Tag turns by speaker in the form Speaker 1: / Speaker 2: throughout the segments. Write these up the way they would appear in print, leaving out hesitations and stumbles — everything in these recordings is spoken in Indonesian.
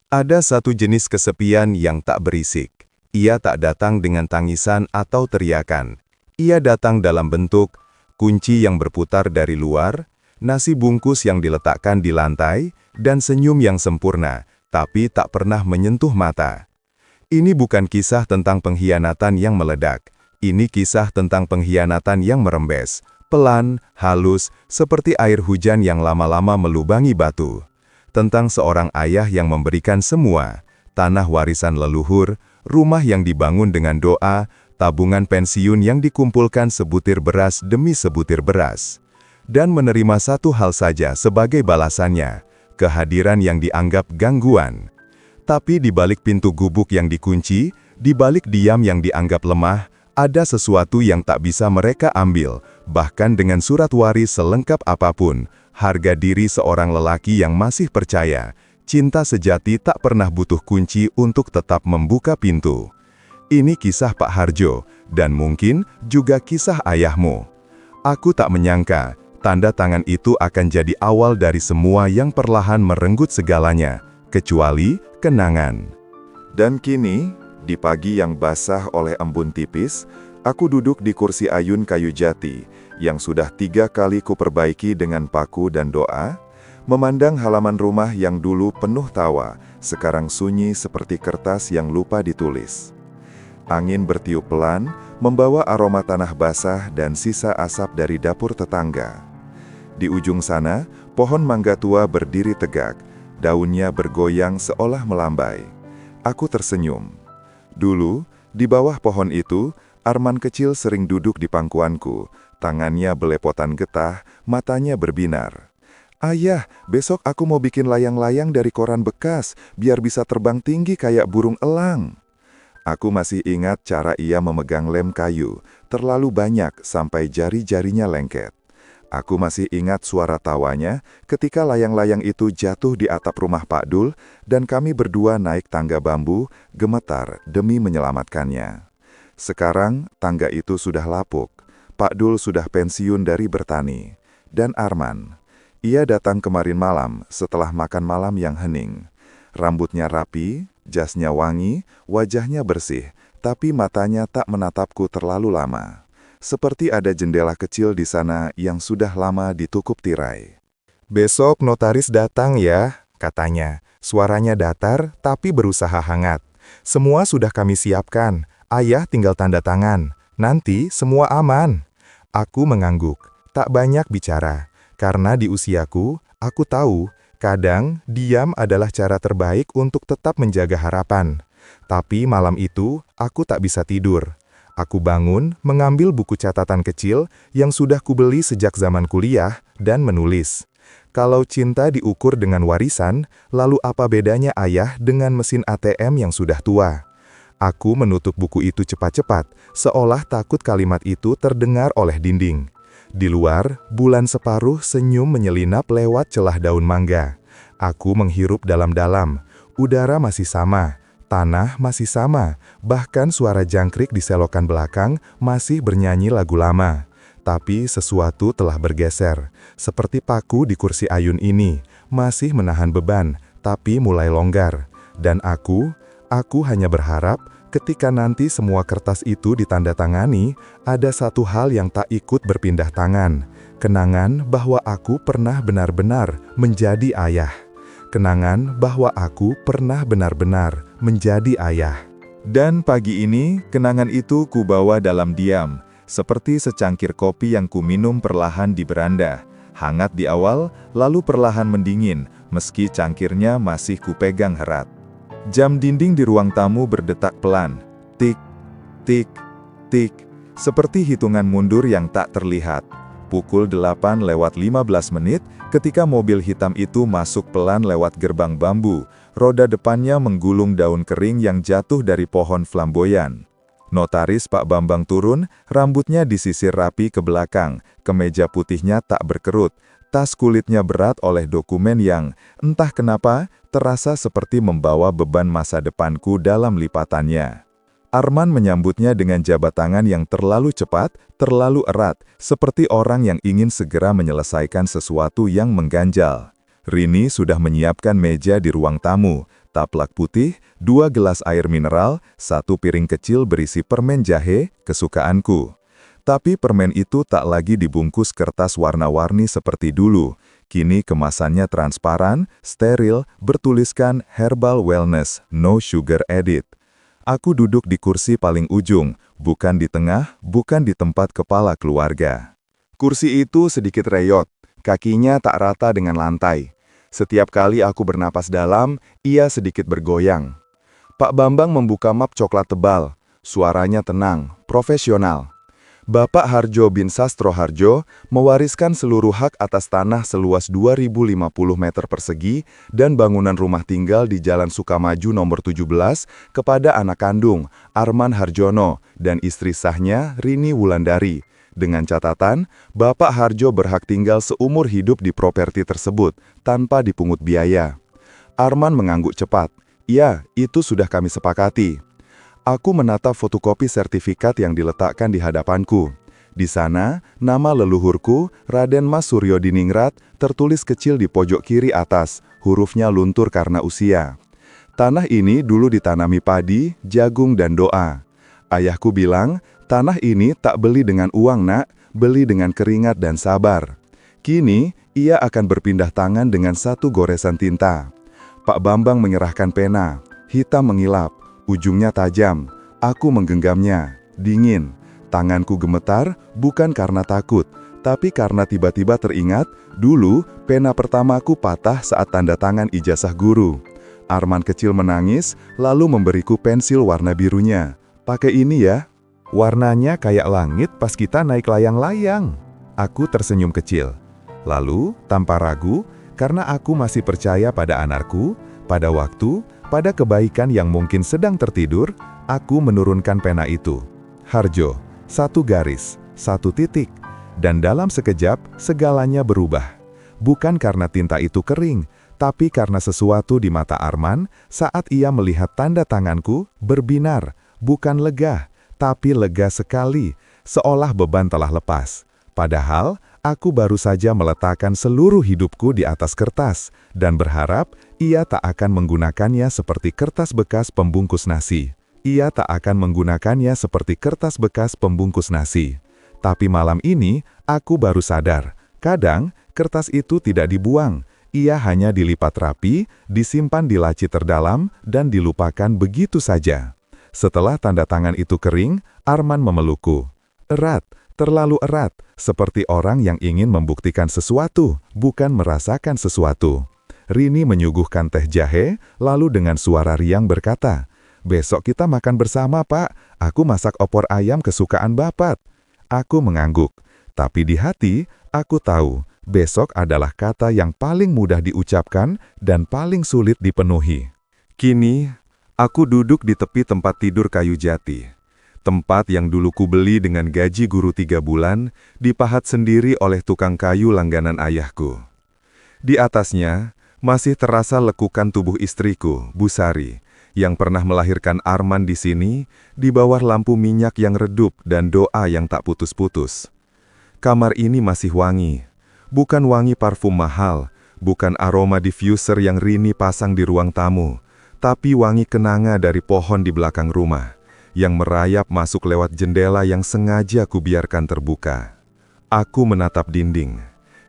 Speaker 1: Ada satu jenis kesepian yang tak berisik. Ia tak datang dengan tangisan atau teriakan. Ia datang dalam bentuk kunci yang berputar dari luar, nasi bungkus yang diletakkan di lantai, dan senyum yang sempurna, tapi tak pernah menyentuh mata. Ini bukan kisah tentang pengkhianatan yang meledak. Ini kisah tentang pengkhianatan yang merembes, pelan, halus, seperti air hujan yang lama-lama melubangi batu. Tentang seorang ayah yang memberikan semua, tanah warisan leluhur, rumah yang dibangun dengan doa, tabungan pensiun yang dikumpulkan sebutir beras demi sebutir beras. Dan menerima satu hal saja sebagai balasannya, kehadiran yang dianggap gangguan. Tapi di balik pintu gubuk yang dikunci, di balik diam yang dianggap lemah, ada sesuatu yang tak bisa mereka ambil, bahkan dengan surat waris selengkap apapun, harga diri seorang lelaki yang masih percaya, cinta sejati tak pernah butuh kunci untuk tetap membuka pintu. Ini kisah Pak Harjo, dan mungkin juga kisah ayahmu. Aku tak menyangka, tanda tangan itu akan jadi awal dari semua yang perlahan merenggut segalanya, kecuali kenangan. Dan kini, di pagi yang basah oleh embun tipis, aku duduk di kursi ayun kayu jati, yang sudah 3 kali kuperbaiki dengan paku dan doa, memandang halaman rumah yang dulu penuh tawa, sekarang sunyi seperti kertas yang lupa ditulis. Angin bertiup pelan, membawa aroma tanah basah dan sisa asap dari dapur tetangga. Di ujung sana, pohon mangga tua berdiri tegak, daunnya bergoyang seolah melambai. Aku tersenyum. Dulu, di bawah pohon itu, Arman kecil sering duduk di pangkuanku, tangannya belepotan getah, matanya berbinar. "Ayah, besok aku mau bikin layang-layang dari koran bekas, biar bisa terbang tinggi kayak burung elang." Aku masih ingat cara ia memegang lem kayu, terlalu banyak sampai jari-jarinya lengket. Aku masih ingat suara tawanya ketika layang-layang itu jatuh di atap rumah Pak Dul dan kami berdua naik tangga bambu, gemetar demi menyelamatkannya. Sekarang tangga itu sudah lapuk, Pak Dul sudah pensiun dari bertani. Dan Arman, ia datang kemarin malam setelah makan malam yang hening. Rambutnya rapi, jasnya wangi, wajahnya bersih, tapi matanya tak menatapku terlalu lama. Seperti ada jendela kecil di sana yang sudah lama ditukup tirai. "Besok notaris datang ya," katanya. Suaranya datar tapi berusaha hangat. "Semua sudah kami siapkan, ayah tinggal tanda tangan. Nanti semua aman." Aku mengangguk, tak banyak bicara. Karena di usiaku, aku tahu, kadang diam adalah cara terbaik untuk tetap menjaga harapan. Tapi malam itu, aku tak bisa tidur. Aku bangun, mengambil buku catatan kecil yang sudah kubeli sejak zaman kuliah, dan menulis. Kalau cinta diukur dengan warisan, lalu apa bedanya ayah dengan mesin ATM yang sudah tua? Aku menutup buku itu cepat-cepat, seolah takut kalimat itu terdengar oleh dinding. Di luar, bulan separuh senyum menyelinap lewat celah daun mangga. Aku menghirup dalam-dalam, udara masih sama. Tanah masih sama, bahkan suara jangkrik di selokan belakang masih bernyanyi lagu lama. Tapi sesuatu telah bergeser, seperti paku di kursi ayun ini, masih menahan beban, tapi mulai longgar. Dan aku hanya berharap ketika nanti semua kertas itu ditandatangani, ada satu hal yang tak ikut berpindah tangan. Kenangan bahwa aku pernah benar-benar menjadi ayah. Kenangan bahwa aku pernah benar-benar menjadi ayah. Dan pagi ini, kenangan itu kubawa dalam diam, seperti secangkir kopi yang kuminum perlahan di beranda. Hangat di awal, lalu perlahan mendingin, meski cangkirnya masih kupegang erat. Jam dinding di ruang tamu berdetak pelan. Tik, tik, tik, seperti hitungan mundur yang tak terlihat. Pukul 8:15 ketika mobil hitam itu masuk pelan lewat gerbang bambu, roda depannya menggulung daun kering yang jatuh dari pohon flamboyan. Notaris Pak Bambang turun, rambutnya disisir rapi ke belakang, kemeja putihnya tak berkerut, tas kulitnya berat oleh dokumen yang, entah kenapa, terasa seperti membawa beban masa depanku dalam lipatannya. Arman menyambutnya dengan jabat tangan yang terlalu cepat, terlalu erat, seperti orang yang ingin segera menyelesaikan sesuatu yang mengganjal. Rini sudah menyiapkan meja di ruang tamu, taplak putih, 2 gelas air mineral, 1 piring kecil berisi permen jahe, kesukaanku. Tapi permen itu tak lagi dibungkus kertas warna-warni seperti dulu. Kini kemasannya transparan, steril, bertuliskan Herbal Wellness, No Sugar Added. Aku duduk di kursi paling ujung, bukan di tengah, bukan di tempat kepala keluarga. Kursi itu sedikit reyot, kakinya tak rata dengan lantai. Setiap kali aku bernapas dalam, ia sedikit bergoyang. Pak Bambang membuka map coklat tebal. Suaranya tenang, profesional. Bapak Harjo bin Sastro Harjo mewariskan seluruh hak atas tanah seluas 2050 meter persegi dan bangunan rumah tinggal di Jalan Sukamaju nomor 17 kepada anak kandung, Arman Harjono, dan istri sahnya, Rini Wulandari. Dengan catatan, Bapak Harjo berhak tinggal seumur hidup di properti tersebut, tanpa dipungut biaya. Arman mengangguk cepat. Ya, itu sudah kami sepakati. Aku menatap fotokopi sertifikat yang diletakkan di hadapanku. Di sana, nama leluhurku, Raden Mas Suryodiningrat, tertulis kecil di pojok kiri atas, hurufnya luntur karena usia. Tanah ini dulu ditanami padi, jagung, dan doa. Ayahku bilang, tanah ini tak beli dengan uang nak, beli dengan keringat dan sabar. Kini, ia akan berpindah tangan dengan 1 goresan tinta. Pak Bambang menyerahkan pena, hitam mengilap, ujungnya tajam. Aku menggenggamnya, dingin. Tanganku gemetar, bukan karena takut, tapi karena tiba-tiba teringat, dulu pena pertamaku patah saat tanda tangan ijazah guru. Arman kecil menangis, lalu memberiku pensil warna birunya. Pakai ini ya. Warnanya kayak langit pas kita naik layang-layang. Aku tersenyum kecil. Lalu, tanpa ragu, karena aku masih percaya pada anarku, pada waktu, pada kebaikan yang mungkin sedang tertidur, aku menurunkan pena itu. Harjo, 1 garis, 1 titik. Dan dalam sekejap, segalanya berubah. Bukan karena tinta itu kering, tapi karena sesuatu di mata Arman saat ia melihat tanda tanganku berbinar, bukan lega, tapi lega sekali, seolah beban telah lepas. Padahal, aku baru saja meletakkan seluruh hidupku di atas kertas, dan berharap ia tak akan menggunakannya seperti kertas bekas pembungkus nasi. Ia tak akan menggunakannya seperti kertas bekas pembungkus nasi. Tapi malam ini, aku baru sadar, kadang kertas itu tidak dibuang. Ia hanya dilipat rapi, disimpan di laci terdalam, dan dilupakan begitu saja. Setelah tanda tangan itu kering, Arman memelukku. Erat, terlalu erat, seperti orang yang ingin membuktikan sesuatu, bukan merasakan sesuatu. Rini menyuguhkan teh jahe, lalu dengan suara riang berkata, "Besok kita makan bersama, Pak. Aku masak opor ayam kesukaan Bapak." Aku mengangguk, tapi di hati, aku tahu, besok adalah kata yang paling mudah diucapkan dan paling sulit dipenuhi. Kini, aku duduk di tepi tempat tidur kayu jati. Tempat yang dulu kubeli dengan gaji guru 3 bulan, dipahat sendiri oleh tukang kayu langganan ayahku. Di atasnya, masih terasa lekukan tubuh istriku, Bu Sari, yang pernah melahirkan Arman di sini, di bawah lampu minyak yang redup dan doa yang tak putus-putus. Kamar ini masih wangi. Bukan wangi parfum mahal, bukan aroma diffuser yang Rini pasang di ruang tamu, tapi wangi kenanga dari pohon di belakang rumah, yang merayap masuk lewat jendela yang sengaja kubiarkan terbuka. Aku menatap dinding.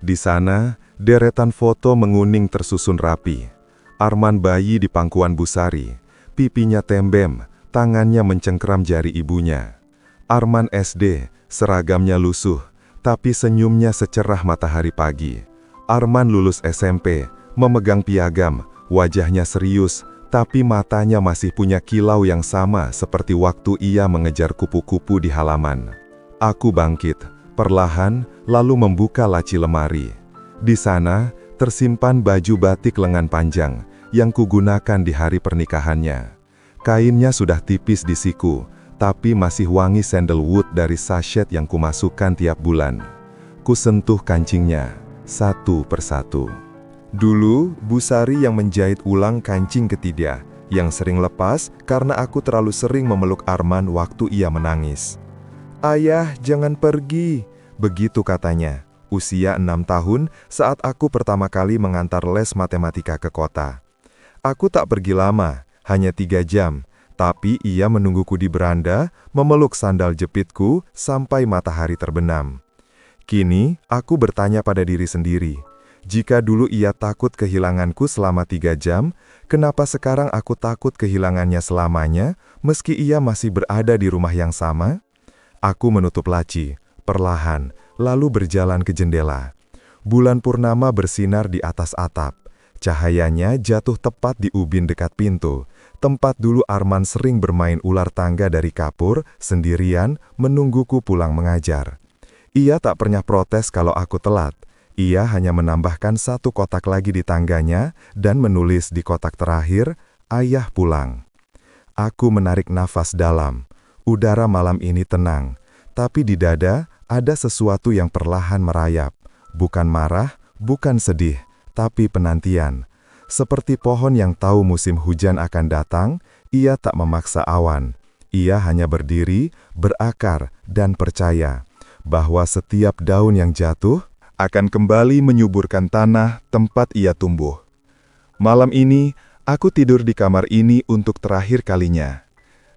Speaker 1: Di sana, deretan foto menguning tersusun rapi. Arman bayi di pangkuan Bu Sari, pipinya tembem, tangannya mencengkram jari ibunya. Arman SD, seragamnya lusuh, tapi senyumnya secerah matahari pagi. Arman lulus SMP, memegang piagam, wajahnya serius, tapi matanya masih punya kilau yang sama seperti waktu ia mengejar kupu-kupu di halaman. Aku bangkit, perlahan, lalu membuka laci lemari. Di sana, tersimpan baju batik lengan panjang yang kugunakan di hari pernikahannya. Kainnya sudah tipis di siku, tapi masih wangi sandalwood dari sachet yang kumasukkan tiap bulan. Kusentuh kancingnya, satu persatu. Dulu, Bu Sari yang menjahit ulang kancing ketiga, yang sering lepas karena aku terlalu sering memeluk Arman waktu ia menangis. "Ayah, jangan pergi," begitu katanya, usia 6 tahun saat aku pertama kali mengantar les matematika ke kota.
Speaker 2: Aku tak pergi lama, hanya 3 jam. Tapi ia menungguku di beranda, memeluk sandal jepitku sampai matahari terbenam. Kini, aku bertanya pada diri sendiri, jika dulu ia takut kehilanganku selama 3 jam, kenapa sekarang aku takut kehilangannya selamanya, meski ia masih berada di rumah yang sama? Aku menutup laci, perlahan, lalu berjalan ke jendela. Bulan purnama bersinar di atas atap. Cahayanya jatuh tepat di ubin dekat pintu, tempat dulu Arman sering bermain ular tangga dari kapur, sendirian, menungguku pulang mengajar. Ia tak pernah protes kalau aku telat. Ia hanya menambahkan 1 kotak lagi di tangganya, dan menulis di kotak terakhir, "Ayah pulang." Aku menarik nafas dalam. Udara malam ini tenang, tapi di dada ada sesuatu yang perlahan merayap. Bukan marah, bukan sedih, tapi penantian. Seperti pohon yang tahu musim hujan akan datang, ia tak memaksa awan. Ia hanya berdiri, berakar, dan percaya bahwa setiap daun yang jatuh akan kembali menyuburkan tanah tempat ia tumbuh. Malam ini, aku tidur di kamar ini untuk terakhir kalinya.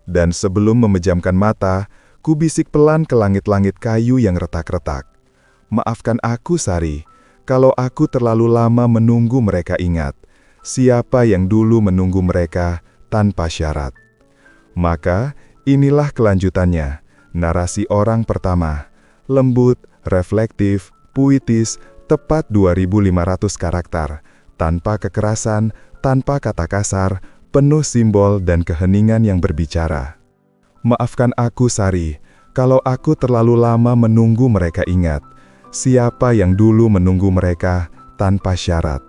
Speaker 2: Dan sebelum memejamkan mata, ku bisik pelan ke langit-langit kayu yang retak-retak. Maafkan aku, Sari, kalau aku terlalu lama menunggu mereka ingat, siapa yang dulu menunggu mereka tanpa syarat. Maka, inilah kelanjutannya, narasi orang pertama, lembut, reflektif, puitis, tepat 2.500 karakter, tanpa kekerasan, tanpa kata kasar, penuh simbol dan keheningan yang berbicara. Maafkan aku, Sari, kalau aku terlalu lama menunggu mereka ingat, siapa yang dulu menunggu mereka tanpa syarat.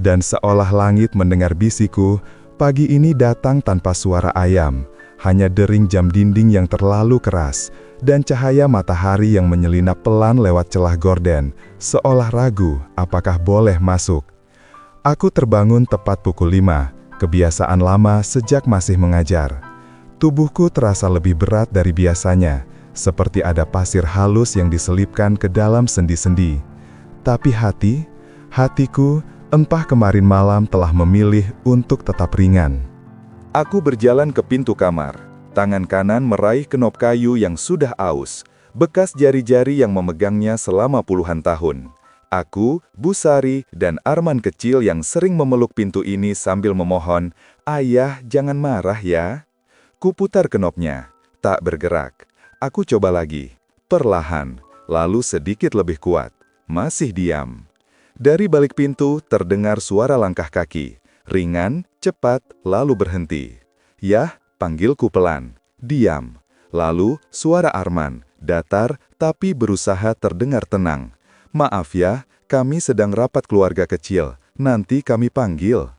Speaker 2: Dan seolah langit mendengar bisiku, pagi ini datang tanpa suara ayam, hanya dering jam dinding yang terlalu keras, dan cahaya matahari yang menyelinap pelan lewat celah gorden, seolah ragu apakah boleh masuk. Aku terbangun tepat pukul 5, kebiasaan lama sejak masih mengajar. Tubuhku terasa lebih berat dari biasanya, seperti ada pasir halus yang diselipkan ke dalam sendi-sendi. Tapi hatiku, entah kemarin malam telah memilih untuk tetap ringan. Aku berjalan ke pintu kamar, tangan kanan meraih kenop kayu yang sudah aus, bekas jari-jari yang memegangnya selama puluhan tahun. Aku, Bu Sari, dan Arman kecil yang sering memeluk pintu ini sambil memohon, "Ayah, jangan marah ya." Kuputar kenopnya, tak bergerak. Aku coba lagi, perlahan, lalu sedikit lebih kuat. Masih diam. Dari balik pintu terdengar suara langkah kaki. Ringan, cepat, lalu berhenti. "Yah," panggilku pelan. Diam. Lalu suara Arman, datar tapi berusaha terdengar tenang. "Maaf ya, kami sedang rapat keluarga kecil. Nanti kami panggil."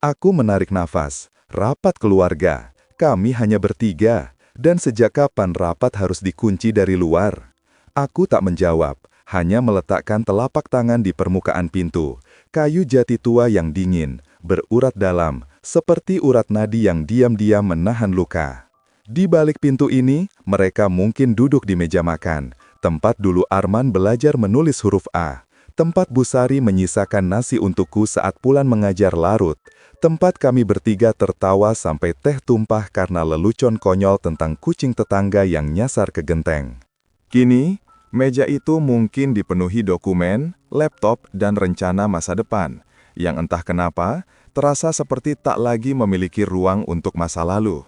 Speaker 2: Aku menarik nafas. Rapat keluarga. Kami hanya bertiga. Dan sejak kapan rapat harus dikunci dari luar? Aku tak menjawab, hanya meletakkan telapak tangan di permukaan pintu. Kayu jati tua yang dingin, berurat dalam, seperti urat nadi yang diam-diam menahan luka. Di balik pintu ini, mereka mungkin duduk di meja makan, tempat dulu Arman belajar menulis huruf A. Tempat Bu Sari menyisakan nasi untukku saat Pulan mengajar larut. Tempat kami bertiga tertawa sampai teh tumpah karena lelucon konyol tentang kucing tetangga yang nyasar ke genteng. Kini, meja itu mungkin dipenuhi dokumen, laptop, dan rencana masa depan, yang entah kenapa, terasa seperti tak lagi memiliki ruang untuk masa lalu.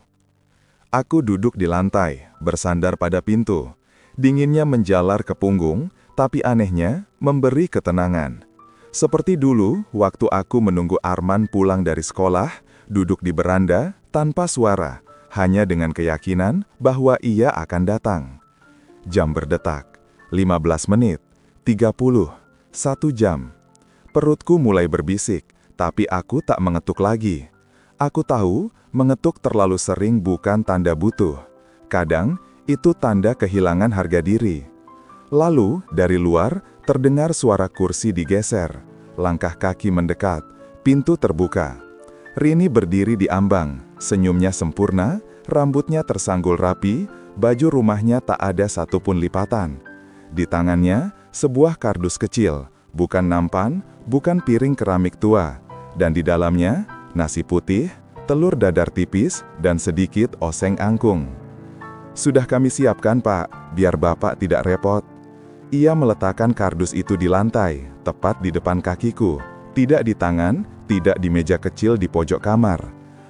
Speaker 2: Aku duduk di lantai, bersandar pada pintu. Dinginnya menjalar ke punggung, tapi anehnya, memberi ketenangan. Seperti dulu, waktu aku menunggu Arman pulang dari sekolah, duduk di beranda, tanpa suara, hanya dengan keyakinan bahwa ia akan datang. Jam berdetak, 15 menit, 30, 1 jam. Perutku mulai berbisik, tapi aku tak mengetuk lagi. Aku tahu, mengetuk terlalu sering bukan tanda butuh. Kadang, itu tanda kehilangan harga diri. Lalu, dari luar, terdengar suara kursi digeser. Langkah kaki mendekat, pintu terbuka. Rini berdiri di ambang, senyumnya sempurna, rambutnya tersanggul rapi, baju rumahnya tak ada satupun lipatan. Di tangannya, sebuah kardus kecil, bukan nampan, bukan piring keramik tua. Dan di dalamnya,
Speaker 1: nasi putih, telur dadar tipis, dan sedikit oseng angkung. Sudah kami siapkan, Pak, biar Bapak tidak repot. Ia meletakkan kardus itu di lantai, tepat di depan kakiku. Tidak di tangan, tidak di meja kecil di pojok kamar.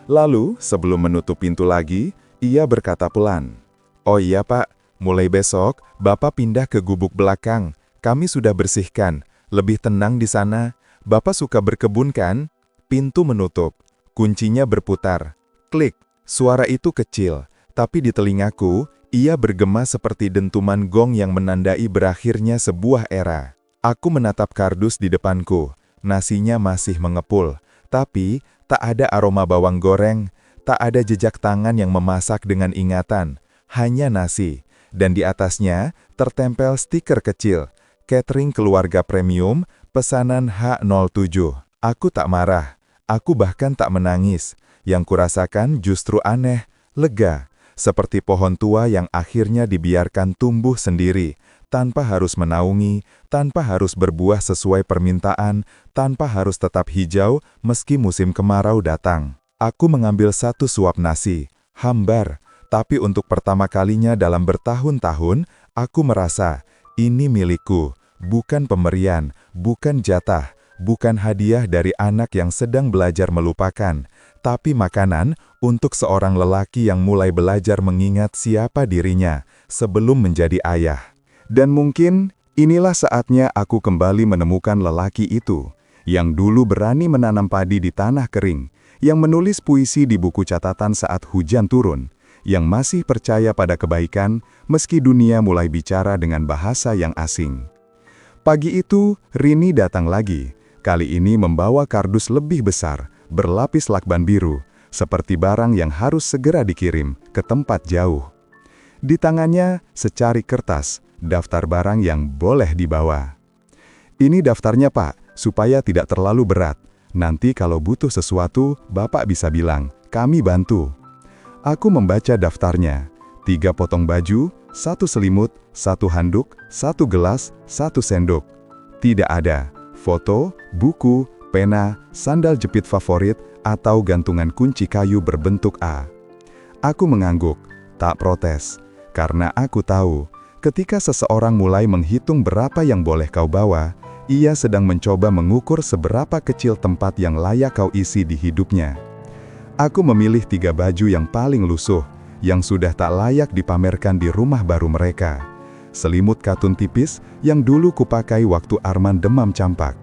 Speaker 1: Lalu, sebelum menutup pintu lagi, ia berkata pelan, "Oh iya, Pak, mulai besok, Bapak pindah ke gubuk belakang. Kami sudah bersihkan, lebih tenang di sana. Bapak suka berkebun kan?" Pintu menutup, kuncinya berputar. Klik, suara itu kecil, tapi di telingaku, ia bergema seperti dentuman gong yang menandai berakhirnya sebuah era. Aku menatap kardus di depanku, nasinya masih mengepul, tapi tak ada aroma bawang goreng, tak ada jejak tangan yang memasak dengan ingatan, hanya nasi. Dan di atasnya tertempel stiker kecil, catering keluarga premium, pesanan H07. Aku tak marah, aku bahkan tak menangis. Yang kurasakan justru aneh, lega. Seperti pohon tua yang akhirnya dibiarkan tumbuh sendiri, tanpa harus menaungi, tanpa harus berbuah sesuai permintaan, tanpa harus tetap hijau meski musim kemarau datang. Aku mengambil satu suap nasi, hambar, tapi untuk pertama kalinya dalam bertahun-tahun, aku merasa, ini milikku, bukan pemberian, bukan jatah, bukan hadiah dari anak yang sedang belajar melupakan, tapi makanan untuk seorang lelaki yang mulai belajar mengingat siapa dirinya sebelum menjadi ayah. Dan mungkin inilah saatnya aku kembali menemukan lelaki itu, yang dulu berani menanam padi di tanah kering, yang menulis puisi di buku catatan saat hujan turun, yang masih percaya pada kebaikan meski dunia mulai bicara dengan bahasa yang asing. Pagi itu, Rini datang lagi, kali ini membawa kardus lebih besar, berlapis lakban biru, seperti barang yang harus segera dikirim ke tempat jauh. Di tangannya secari kertas, daftar barang yang boleh dibawa. "Ini daftarnya, Pak, supaya tidak terlalu berat. Nanti kalau butuh sesuatu, Bapak bisa bilang, kami bantu." Aku membaca daftarnya. 3 potong baju, 1 selimut, 1 handuk, 1 gelas, 1 sendok. Tidak ada foto, buku, pena, sandal jepit favorit, atau gantungan kunci kayu berbentuk A. Aku mengangguk, tak protes, karena aku tahu, ketika seseorang mulai menghitung berapa yang boleh kau bawa, ia sedang mencoba mengukur seberapa kecil tempat yang layak kau isi di hidupnya. Aku memilih 3 baju yang paling lusuh, yang sudah tak layak dipamerkan di rumah baru mereka. Selimut katun tipis yang dulu kupakai waktu Arman demam campak.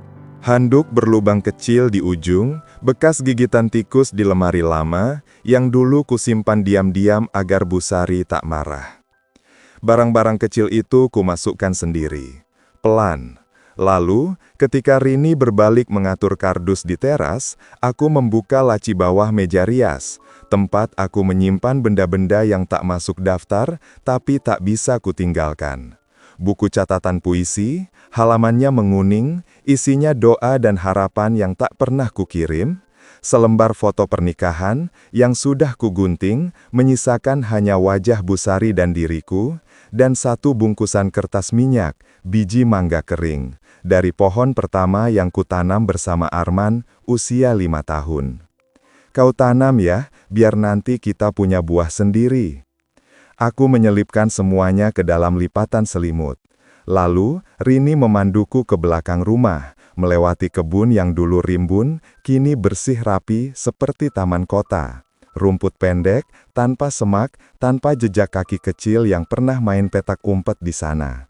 Speaker 1: Handuk berlubang kecil di ujung, bekas gigitan tikus di lemari lama, yang dulu kusimpan diam-diam agar Bu Sari tak marah. Barang-barang kecil itu kumasukkan sendiri, pelan. Lalu, ketika Rini berbalik mengatur kardus di teras, aku membuka laci bawah meja rias, tempat aku menyimpan benda-benda yang tak masuk daftar, tapi tak bisa kutinggalkan. Buku catatan puisi, halamannya menguning, isinya doa dan harapan yang tak pernah kukirim, selembar foto pernikahan yang sudah kugunting, menyisakan hanya wajah Bu Sari dan diriku, dan 1 bungkusan kertas minyak, biji mangga kering, dari pohon pertama yang kutanam bersama Arman, usia 5 tahun. "Kau tanam ya, biar nanti kita punya buah sendiri." Aku menyelipkan semuanya ke dalam lipatan selimut. Lalu, Rini memanduku ke belakang rumah, melewati kebun yang dulu rimbun, kini bersih rapi seperti taman kota. Rumput pendek, tanpa semak, tanpa jejak kaki kecil yang pernah main petak umpet di sana.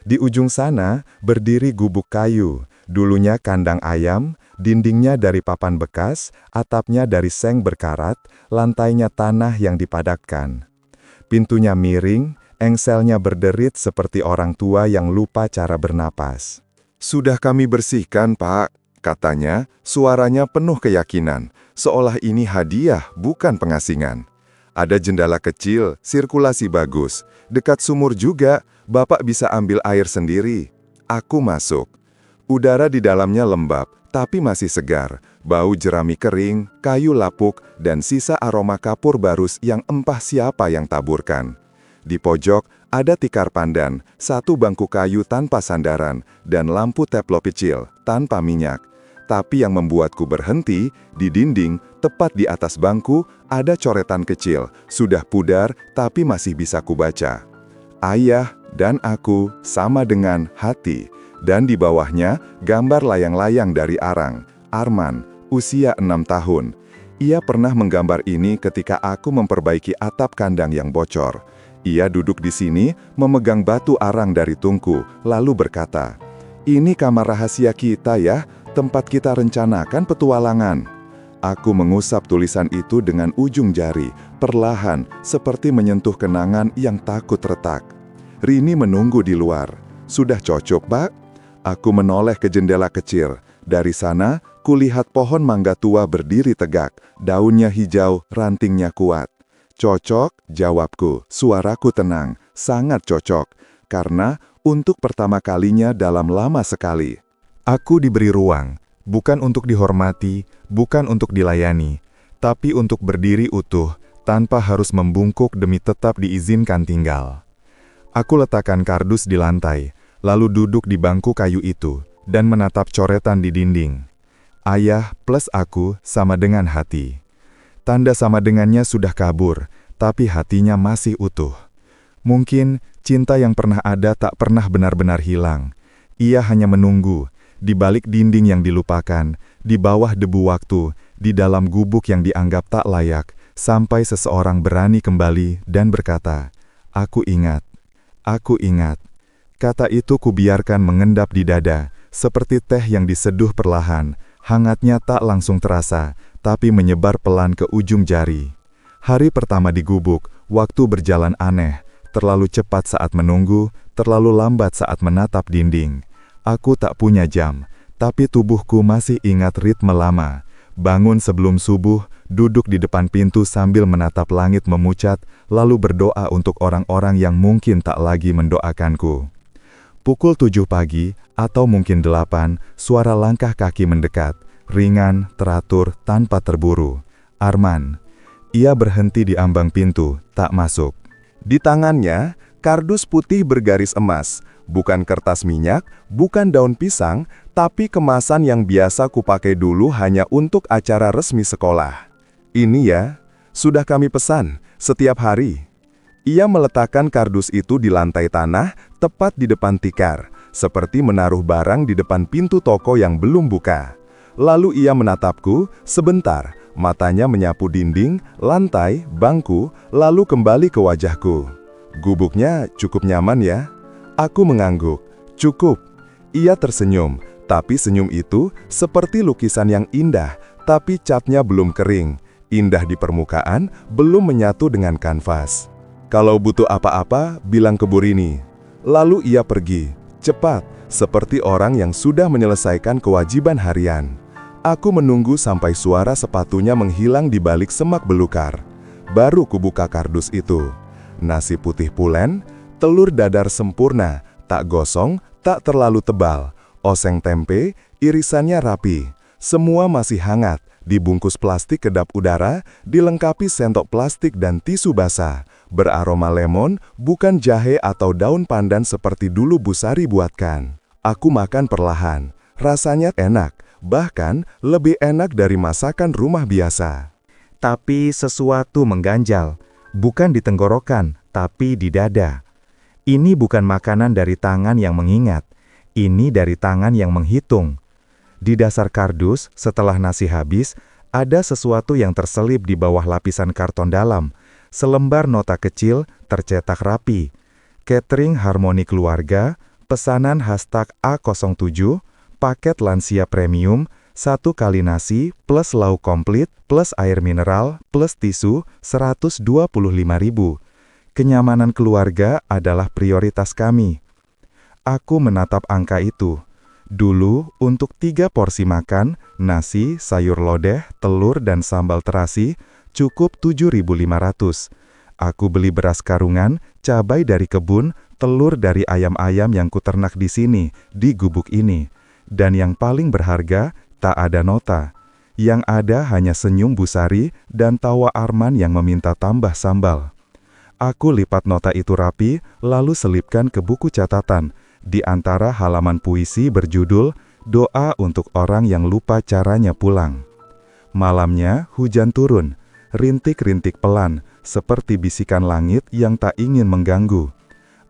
Speaker 1: Di ujung sana, berdiri gubuk kayu, dulunya kandang ayam, dindingnya dari papan bekas, atapnya dari seng berkarat, lantainya tanah yang dipadatkan. Pintunya miring, engselnya berderit seperti orang tua yang lupa cara bernapas. "Sudah kami bersihkan, Pak," katanya, suaranya penuh keyakinan, seolah ini hadiah bukan pengasingan. "Ada jendela kecil, sirkulasi bagus, dekat sumur juga, Bapak bisa ambil air sendiri." Aku masuk. Udara di dalamnya lembab, tapi masih segar, bau jerami kering, kayu lapuk, dan sisa aroma kapur barus yang entah siapa yang taburkan. Di pojok, ada tikar pandan, 1 bangku kayu tanpa sandaran, dan lampu teplok kecil, tanpa minyak. Tapi yang membuatku berhenti, di dinding, tepat di atas bangku, ada coretan kecil, sudah pudar tapi masih bisa kubaca. Ayah dan aku sama dengan hati, dan di bawahnya gambar layang-layang dari Arang, Arman, usia 6 tahun. Ia pernah menggambar ini ketika aku memperbaiki atap kandang yang bocor. Ia duduk di sini, memegang batu arang dari tungku, lalu berkata, "Ini kamar rahasia kita ya, tempat kita rencanakan petualangan." Aku mengusap tulisan itu dengan ujung jari, perlahan, seperti menyentuh kenangan yang takut retak. Rini menunggu di luar. "Sudah cocok, Pak?" Aku menoleh ke jendela kecil. Dari sana, kulihat pohon mangga tua berdiri tegak, daunnya hijau, rantingnya kuat. "Cocok," jawabku, suaraku tenang, sangat cocok, karena untuk pertama kalinya dalam lama sekali. Aku diberi ruang, bukan untuk dihormati, bukan untuk dilayani, tapi untuk berdiri utuh, tanpa harus membungkuk demi tetap diizinkan tinggal. Aku letakkan kardus di lantai, lalu duduk di bangku kayu itu, dan menatap coretan di dinding. Ayah plus aku sama dengan hati. Tanda sama dengannya sudah kabur, tapi hatinya masih utuh. Mungkin cinta yang pernah ada tak pernah benar-benar hilang. Ia hanya menunggu, di balik dinding yang dilupakan, di bawah debu waktu, di dalam gubuk yang dianggap tak layak, sampai seseorang berani kembali dan berkata, "Aku ingat, aku ingat." Kata itu kubiarkan mengendap di dada, seperti teh yang diseduh perlahan, hangatnya tak langsung terasa, tapi menyebar pelan ke ujung jari. Hari pertama di gubuk, waktu berjalan aneh, terlalu cepat saat menunggu, terlalu lambat saat menatap dinding. Aku tak punya jam, tapi tubuhku masih ingat ritme lama. Bangun sebelum subuh, duduk di depan pintu sambil menatap langit memucat, lalu berdoa untuk orang-orang yang mungkin tak lagi mendoakanku. Pukul 7 pagi, atau mungkin 8, suara langkah kaki mendekat, ringan, teratur, tanpa terburu. Arman. Ia berhenti di ambang pintu, tak masuk. Di tangannya, kardus putih bergaris emas, bukan kertas minyak, bukan daun pisang, tapi kemasan yang biasa kupakai dulu hanya untuk acara resmi sekolah. "Ini ya, sudah kami pesan, setiap hari." Ia meletakkan kardus itu di lantai tanah, tepat di depan tikar, seperti menaruh barang di depan pintu toko yang belum buka. Lalu ia menatapku, sebentar, matanya menyapu dinding, lantai, bangku, lalu kembali ke wajahku. "Gubuknya cukup nyaman ya?" Aku mengangguk. "Cukup." Ia tersenyum, tapi senyum itu seperti lukisan yang indah, tapi catnya belum kering. Indah di permukaan, belum menyatu dengan kanvas. "Kalau butuh apa-apa, bilang ke Bu Rini." Lalu ia pergi, cepat, seperti orang yang sudah menyelesaikan kewajiban harian. Aku menunggu sampai suara sepatunya menghilang di balik semak belukar. Baru kubuka kardus itu. Nasi putih pulen, telur dadar sempurna, tak gosong, tak terlalu tebal. Oseng tempe, irisannya rapi. Semua masih hangat, dibungkus plastik kedap udara, dilengkapi sendok plastik dan tisu basah. Beraroma lemon, bukan jahe atau daun pandan seperti dulu Bu Sari buatkan. Aku makan perlahan. Rasanya enak, bahkan lebih enak dari masakan rumah biasa. Tapi sesuatu mengganjal, bukan di tenggorokan, tapi di dada. Ini bukan makanan dari tangan yang mengingat, ini dari tangan yang menghitung. Di dasar kardus, setelah nasi habis, ada sesuatu yang terselip di bawah lapisan karton dalam. Selembar nota kecil, tercetak rapi. Catering harmoni keluarga, pesanan #A07, paket lansia premium, 1 kali nasi, plus lauk komplit, plus air mineral, plus tisu, 125.000. Kenyamanan keluarga adalah prioritas kami. Aku menatap angka itu. Dulu, untuk 3 porsi makan, nasi, sayur lodeh, telur dan sambal terasi, cukup 7.500. Aku beli beras karungan, cabai dari kebun, telur dari ayam-ayam yang kuternak di sini, di gubuk ini. Dan yang paling berharga, tak ada nota. Yang ada hanya senyum Bu Sari dan tawa Arman yang meminta tambah sambal. Aku lipat nota itu rapi, lalu selipkan ke buku catatan. Di antara halaman puisi berjudul
Speaker 3: doa untuk orang yang lupa caranya pulang. Malamnya hujan turun, rintik-rintik pelan, seperti bisikan langit yang tak ingin mengganggu.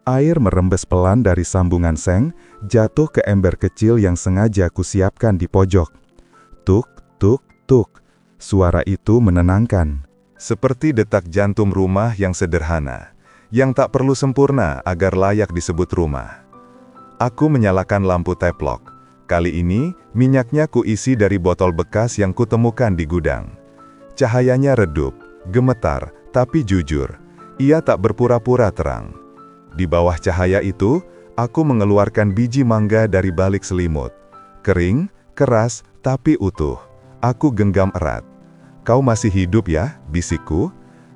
Speaker 3: Air merembes pelan dari sambungan seng, jatuh ke ember kecil yang sengaja kusiapkan di pojok. Tuk, tuk, tuk. Suara itu menenangkan.
Speaker 1: Seperti detak jantung rumah yang sederhana, yang tak perlu sempurna agar layak disebut rumah. Aku menyalakan lampu teplok. Kali ini, minyaknya kuisi dari botol bekas yang kutemukan di gudang. Cahayanya redup, gemetar, tapi jujur. Ia tak berpura-pura terang. Di bawah cahaya itu, aku mengeluarkan biji mangga dari balik selimut. Kering, keras, tapi utuh. Aku genggam erat. "Kau masih hidup ya?" bisikku.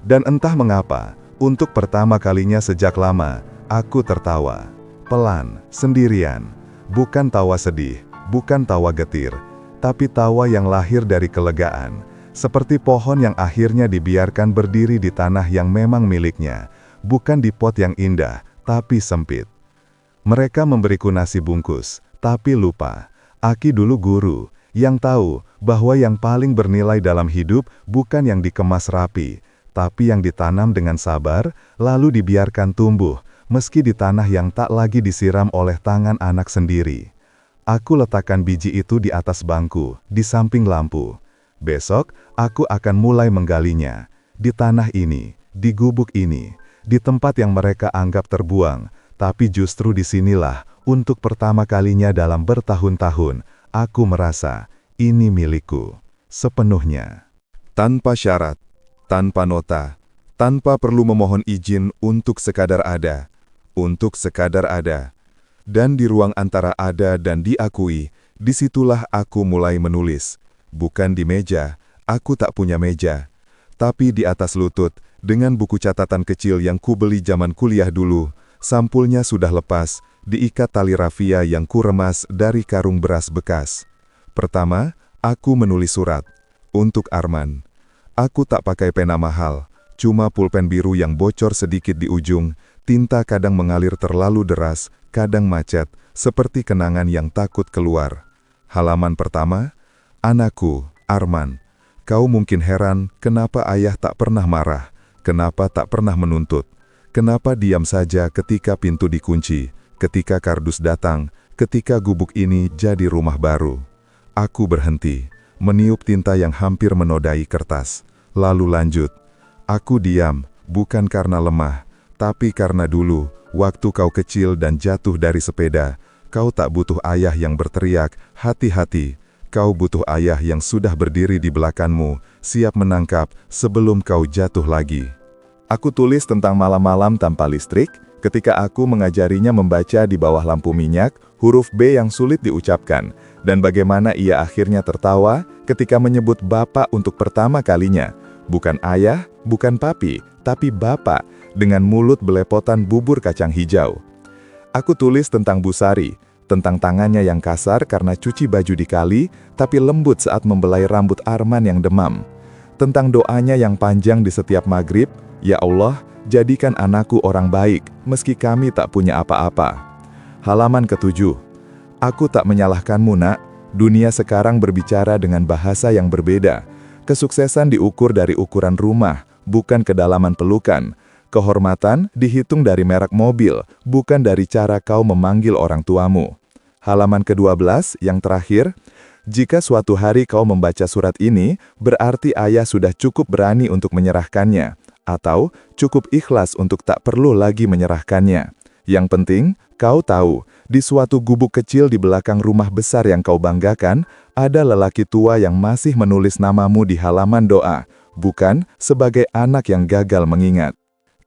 Speaker 1: Dan entah mengapa, untuk pertama kalinya sejak lama, aku tertawa. Pelan, sendirian. Bukan tawa sedih, bukan tawa getir, tapi tawa yang lahir dari kelegaan. Seperti pohon yang akhirnya dibiarkan berdiri di tanah yang memang miliknya. Bukan di pot yang indah, tapi sempit. Mereka memberiku nasi bungkus, tapi lupa. Aki dulu guru, yang tahu bahwa yang paling bernilai dalam hidup bukan yang dikemas rapi, tapi yang ditanam dengan sabar, lalu dibiarkan tumbuh, meski di tanah yang tak lagi disiram oleh tangan anak sendiri. Aku letakkan biji itu di atas bangku, di samping lampu. Besok, aku akan mulai menggalinya. Di tanah ini, di gubuk ini, di tempat yang mereka anggap terbuang, tapi justru disinilah, untuk pertama kalinya dalam bertahun-tahun, aku merasa, ini milikku, sepenuhnya. Tanpa syarat, tanpa nota, tanpa perlu memohon izin untuk sekadar ada. Untuk sekadar ada. Dan di ruang antara ada dan diakui, disitulah aku mulai menulis. Bukan di meja, aku tak punya meja. Tapi di atas lutut, dengan buku catatan kecil yang kubeli zaman kuliah dulu, sampulnya sudah lepas, diikat tali rafia yang kuremas dari karung beras bekas. Pertama, aku menulis surat. Untuk Arman. Aku tak pakai pena mahal, cuma pulpen biru yang bocor sedikit di ujung, tinta kadang mengalir terlalu deras, kadang macet, seperti kenangan yang takut keluar. Halaman pertama, anakku, Arman. Kau mungkin heran kenapa ayah tak pernah marah, kenapa tak pernah menuntut, kenapa diam saja ketika pintu dikunci, ketika kardus datang, ketika gubuk ini jadi rumah baru. Aku berhenti, meniup tinta yang hampir menodai kertas, lalu lanjut. Aku diam, bukan karena lemah, tapi karena dulu, waktu kau kecil dan jatuh dari sepeda, kau tak butuh ayah yang berteriak, "Hati-hati." Kau butuh ayah yang sudah berdiri di belakangmu, siap menangkap sebelum kau jatuh lagi. Aku tulis tentang malam-malam tanpa listrik, ketika aku mengajarinya membaca di bawah lampu minyak, huruf B yang sulit diucapkan, dan bagaimana ia akhirnya tertawa ketika menyebut bapak untuk pertama kalinya. Bukan ayah, bukan papi, tapi bapak, dengan mulut belepotan bubur kacang hijau. Aku tulis tentang Bu Sari, tentang tangannya yang kasar karena cuci baju di kali, tapi lembut saat membelai rambut Arman yang demam. Tentang doanya yang panjang di setiap maghrib, "Ya Allah, jadikan anakku orang baik, meski kami tak punya apa-apa." Halaman ke-7. Aku tak menyalahkanmu, nak. Dunia sekarang berbicara dengan bahasa yang berbeda. Kesuksesan diukur dari ukuran rumah, bukan kedalaman pelukan. Kehormatan dihitung dari merek mobil, bukan dari cara kau memanggil orang tuamu. Halaman ke-12, yang terakhir, jika suatu hari kau membaca surat ini, berarti ayah sudah cukup berani untuk menyerahkannya, atau cukup ikhlas untuk tak perlu lagi menyerahkannya. Yang penting, kau tahu, di suatu gubuk kecil di belakang rumah besar yang kau banggakan, ada lelaki tua yang masih menulis namamu di halaman doa, bukan sebagai anak yang gagal mengingat,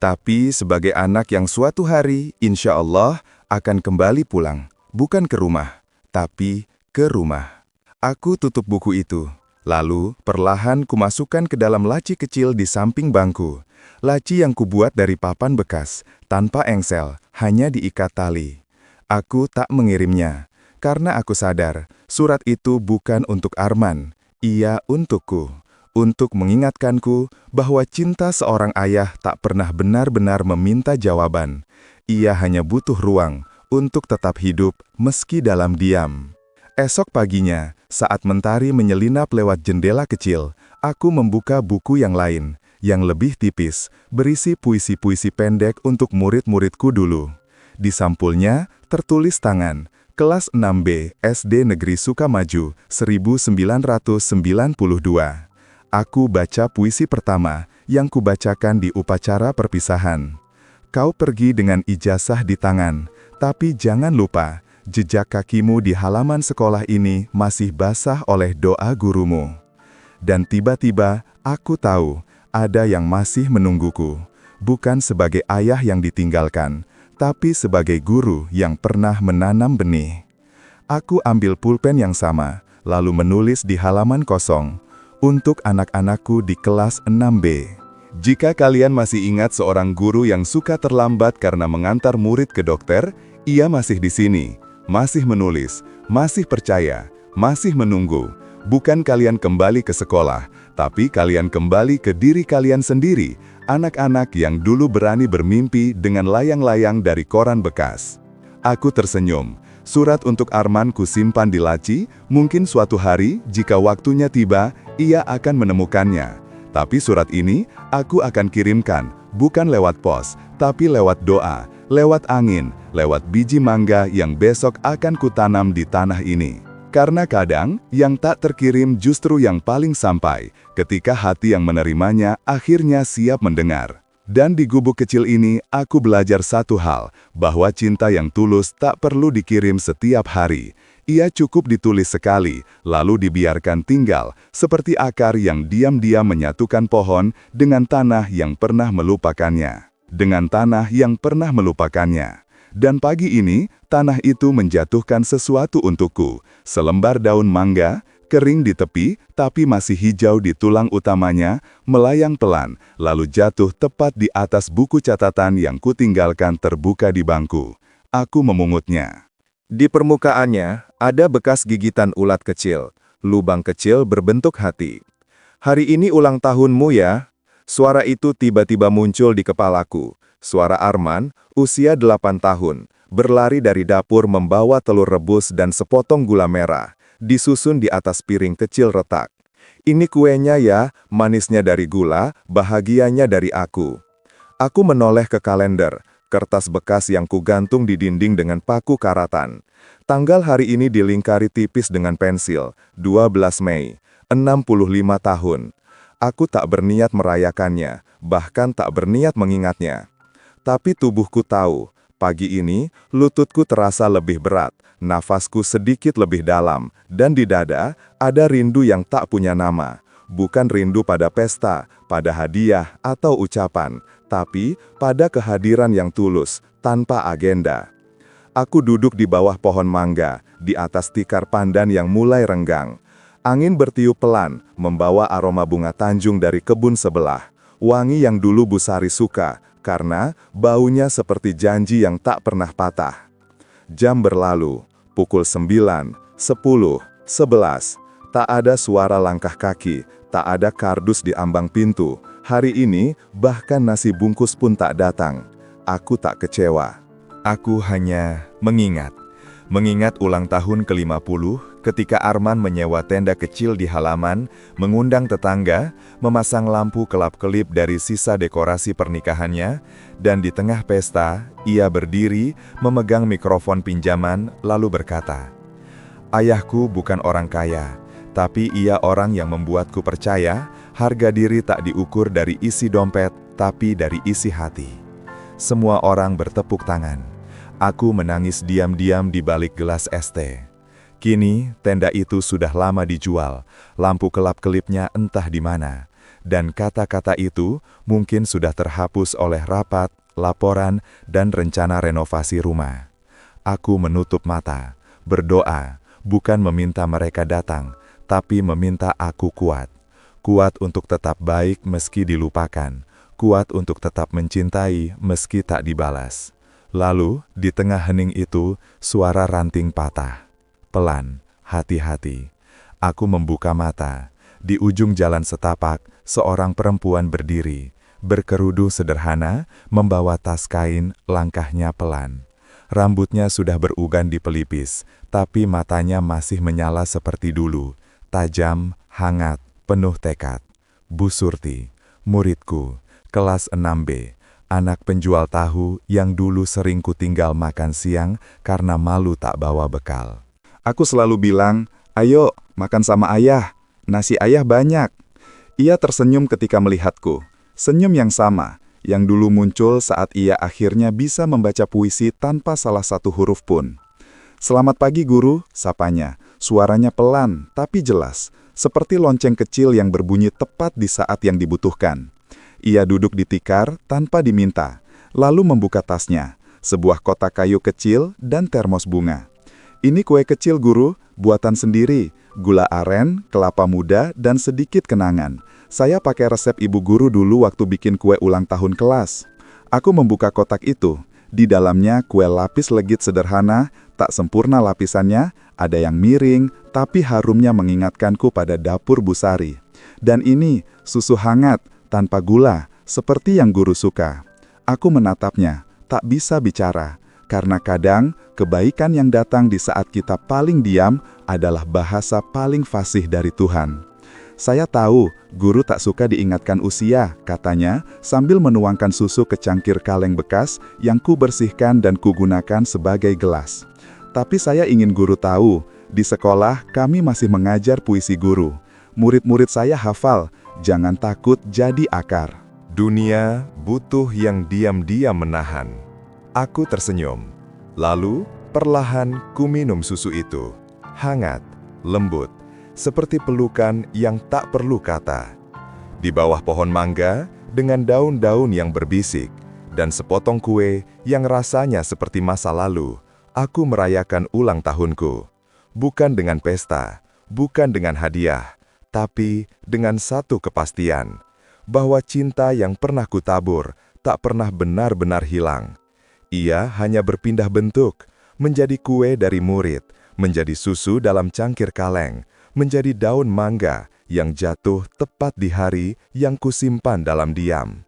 Speaker 1: tapi sebagai anak yang suatu hari, insya Allah, akan kembali pulang. Bukan ke rumah, tapi ke rumah. Aku tutup buku itu. Lalu, perlahan kumasukkan ke dalam laci kecil di samping bangku. Laci yang kubuat dari papan bekas, tanpa engsel, hanya diikat tali. Aku tak mengirimnya, karena aku sadar, surat itu bukan untuk Arman. Ia untukku. Untuk mengingatkanku bahwa cinta seorang ayah tak pernah benar-benar meminta jawaban. Ia hanya butuh ruang untuk tetap hidup meski dalam diam. Esok paginya, saat mentari menyelinap lewat jendela kecil, aku membuka buku yang lain, yang lebih tipis, berisi puisi-puisi pendek untuk murid-muridku dulu. Di sampulnya, tertulis tangan, kelas 6B, SD Negeri Sukamaju, 1992. Aku baca puisi pertama, yang kubacakan di upacara perpisahan. Kau pergi dengan ijazah di tangan, tapi jangan lupa, jejak kakimu di halaman sekolah ini masih basah oleh doa gurumu. Dan tiba-tiba, aku tahu, ada yang masih menungguku, bukan sebagai ayah yang ditinggalkan, tapi sebagai guru yang pernah menanam benih. Aku ambil pulpen yang sama, lalu menulis di halaman kosong, untuk anak-anakku di kelas 6B. Jika kalian masih ingat seorang guru yang suka terlambat karena mengantar murid ke dokter, ia masih di sini, masih menulis, masih percaya, masih menunggu. Bukan kalian kembali ke sekolah, tapi kalian kembali ke diri kalian sendiri, anak-anak yang dulu berani bermimpi dengan layang-layang dari koran bekas. Aku tersenyum. Surat untuk Arman ku simpan di laci, mungkin suatu hari, jika waktunya tiba, ia akan menemukannya. Tapi surat ini, aku akan kirimkan, bukan lewat pos, tapi lewat doa, lewat angin, lewat biji mangga yang besok akan kutanam di tanah ini. Karena kadang, yang tak terkirim justru yang paling sampai, ketika hati yang menerimanya akhirnya siap mendengar. Dan di gubuk kecil ini, aku belajar satu hal, bahwa cinta yang tulus tak perlu dikirim setiap hari. Ia cukup ditulis sekali, lalu dibiarkan tinggal, seperti akar yang diam-diam menyatukan pohon dengan tanah yang pernah melupakannya. Dengan tanah yang pernah melupakannya. Dan pagi ini, tanah itu menjatuhkan sesuatu untukku, selembar daun mangga, kering di tepi, tapi masih hijau di tulang utamanya, melayang pelan, lalu jatuh tepat di atas buku catatan yang kutinggalkan terbuka di bangku. Aku memungutnya. Di permukaannya, ada bekas gigitan ulat kecil, lubang kecil berbentuk hati. Hari ini ulang tahunmu ya? Suara itu tiba-tiba muncul di kepalaku. Suara Arman, usia 8 tahun, berlari dari dapur membawa telur rebus dan sepotong gula merah, disusun di atas piring kecil retak. Ini kuenya ya, manisnya dari gula, bahagianya dari aku. Aku menoleh ke kalender, kertas bekas yang kugantung di dinding dengan paku karatan. Tanggal hari ini dilingkari tipis dengan pensil, 12 Mei, 65 tahun. Aku tak berniat merayakannya, bahkan tak berniat mengingatnya. Tapi tubuhku tahu, pagi ini lututku terasa lebih berat, nafasku sedikit lebih dalam, dan di dada ada rindu yang tak punya nama. Bukan rindu pada pesta, pada hadiah atau ucapan, tapi pada kehadiran yang tulus, tanpa agenda. Aku duduk di bawah pohon mangga, di atas tikar pandan yang mulai renggang. Angin bertiup pelan, membawa aroma bunga Tanjung dari kebun sebelah. Wangi yang dulu Bu Sari suka, karena baunya seperti janji yang tak pernah patah. Jam berlalu, pukul 9, 10, 11. Tak ada suara langkah kaki, tak ada kardus di ambang pintu. Hari ini, bahkan nasi bungkus pun tak datang. Aku tak kecewa. Aku hanya mengingat. Mengingat ulang tahun ke-50, ketika Arman menyewa tenda kecil di halaman, mengundang tetangga, memasang lampu kelap-kelip dari sisa dekorasi pernikahannya, dan di tengah pesta, ia berdiri, memegang mikrofon pinjaman, lalu berkata, "Ayahku bukan orang kaya, tapi ia orang yang membuatku percaya, harga diri tak diukur dari isi dompet, tapi dari isi hati." Semua orang bertepuk tangan. Aku menangis diam-diam di balik gelas es teh. Kini, tenda itu sudah lama dijual, lampu kelap-kelipnya entah di mana, dan kata-kata itu mungkin sudah terhapus oleh rapat, laporan, dan rencana renovasi rumah. Aku menutup mata, berdoa, bukan meminta mereka datang, tapi meminta aku kuat. Kuat untuk tetap baik meski dilupakan, kuat untuk tetap mencintai meski tak dibalas. Lalu, di tengah hening itu, suara ranting patah. Pelan, hati-hati. Aku membuka mata. Di ujung jalan setapak, seorang perempuan berdiri. Berkerudu sederhana, membawa tas kain, langkahnya pelan. Rambutnya sudah beruban di pelipis, tapi matanya masih menyala seperti dulu. Tajam, hangat, penuh tekad. Bu Surti, muridku, kelas 6B, anak penjual tahu yang dulu sering kutinggal makan siang karena malu tak bawa bekal.
Speaker 3: Aku selalu bilang, ayo makan sama ayah, nasi ayah banyak. Ia tersenyum ketika melihatku, senyum yang sama, yang dulu muncul saat ia akhirnya bisa membaca puisi tanpa salah satu huruf pun. Selamat pagi guru, sapanya. Suaranya pelan, tapi jelas, seperti lonceng kecil yang berbunyi tepat di saat yang dibutuhkan. Ia duduk di tikar tanpa diminta, lalu membuka tasnya, sebuah kotak kayu kecil dan termos bunga. Ini kue kecil guru, buatan sendiri, gula aren, kelapa muda, dan sedikit kenangan. Saya pakai resep ibu guru dulu waktu bikin kue ulang tahun kelas. Aku membuka kotak itu. Di dalamnya kue lapis legit sederhana, tak sempurna lapisannya, ada yang miring, tapi harumnya mengingatkanku pada dapur Bu Sari. Dan ini, susu hangat, tanpa gula, seperti yang guru suka. Aku menatapnya, tak bisa bicara, karena kadang kebaikan yang datang di saat kita paling diam adalah bahasa paling fasih dari Tuhan. Saya tahu, guru tak suka diingatkan usia, katanya, sambil menuangkan susu ke cangkir kaleng bekas yang ku bersihkan dan kugunakan sebagai gelas. Tapi saya ingin guru tahu, di sekolah kami masih mengajar puisi guru. Murid-murid saya hafal, jangan takut jadi akar.
Speaker 1: Dunia butuh yang diam-diam menahan. Aku tersenyum. Lalu, perlahan ku minum susu itu. Hangat, lembut, seperti pelukan yang tak perlu kata. Di bawah pohon mangga, dengan daun-daun yang berbisik, dan sepotong kue yang rasanya seperti masa lalu, aku merayakan ulang tahunku. Bukan dengan pesta, bukan dengan hadiah, tapi dengan satu kepastian, bahwa cinta yang pernah kutabur tak pernah benar-benar hilang. Ia hanya berpindah bentuk, menjadi kue dari murid, menjadi susu dalam cangkir kaleng, menjadi daun mangga yang jatuh tepat di hari yang kusimpan dalam diam.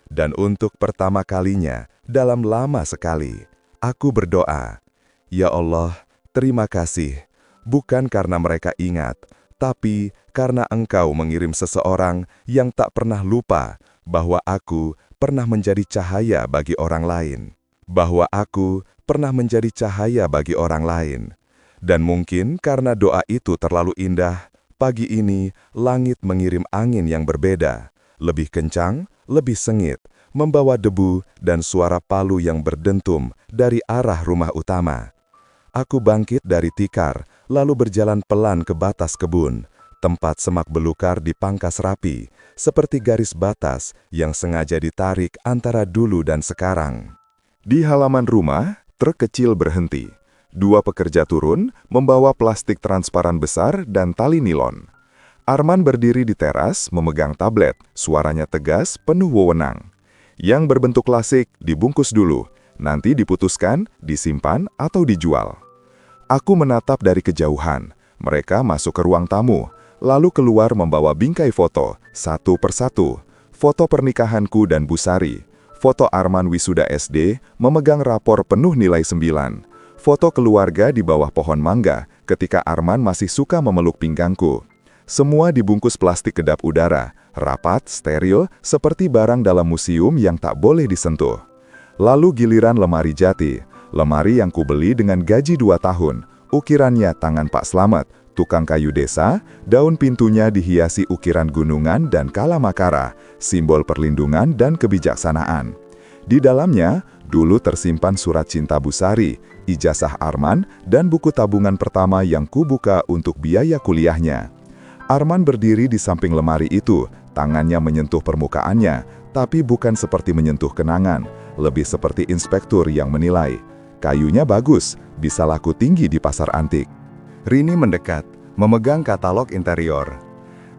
Speaker 1: Dan untuk pertama kalinya, dalam lama sekali, aku berdoa, "Ya Allah, terima kasih, bukan karena mereka ingat, tapi karena Engkau mengirim seseorang yang tak pernah lupa bahwa aku pernah menjadi cahaya bagi orang lain. Bahwa aku pernah menjadi cahaya bagi orang lain." Dan mungkin karena doa itu terlalu indah, pagi ini langit mengirim angin yang berbeda, lebih kencang, lebih sengit, membawa debu dan suara palu yang berdentum dari arah rumah utama. Aku bangkit dari tikar, lalu berjalan pelan ke batas kebun, tempat semak belukar dipangkas rapi, seperti garis batas yang sengaja ditarik antara dulu dan sekarang.
Speaker 2: Di halaman rumah, truk kecil berhenti. Dua pekerja turun, membawa plastik transparan besar dan tali nilon. Arman berdiri di teras, memegang tablet, suaranya tegas, penuh wewenang. Yang berbentuk klasik, dibungkus dulu, nanti diputuskan, disimpan, atau dijual. Aku menatap dari kejauhan. Mereka masuk ke ruang tamu, lalu keluar membawa bingkai foto, satu persatu. Foto pernikahanku dan Bu Sari. Foto Arman wisuda SD, memegang rapor penuh nilai 9. Foto keluarga di bawah pohon mangga ketika Arman masih suka memeluk pinggangku. Semua dibungkus plastik kedap udara, rapat, steril, seperti barang dalam museum yang tak boleh disentuh. Lalu giliran lemari jati, lemari yang kubeli dengan gaji 2 tahun, ukirannya tangan Pak Slamet, tukang kayu desa, daun pintunya dihiasi ukiran gunungan dan kalamakara, simbol perlindungan dan kebijaksanaan. Di dalamnya, dulu tersimpan surat cinta Bu Sari, ijazah Arman, dan buku tabungan pertama yang kubuka untuk biaya kuliahnya. Arman berdiri di samping lemari itu, tangannya menyentuh permukaannya, tapi bukan seperti menyentuh kenangan, lebih seperti inspektur yang menilai. Kayunya bagus, bisa laku tinggi di pasar antik.
Speaker 1: Rini mendekat, memegang katalog interior.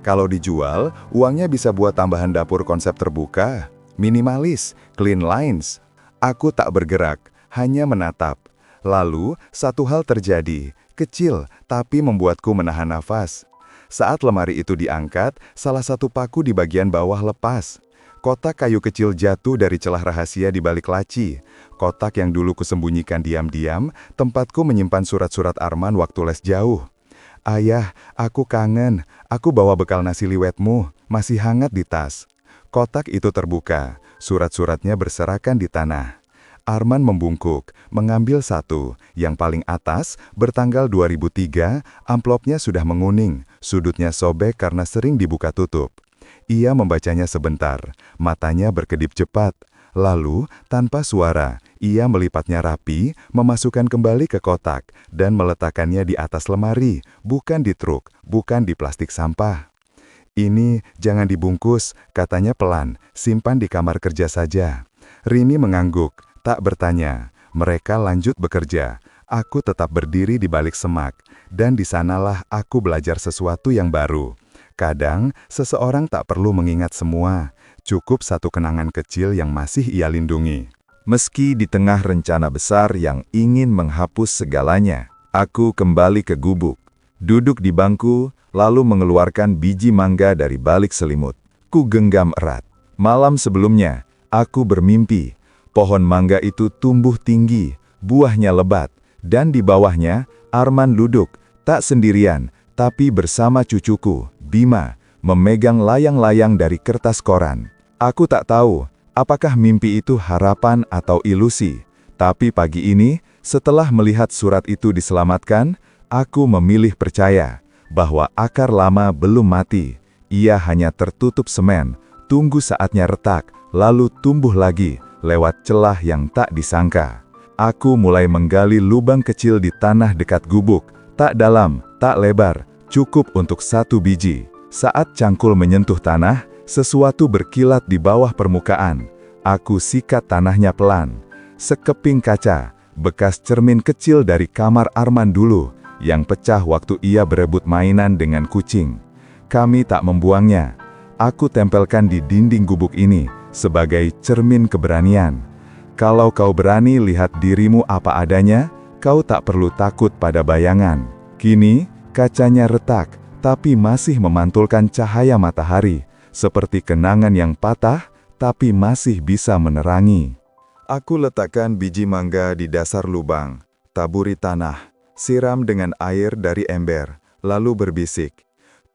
Speaker 1: Kalau dijual, uangnya bisa buat tambahan dapur konsep terbuka, minimalis, clean lines. Aku tak bergerak, hanya menatap. Lalu, satu hal terjadi, kecil, tapi membuatku menahan nafas. Saat lemari itu diangkat, salah satu paku di bagian bawah lepas.
Speaker 2: Kotak kayu kecil jatuh dari celah rahasia di balik laci. Kotak yang dulu kusembunyikan diam-diam, tempatku menyimpan surat-surat Arman waktu les jauh. Ayah, aku kangen. Aku bawa bekal nasi liwetmu, masih hangat di tas. Kotak itu terbuka, surat-suratnya berserakan di tanah. Arman membungkuk, mengambil satu, yang paling atas, bertanggal 2003, amplopnya sudah menguning, sudutnya sobek karena sering dibuka tutup. Ia membacanya sebentar, matanya berkedip cepat. Lalu, tanpa suara, ia melipatnya rapi, memasukkan kembali ke kotak, dan meletakkannya di atas lemari, bukan di truk, bukan di plastik sampah. Ini jangan dibungkus, katanya pelan, simpan di kamar kerja saja. Rini mengangguk, tak bertanya. Mereka lanjut bekerja. Aku tetap berdiri di balik semak, dan di sanalah aku belajar sesuatu yang baru. Kadang, seseorang tak perlu mengingat semua. Cukup satu kenangan kecil yang masih ia lindungi.
Speaker 1: Meski di tengah rencana besar yang ingin menghapus segalanya, aku kembali ke gubuk. Duduk di bangku, lalu mengeluarkan biji mangga dari balik selimut. Ku genggam erat. Malam sebelumnya, aku bermimpi. Pohon mangga itu tumbuh tinggi, buahnya lebat, dan di bawahnya, Arman duduk, tak sendirian, tapi bersama cucuku, Bima, memegang layang-layang dari kertas koran. Aku tak tahu, apakah mimpi itu harapan atau ilusi. Tapi pagi ini, setelah melihat surat itu diselamatkan, aku memilih percaya bahwa akar lama belum mati. Ia hanya tertutup semen, tunggu saatnya retak, lalu tumbuh lagi, lewat celah yang tak disangka. Aku mulai menggali lubang kecil di tanah dekat gubuk, tak dalam, tak lebar, cukup untuk satu biji. Saat cangkul menyentuh tanah, sesuatu berkilat di bawah permukaan. Aku sikat tanahnya pelan. Sekeping kaca, bekas cermin kecil dari kamar Arman dulu, yang pecah waktu ia berebut mainan dengan kucing. Kami tak membuangnya. Aku tempelkan di dinding gubuk ini, sebagai cermin keberanian. Kalau kau berani lihat dirimu apa adanya, kau tak perlu takut pada bayangan. Kini, kacanya retak, tapi masih memantulkan cahaya matahari, seperti kenangan yang patah, tapi masih bisa menerangi. Aku letakkan biji mangga di dasar lubang, taburi tanah, siram dengan air dari ember, lalu berbisik.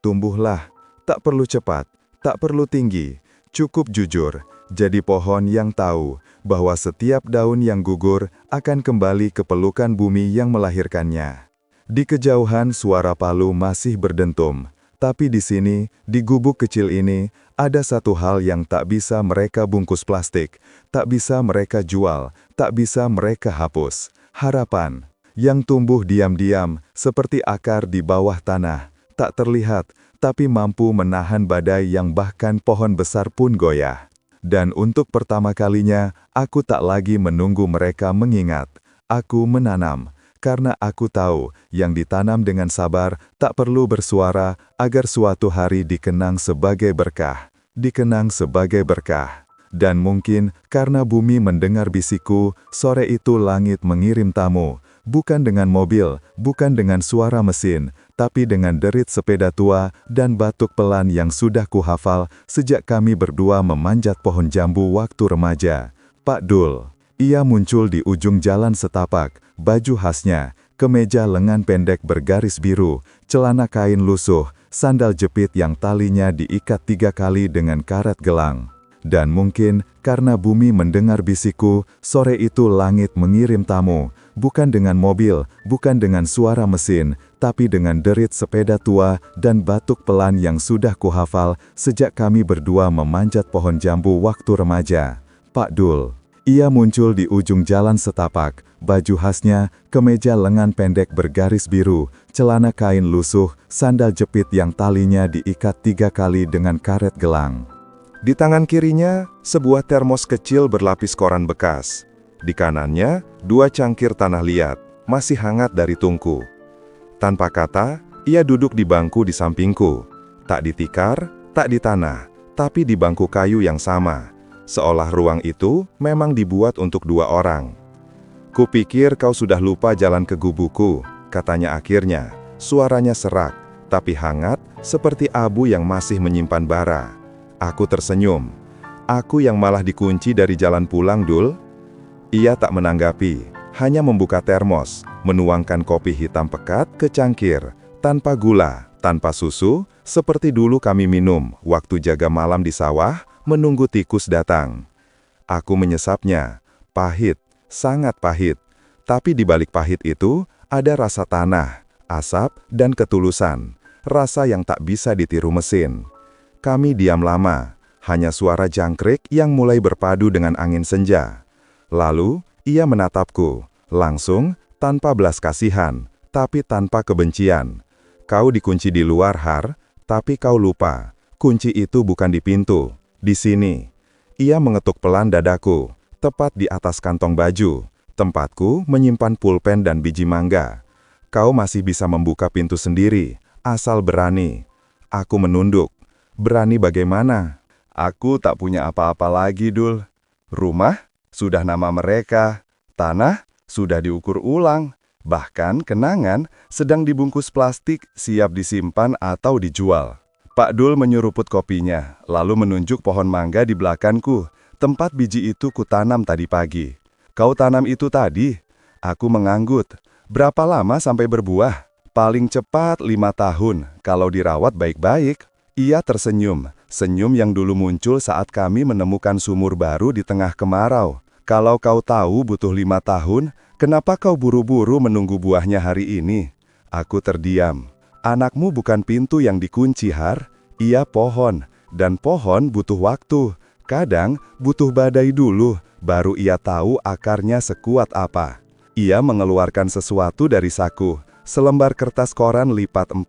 Speaker 1: Tumbuhlah, tak perlu cepat, tak perlu tinggi, cukup jujur, jadi pohon yang tahu bahwa setiap daun yang gugur akan kembali ke pelukan bumi yang melahirkannya. Di kejauhan suara palu masih berdentum, tapi di sini, di gubuk kecil ini, ada satu hal yang tak bisa mereka bungkus plastik, tak bisa mereka jual, tak bisa mereka hapus. Harapan, yang tumbuh diam-diam, seperti akar di bawah tanah, tak terlihat, tapi mampu menahan badai yang bahkan pohon besar pun goyah. Dan untuk pertama kalinya, aku tak lagi menunggu mereka mengingat. Aku menanam. Karena aku tahu, yang ditanam dengan sabar, tak perlu bersuara, agar suatu hari dikenang sebagai berkah. Dikenang sebagai berkah. Dan mungkin, karena bumi mendengar bisikku, sore itu langit mengirim tamu. Bukan dengan mobil, bukan dengan suara mesin, tapi dengan derit sepeda tua dan batuk pelan yang sudah kuhafal sejak kami berdua memanjat pohon jambu waktu remaja. Pak Dul. Ia muncul di ujung jalan setapak, baju khasnya, kemeja lengan pendek bergaris biru, celana kain lusuh, sandal jepit yang talinya diikat 3 kali dengan karet gelang. Dan mungkin, karena bumi mendengar bisikku, sore itu langit mengirim tamu, bukan dengan mobil, bukan dengan suara mesin, tapi dengan derit sepeda tua dan batuk pelan yang sudah kuhafal sejak kami berdua memanjat pohon jambu waktu remaja. Pak Dul. Ia muncul di ujung jalan setapak, baju khasnya, kemeja lengan pendek bergaris biru, celana kain lusuh, sandal jepit yang talinya diikat 3 kali dengan karet gelang. Di tangan kirinya, sebuah termos kecil berlapis koran bekas. Di kanannya, 2 cangkir tanah liat, masih hangat dari tungku. Tanpa kata, ia duduk di bangku di sampingku. Tak di tikar, tak di tanah, tapi di bangku kayu yang sama. Seolah ruang itu memang dibuat untuk 2 orang. Kupikir kau sudah lupa jalan ke gubukku, katanya akhirnya. Suaranya serak, tapi hangat, seperti abu yang masih menyimpan bara. Aku tersenyum.
Speaker 2: Aku yang malah dikunci dari jalan pulang, Dul. Ia tak menanggapi, hanya membuka termos, menuangkan kopi hitam pekat ke cangkir, tanpa gula, tanpa susu, seperti dulu kami minum waktu jaga malam di sawah, menunggu tikus datang. Aku menyesapnya, pahit, sangat pahit. Tapi di balik pahit itu, ada rasa tanah, asap, dan ketulusan. Rasa yang tak bisa ditiru mesin. Kami diam lama, hanya suara jangkrik yang mulai berpadu dengan angin senja. Lalu, ia menatapku, langsung, tanpa belas kasihan, tapi tanpa kebencian. Kau dikunci di luar, Har, tapi kau lupa. Kunci itu bukan di pintu, di sini. Ia mengetuk pelan dadaku, tepat di atas kantong baju, tempatku menyimpan pulpen dan biji mangga. Kau masih bisa membuka pintu sendiri, asal berani. Aku menunduk. Berani bagaimana? Aku tak punya apa-apa lagi, Dul. Rumah sudah nama mereka, tanah sudah diukur ulang, bahkan kenangan sedang dibungkus plastik siap disimpan atau dijual. Pak Dul menyuruput kopinya, lalu menunjuk pohon mangga di belakangku, tempat biji itu kutanam tadi pagi. Kau tanam itu tadi? Aku menganggut. Berapa lama sampai berbuah? Paling cepat 5 tahun, kalau dirawat baik-baik. Ia tersenyum, senyum yang dulu muncul saat kami menemukan sumur baru di tengah kemarau. Kalau kau tahu butuh 5 tahun, kenapa kau buru-buru menunggu buahnya hari ini? Aku terdiam. Anakmu bukan pintu yang dikunci, Har. Ia pohon, dan pohon butuh waktu. Kadang butuh badai dulu, baru ia tahu akarnya sekuat apa. Ia mengeluarkan sesuatu dari saku. Selembar kertas koran lipat 4,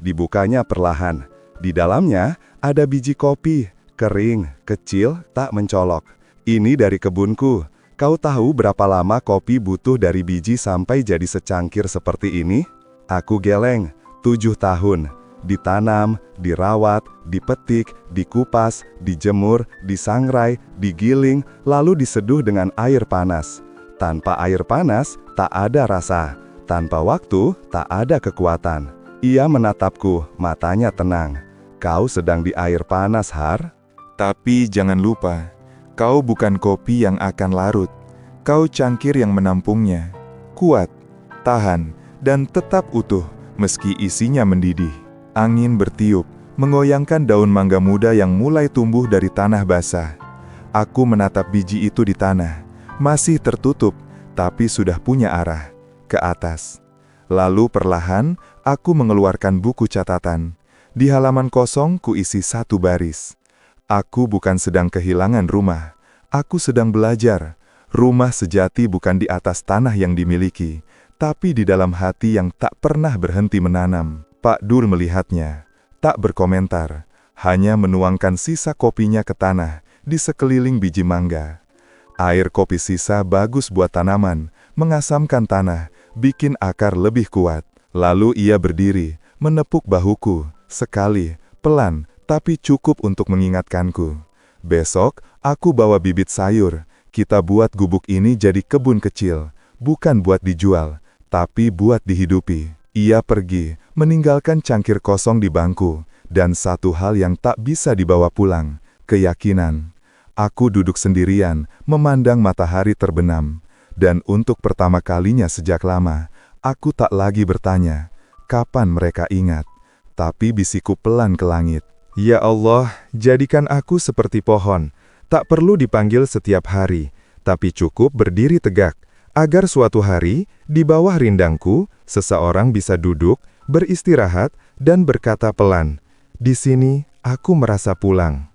Speaker 2: dibukanya perlahan. Di dalamnya ada biji kopi, kering, kecil, tak mencolok. Ini dari kebunku. Kau tahu berapa lama kopi butuh dari biji sampai jadi secangkir seperti ini? Aku geleng, 7 tahun. Ditanam, dirawat, dipetik, dikupas, dijemur, disangrai, digiling, lalu diseduh dengan air panas. Tanpa air panas, tak ada rasa. Tanpa waktu, tak ada kekuatan. Ia menatapku, matanya tenang. Kau sedang di air panas, Har.
Speaker 4: Tapi jangan lupa, kau bukan kopi yang akan larut. Kau cangkir yang menampungnya. Kuat, tahan, dan tetap utuh, meski isinya mendidih. Angin bertiup, mengoyangkan daun mangga muda yang mulai tumbuh dari tanah basah. Aku menatap biji itu di tanah. Masih tertutup, tapi sudah punya arah. Ke atas. Lalu perlahan, aku mengeluarkan buku catatan. Di halaman kosong kuisi 1 baris. Aku bukan sedang kehilangan rumah. Aku sedang belajar. Rumah sejati bukan di atas tanah yang dimiliki, tapi di dalam hati yang tak pernah berhenti menanam. Pak Dul melihatnya. Tak berkomentar. Hanya menuangkan sisa kopinya ke tanah di sekeliling biji mangga. Air kopi sisa bagus buat tanaman, mengasamkan tanah, bikin akar lebih kuat. Lalu ia berdiri, menepuk bahuku, sekali, pelan, tapi cukup untuk mengingatkanku. Besok, aku bawa bibit sayur. Kita buat gubuk ini jadi kebun kecil, bukan buat dijual, tapi buat dihidupi. Ia pergi, meninggalkan cangkir kosong di bangku, dan satu hal yang tak bisa dibawa pulang, keyakinan. Aku duduk sendirian, memandang matahari terbenam. Dan untuk pertama kalinya sejak lama, aku tak lagi bertanya, kapan mereka ingat. Tapi bisikku pelan ke langit. Ya Allah, jadikan aku seperti pohon. Tak perlu dipanggil setiap hari, tapi cukup berdiri tegak. Agar suatu hari, di bawah rindangku, seseorang bisa duduk, beristirahat, dan berkata pelan, "Di sini, aku merasa pulang.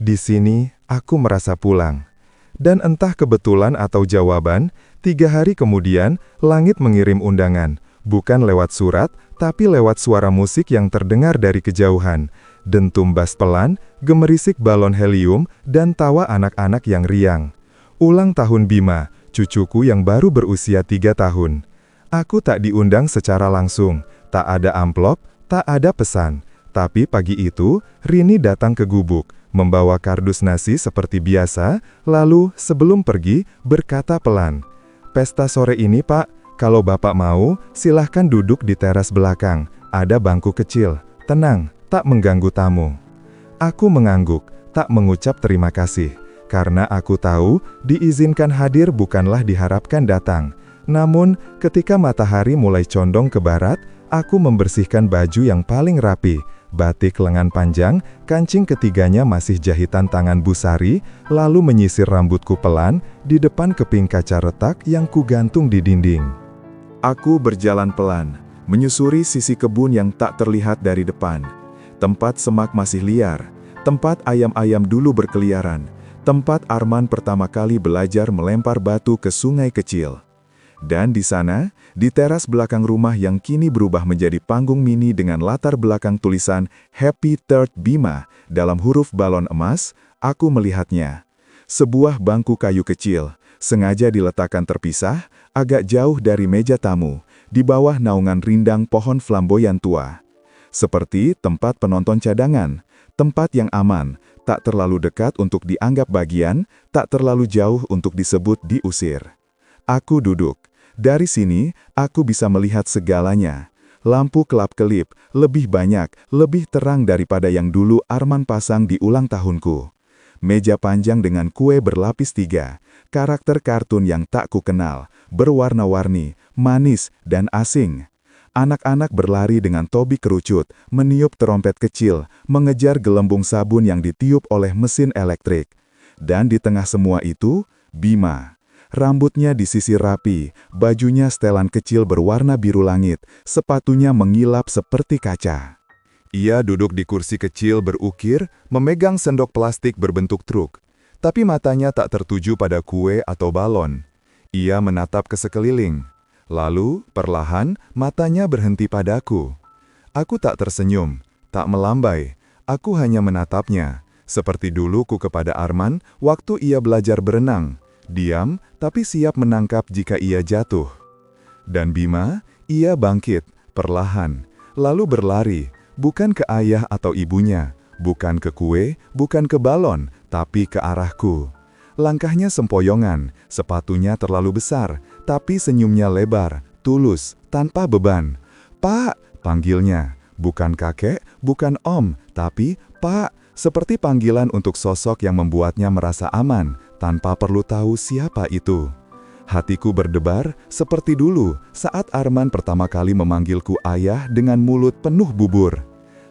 Speaker 4: Di sini, aku merasa pulang." Dan entah kebetulan atau jawaban, 3 hari kemudian, langit mengirim undangan. Bukan lewat surat, tapi lewat suara musik yang terdengar dari kejauhan. Dentum bas pelan, gemerisik balon helium, dan tawa anak-anak yang riang. Ulang tahun Bima, cucuku yang baru berusia 3 tahun. Aku tak diundang secara langsung, tak ada amplop, tak ada pesan. Tapi pagi itu, Rini datang ke gubuk, membawa kardus nasi seperti biasa, lalu sebelum pergi, berkata pelan, "Pesta sore ini Pak, kalau Bapak mau, silahkan duduk di teras belakang, ada bangku kecil, tenang, tak mengganggu tamu." Aku mengangguk,
Speaker 2: tak mengucap terima kasih. Karena aku tahu, diizinkan hadir bukanlah diharapkan datang. Namun, ketika matahari mulai condong ke barat, aku membersihkan baju yang paling rapi. Batik lengan panjang, kancing ketiganya masih jahitan tangan Bu Sari, lalu menyisir rambutku pelan di depan keping kaca retak yang kugantung di dinding.
Speaker 1: Aku berjalan pelan, menyusuri sisi kebun yang tak terlihat dari depan. Tempat semak masih liar, tempat ayam-ayam dulu berkeliaran, tempat Arman pertama kali belajar melempar batu ke sungai kecil. Dan di sana, di teras belakang rumah yang kini berubah menjadi panggung mini dengan latar belakang tulisan Happy Third Bima dalam huruf balon emas, aku melihatnya. Sebuah bangku kayu kecil, sengaja diletakkan terpisah, agak jauh dari meja tamu, di bawah naungan rindang pohon flamboyan tua. Seperti tempat penonton cadangan, tempat yang aman, tak terlalu dekat untuk dianggap bagian, tak terlalu jauh untuk disebut diusir. Aku duduk. Dari sini, aku bisa melihat segalanya. Lampu kelap-kelip, lebih banyak, lebih terang daripada yang dulu Arman pasang di ulang tahunku. Meja panjang dengan kue berlapis 3, karakter kartun yang tak kukenal, berwarna-warni, manis, dan asing. Anak-anak berlari dengan topi kerucut, meniup trompet kecil, mengejar gelembung sabun yang ditiup oleh mesin elektrik. Dan di tengah semua itu, Bima. Rambutnya disisir rapi, bajunya setelan kecil berwarna biru langit, sepatunya mengilap seperti kaca.
Speaker 2: Ia duduk di kursi kecil berukir, memegang sendok plastik berbentuk truk. Tapi matanya tak tertuju pada kue atau balon. Ia menatap ke sekeliling. Lalu, perlahan, matanya berhenti padaku. Aku tak tersenyum, tak melambai. Aku hanya menatapnya, seperti dulu ku kepada Arman waktu ia belajar berenang. Diam, tapi siap menangkap jika ia jatuh. Dan Bima, ia bangkit, perlahan, lalu berlari, bukan ke ayah atau ibunya, bukan ke kue, bukan ke balon, tapi ke arahku. Langkahnya sempoyongan, sepatunya terlalu besar, tapi senyumnya lebar, tulus, tanpa beban. "Pak," panggilnya, bukan kakek, bukan om, tapi "Pak," seperti panggilan untuk sosok yang membuatnya merasa aman, tanpa perlu tahu siapa itu. Hatiku berdebar seperti dulu saat Arman pertama kali memanggilku ayah dengan mulut penuh bubur.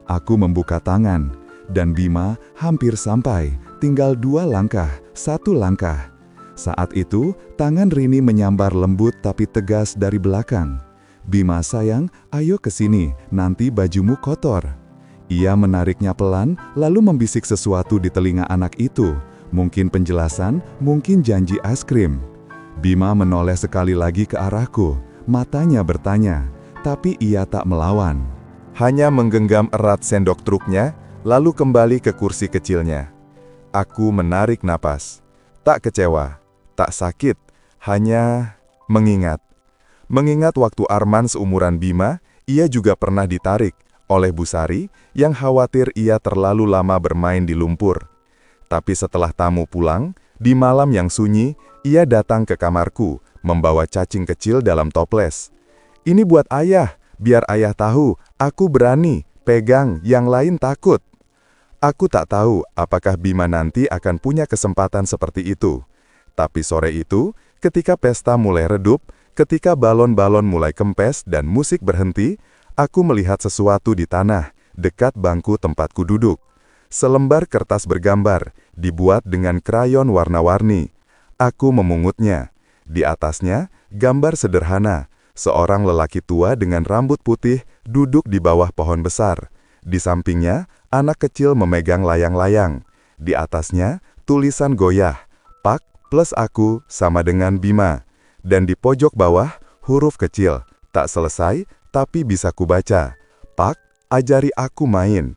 Speaker 2: Aku membuka tangan, dan Bima hampir sampai, tinggal 2 langkah, 1 langkah. Saat itu, tangan Rini menyambar lembut tapi tegas dari belakang. "Bima sayang, ayo ke sini, nanti bajumu kotor." Ia menariknya pelan, lalu membisik sesuatu di telinga anak itu. Mungkin penjelasan, mungkin janji es krim. Bima menoleh sekali lagi ke arahku, matanya bertanya, tapi ia tak melawan. Hanya menggenggam erat sendok truknya, lalu kembali ke kursi kecilnya. Aku menarik napas. Tak kecewa, tak sakit, hanya mengingat. Mengingat waktu Arman seumuran Bima, ia juga pernah ditarik oleh Bu Sari yang khawatir ia terlalu lama bermain di lumpur. Tapi setelah tamu pulang, di malam yang sunyi, ia datang ke kamarku, membawa cacing kecil dalam toples. "Ini buat ayah, biar ayah tahu, aku berani, pegang, yang lain takut." Aku tak tahu apakah Bima nanti akan punya kesempatan seperti itu. Tapi sore itu, ketika pesta mulai redup, ketika balon-balon mulai kempes dan musik berhenti, aku melihat sesuatu di tanah, dekat bangku tempatku duduk. Selembar kertas bergambar, dibuat dengan krayon warna-warni. Aku memungutnya. Di atasnya, gambar sederhana. Seorang lelaki tua dengan rambut putih duduk di bawah pohon besar. Di sampingnya, anak kecil memegang layang-layang. Di atasnya, tulisan goyah. "Pak plus aku sama dengan Bima." Dan di pojok bawah, huruf kecil. Tak selesai, tapi bisa kubaca. "Pak, ajari aku main."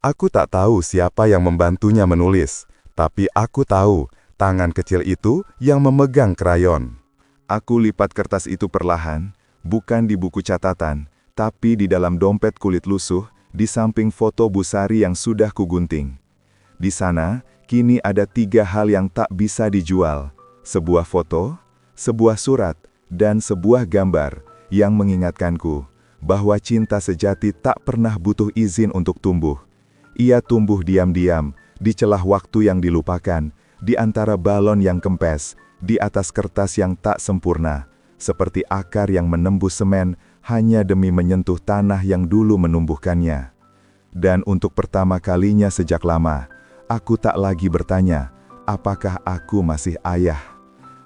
Speaker 2: Aku tak tahu siapa yang membantunya menulis, tapi aku tahu tangan kecil itu yang memegang krayon. Aku lipat kertas itu perlahan, bukan di buku catatan, tapi di dalam dompet kulit lusuh, di samping foto Bu Sari yang sudah kugunting. Di sana, kini ada 3 hal yang tak bisa dijual. Sebuah foto, sebuah surat, dan sebuah gambar yang mengingatkanku bahwa cinta sejati tak pernah butuh izin untuk tumbuh. Ia tumbuh diam-diam, di celah waktu yang dilupakan, di antara balon yang kempes, di atas kertas yang tak sempurna, seperti akar yang menembus semen hanya demi menyentuh tanah yang dulu menumbuhkannya. Dan untuk pertama kalinya sejak lama, aku tak lagi bertanya, apakah aku masih ayah?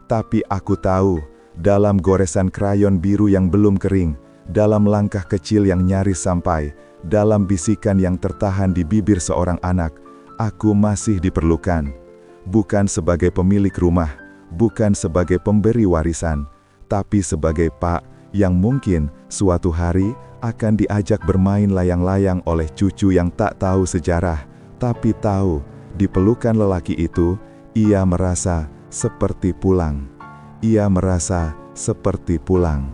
Speaker 2: Tapi aku tahu, dalam goresan krayon biru yang belum kering, dalam langkah kecil yang nyaris sampai, dalam bisikan yang tertahan di bibir seorang anak, aku masih diperlukan. Bukan sebagai pemilik rumah, bukan sebagai pemberi warisan, tapi sebagai pak yang mungkin suatu hari akan diajak bermain layang-layang oleh cucu yang tak tahu sejarah, tapi tahu, di pelukan lelaki itu, ia merasa seperti pulang. Ia merasa seperti pulang.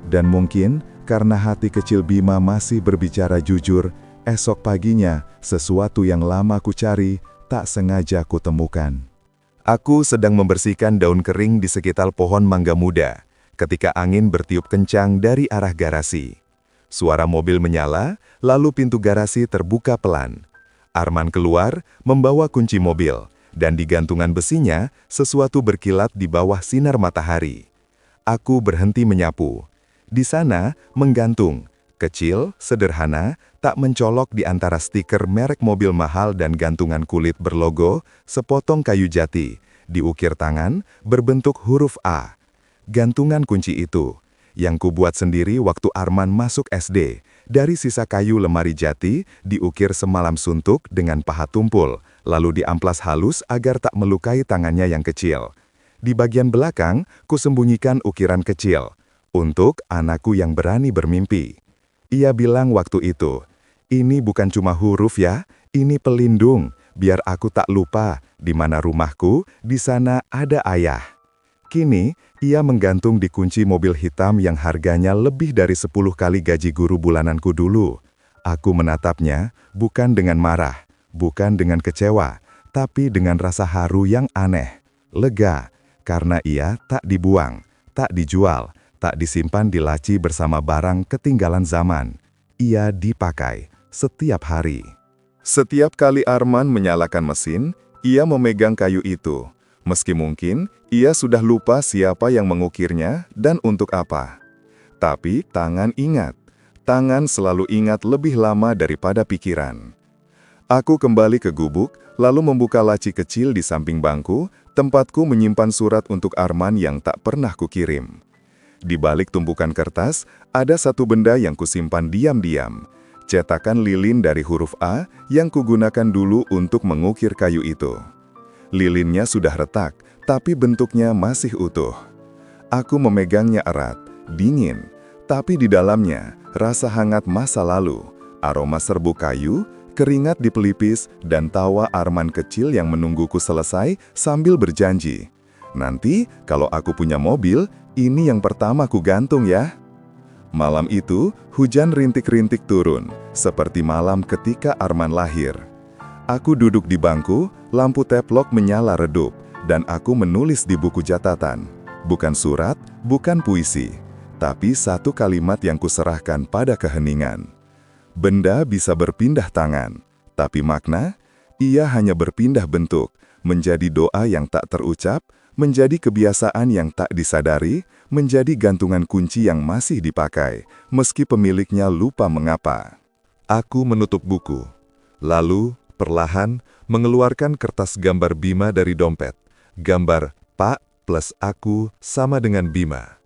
Speaker 2: Dan mungkin, karena hati kecil Bima masih berbicara jujur, esok paginya, sesuatu yang lama ku cari, tak sengaja ku temukan.
Speaker 1: Aku sedang membersihkan daun kering di sekitar pohon mangga muda, ketika angin bertiup kencang dari arah garasi. Suara mobil menyala, lalu pintu garasi terbuka pelan. Arman keluar, membawa kunci mobil, dan di gantungan besinya, sesuatu berkilat di bawah sinar matahari. Aku berhenti menyapu. Di sana, menggantung, kecil, sederhana, tak mencolok di antara stiker merek mobil mahal dan gantungan kulit berlogo, sepotong kayu jati, diukir tangan, berbentuk huruf A. Gantungan kunci itu, yang kubuat sendiri waktu Arman masuk SD, dari sisa kayu lemari jati, diukir semalam suntuk dengan pahat tumpul, lalu diamplas halus agar tak melukai tangannya yang kecil. Di bagian belakang, kusembunyikan ukiran kecil, untuk anakku yang berani bermimpi. Ia bilang waktu itu, ini bukan cuma huruf ya, ini pelindung, biar aku tak lupa, di mana rumahku, di sana ada ayah. Kini, ia menggantung di kunci mobil hitam yang harganya lebih dari 10 kali gaji guru bulananku dulu. Aku menatapnya, bukan dengan marah, bukan dengan kecewa, tapi dengan rasa haru yang aneh, lega, karena ia tak dibuang, tak dijual, tak disimpan di laci bersama barang ketinggalan zaman. Ia dipakai setiap hari. Setiap kali Arman menyalakan mesin, ia memegang kayu itu. Meski mungkin, ia sudah lupa siapa yang mengukirnya dan untuk apa. Tapi tangan ingat. Tangan selalu ingat lebih lama daripada pikiran. Aku kembali ke gubuk, lalu membuka laci kecil di samping bangku, tempatku menyimpan surat untuk Arman yang tak pernah kukirim. Di balik tumpukan kertas, ada satu benda yang kusimpan diam-diam. Cetakan lilin dari huruf A yang kugunakan dulu untuk mengukir kayu itu. Lilinnya sudah retak, tapi bentuknya masih utuh. Aku memegangnya erat, dingin, tapi di dalamnya rasa hangat masa lalu, aroma serbuk kayu, keringat di pelipis, dan tawa Arman kecil yang menungguku selesai sambil berjanji. Nanti, kalau aku punya mobil, ini yang pertama ku gantung ya. Malam itu, hujan rintik-rintik turun, seperti malam ketika Arman lahir. Aku duduk di bangku, lampu teplok menyala redup, dan aku menulis di buku catatan. Bukan surat, bukan puisi, tapi satu kalimat yang kuserahkan pada keheningan. Benda bisa berpindah tangan, tapi makna, ia hanya berpindah bentuk, menjadi doa yang tak terucap, menjadi kebiasaan yang tak disadari, menjadi gantungan kunci yang masih dipakai, meski pemiliknya lupa mengapa. Aku menutup buku, lalu perlahan mengeluarkan kertas gambar Bima dari dompet. Gambar Pak plus aku sama dengan Bima.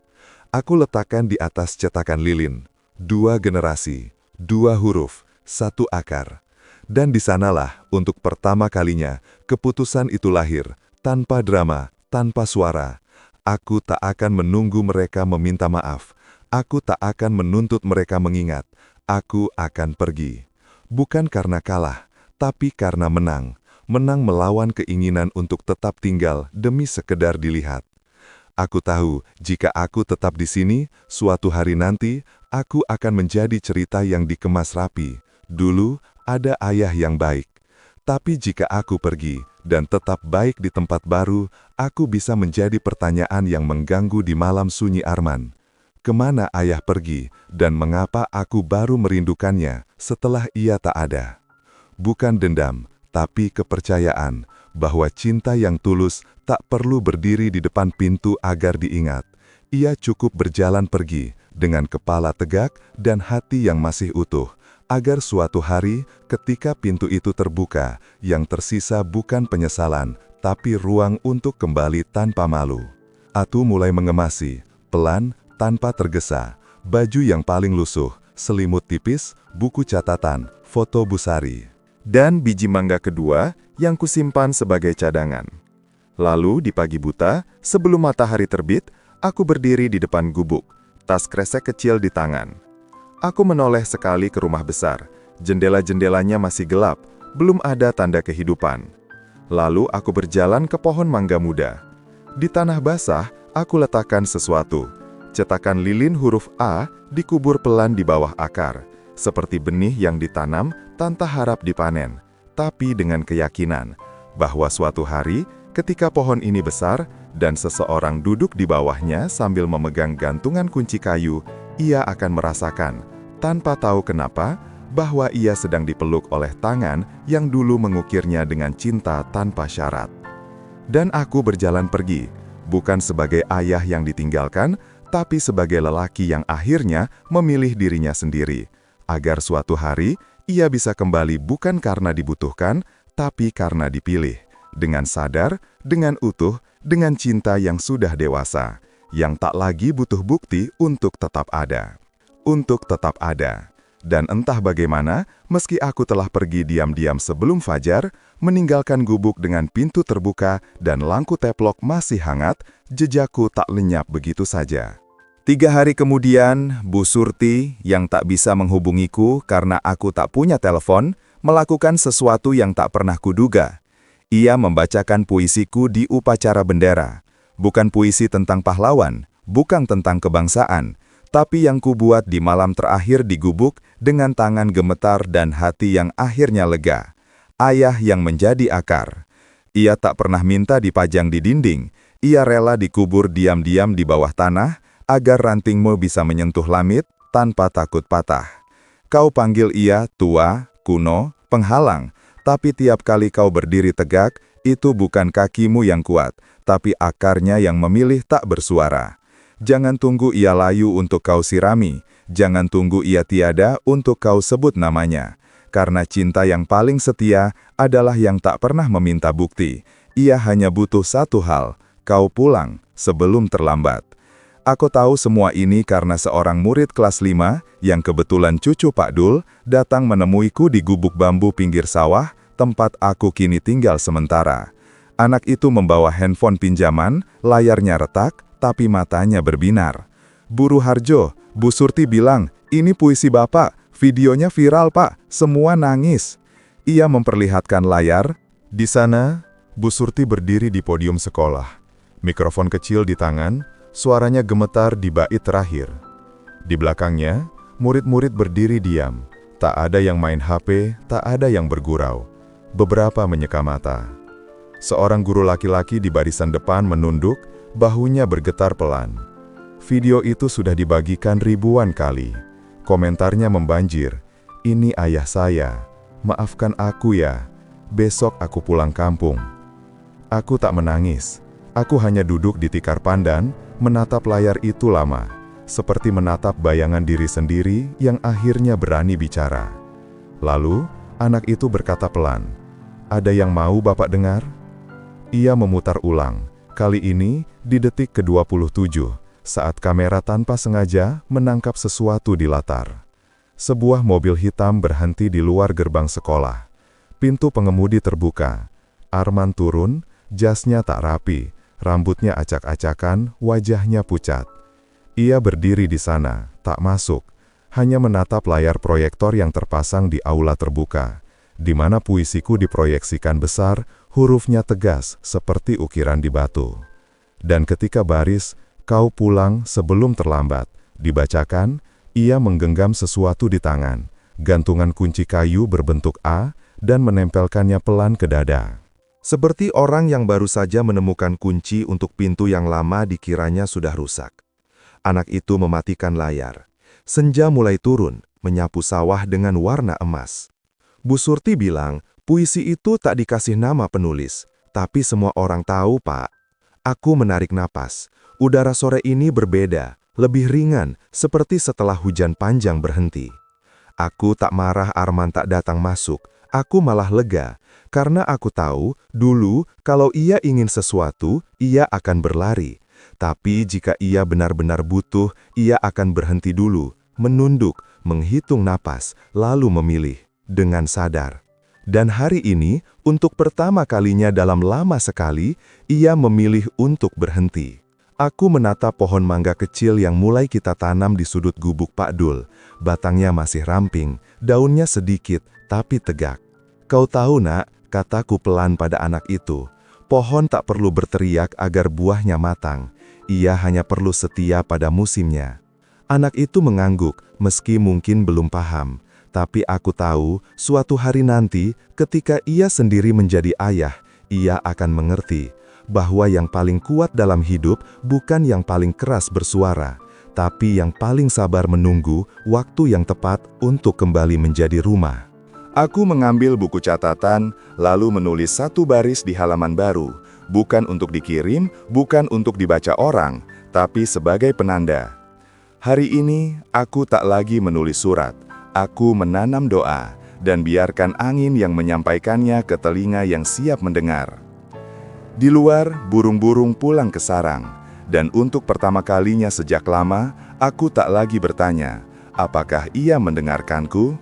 Speaker 1: Aku letakkan di atas cetakan lilin. 2 generasi, 2 huruf, 1 akar. Dan di sanalah untuk pertama kalinya keputusan itu lahir, tanpa drama, tanpa suara. Aku tak akan menunggu mereka meminta maaf. Aku tak akan menuntut mereka mengingat. Aku akan pergi. Bukan karena kalah, tapi karena menang. Menang melawan keinginan untuk tetap tinggal demi sekedar dilihat. Aku tahu, jika aku tetap di sini, suatu hari nanti, aku akan menjadi cerita yang dikemas rapi. Dulu, ada ayah yang baik. Tapi jika aku pergi, dan tetap baik di tempat baru, aku bisa menjadi pertanyaan yang mengganggu di malam sunyi Arman. Kemana ayah pergi, dan mengapa aku baru merindukannya setelah ia tak ada? Bukan dendam, tapi kepercayaan bahwa cinta yang tulus tak perlu berdiri di depan pintu agar diingat. Ia cukup berjalan pergi dengan kepala tegak dan hati yang masih utuh, agar suatu hari ketika pintu itu terbuka, yang tersisa bukan penyesalan, tapi ruang untuk kembali tanpa malu. Atu mulai mengemasi, pelan, tanpa tergesa, baju yang paling lusuh, selimut tipis, buku catatan, foto Busari, dan biji mangga kedua yang kusimpan sebagai cadangan. Lalu di pagi buta, sebelum matahari terbit, aku berdiri di depan gubuk, tas kresek kecil di tangan. Aku menoleh sekali ke rumah besar, jendela-jendelanya masih gelap, belum ada tanda kehidupan. Lalu aku berjalan ke pohon mangga muda. Di tanah basah, aku letakkan sesuatu. Cetakan lilin huruf A dikubur pelan di bawah akar, seperti benih yang ditanam tanpa harap dipanen, tapi dengan keyakinan bahwa suatu hari, ketika pohon ini besar dan seseorang duduk di bawahnya sambil memegang gantungan kunci kayu, ia akan merasakan, tanpa tahu kenapa, bahwa ia sedang dipeluk oleh tangan yang dulu mengukirnya dengan cinta tanpa syarat. Dan aku berjalan pergi, bukan sebagai ayah yang ditinggalkan, tapi sebagai lelaki yang akhirnya memilih dirinya sendiri, agar suatu hari ia bisa kembali bukan karena dibutuhkan, tapi karena dipilih, dengan sadar, dengan utuh, dengan cinta yang sudah dewasa, yang tak lagi butuh bukti untuk tetap ada. Untuk tetap ada. Dan entah bagaimana, meski aku telah pergi diam-diam sebelum fajar, meninggalkan gubuk dengan pintu terbuka dan lampu teplok masih hangat, jejakku tak lenyap begitu saja. 3 hari kemudian, Bu Surti, yang tak bisa menghubungiku karena aku tak punya telepon, melakukan sesuatu yang tak pernah kuduga. Ia membacakan puisiku di upacara bendera. Bukan puisi tentang pahlawan, bukan tentang kebangsaan, tapi yang kubuat di malam terakhir di gubuk dengan tangan gemetar dan hati yang akhirnya lega. Ayah yang menjadi akar. Ia tak pernah minta dipajang di dinding, ia rela dikubur diam-diam di bawah tanah, agar rantingmu bisa menyentuh langit tanpa takut patah. Kau panggil ia tua, kuno, penghalang, tapi tiap kali kau berdiri tegak, itu bukan kakimu yang kuat, tapi akarnya yang memilih tak bersuara. Jangan tunggu ia layu untuk kau sirami, jangan tunggu ia tiada untuk kau sebut namanya. Karena cinta yang paling setia adalah yang tak pernah meminta bukti. Ia hanya butuh satu hal, kau pulang sebelum terlambat. Aku tahu semua ini karena seorang murid kelas 5, yang kebetulan cucu Pak Dul, datang menemuiku di gubuk bambu pinggir sawah, tempat aku kini tinggal sementara. Anak itu membawa handphone pinjaman, layarnya retak, tapi matanya berbinar. Buru Harjo, Bu Surti bilang, ini puisi Bapak, videonya viral Pak, semua nangis. Ia memperlihatkan layar. Di sana, Bu Surti berdiri di podium sekolah. Mikrofon kecil di tangan, suaranya gemetar di bait terakhir. Di belakangnya, murid-murid berdiri diam. Tak ada yang main HP, tak ada yang bergurau. Beberapa menyeka mata. Seorang guru laki-laki di barisan depan menunduk, bahunya bergetar pelan. Video itu sudah dibagikan ribuan kali. Komentarnya membanjir. Ini ayah saya. Maafkan aku ya. Besok aku pulang kampung. Aku tak menangis. Aku hanya duduk di tikar pandan, menatap layar itu lama. Seperti menatap bayangan diri sendiri yang akhirnya berani bicara. Lalu, anak itu berkata pelan. Ada yang mau Bapak dengar? Ia memutar ulang. Kali ini, di detik ke-27, saat kamera tanpa sengaja menangkap sesuatu di latar. Sebuah mobil hitam berhenti di luar gerbang sekolah. Pintu pengemudi terbuka. Arman turun, jasnya tak rapi, rambutnya acak-acakan, wajahnya pucat. Ia berdiri di sana, tak masuk, hanya menatap layar proyektor yang terpasang di aula terbuka, di mana puisiku diproyeksikan besar, hurufnya tegas seperti ukiran di batu. Dan ketika baris, kau pulang sebelum terlambat, dibacakan, ia menggenggam sesuatu di tangan, gantungan kunci kayu berbentuk A, dan menempelkannya pelan ke dada. Seperti orang yang baru saja menemukan kunci untuk pintu yang lama dikiranya sudah rusak. Anak itu mematikan layar. Senja mulai turun, menyapu sawah dengan warna emas. Bu Surti bilang, Puisi itu tak dikasih nama penulis, tapi semua orang tahu, Pak. Aku menarik napas. Udara sore ini berbeda, lebih ringan, seperti setelah hujan panjang berhenti. Aku tak marah Arman tak datang masuk, aku malah lega, karena aku tahu, dulu, kalau ia ingin sesuatu, ia akan berlari. Tapi jika ia benar-benar butuh, ia akan berhenti dulu, menunduk, menghitung napas, lalu memilih, dengan sadar. Dan hari ini, untuk pertama kalinya dalam lama sekali, ia memilih untuk berhenti. Aku menatap pohon mangga kecil yang mulai kita tanam di sudut gubuk Pak Dul. Batangnya masih ramping, daunnya sedikit, tapi tegak. Kau tahu, Nak, kataku pelan pada anak itu. Pohon tak perlu berteriak agar buahnya matang. Ia hanya perlu setia pada musimnya. Anak itu mengangguk, meski mungkin belum paham. Tapi aku tahu, suatu hari nanti, ketika ia sendiri menjadi ayah, ia akan mengerti bahwa yang paling kuat dalam hidup bukan yang paling keras bersuara, tapi yang paling sabar menunggu waktu yang tepat untuk kembali menjadi rumah.
Speaker 4: Aku mengambil buku catatan, lalu menulis satu baris di halaman baru, bukan untuk dikirim, bukan untuk dibaca orang, tapi sebagai penanda. Hari ini, aku tak lagi menulis surat. Aku menanam doa, dan biarkan angin yang menyampaikannya ke telinga yang siap mendengar. Di luar, burung-burung pulang ke sarang, dan untuk pertama kalinya sejak lama, aku tak lagi bertanya, apakah ia mendengarkanku?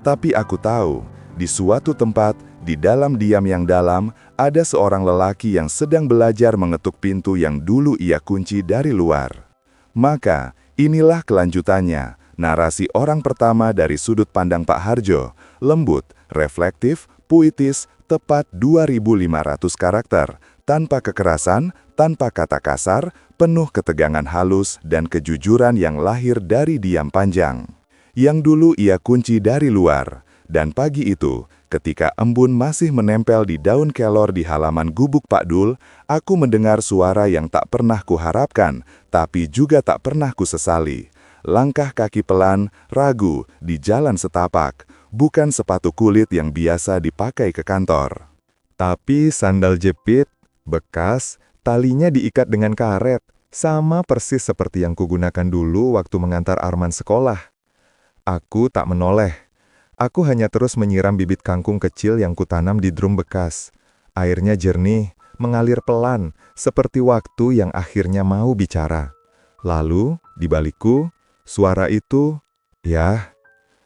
Speaker 4: Tapi aku tahu, di suatu tempat, di dalam diam yang dalam, ada seorang lelaki yang sedang belajar mengetuk pintu yang dulu ia kunci dari luar. Maka, inilah kelanjutannya, narasi orang pertama dari sudut pandang Pak Harjo, lembut, reflektif, puitis, tepat 2.500 karakter, tanpa kekerasan, tanpa kata kasar, penuh ketegangan halus dan kejujuran yang lahir dari diam panjang. Yang dulu ia kunci dari luar. Dan pagi itu, ketika embun masih menempel di daun kelor di halaman gubuk Pak Dul, aku mendengar suara yang tak pernah kuharapkan, tapi juga tak pernah kusesali. Langkah kaki pelan, ragu, di jalan setapak, bukan sepatu kulit yang biasa dipakai ke kantor.
Speaker 2: Tapi sandal jepit, bekas, talinya diikat dengan karet, sama persis seperti yang kugunakan dulu waktu mengantar Arman sekolah. Aku tak menoleh. Aku hanya terus menyiram bibit kangkung kecil yang kutanam di drum bekas. Airnya jernih, mengalir pelan, seperti waktu yang akhirnya mau bicara. Lalu, di balikku, suara itu, ya,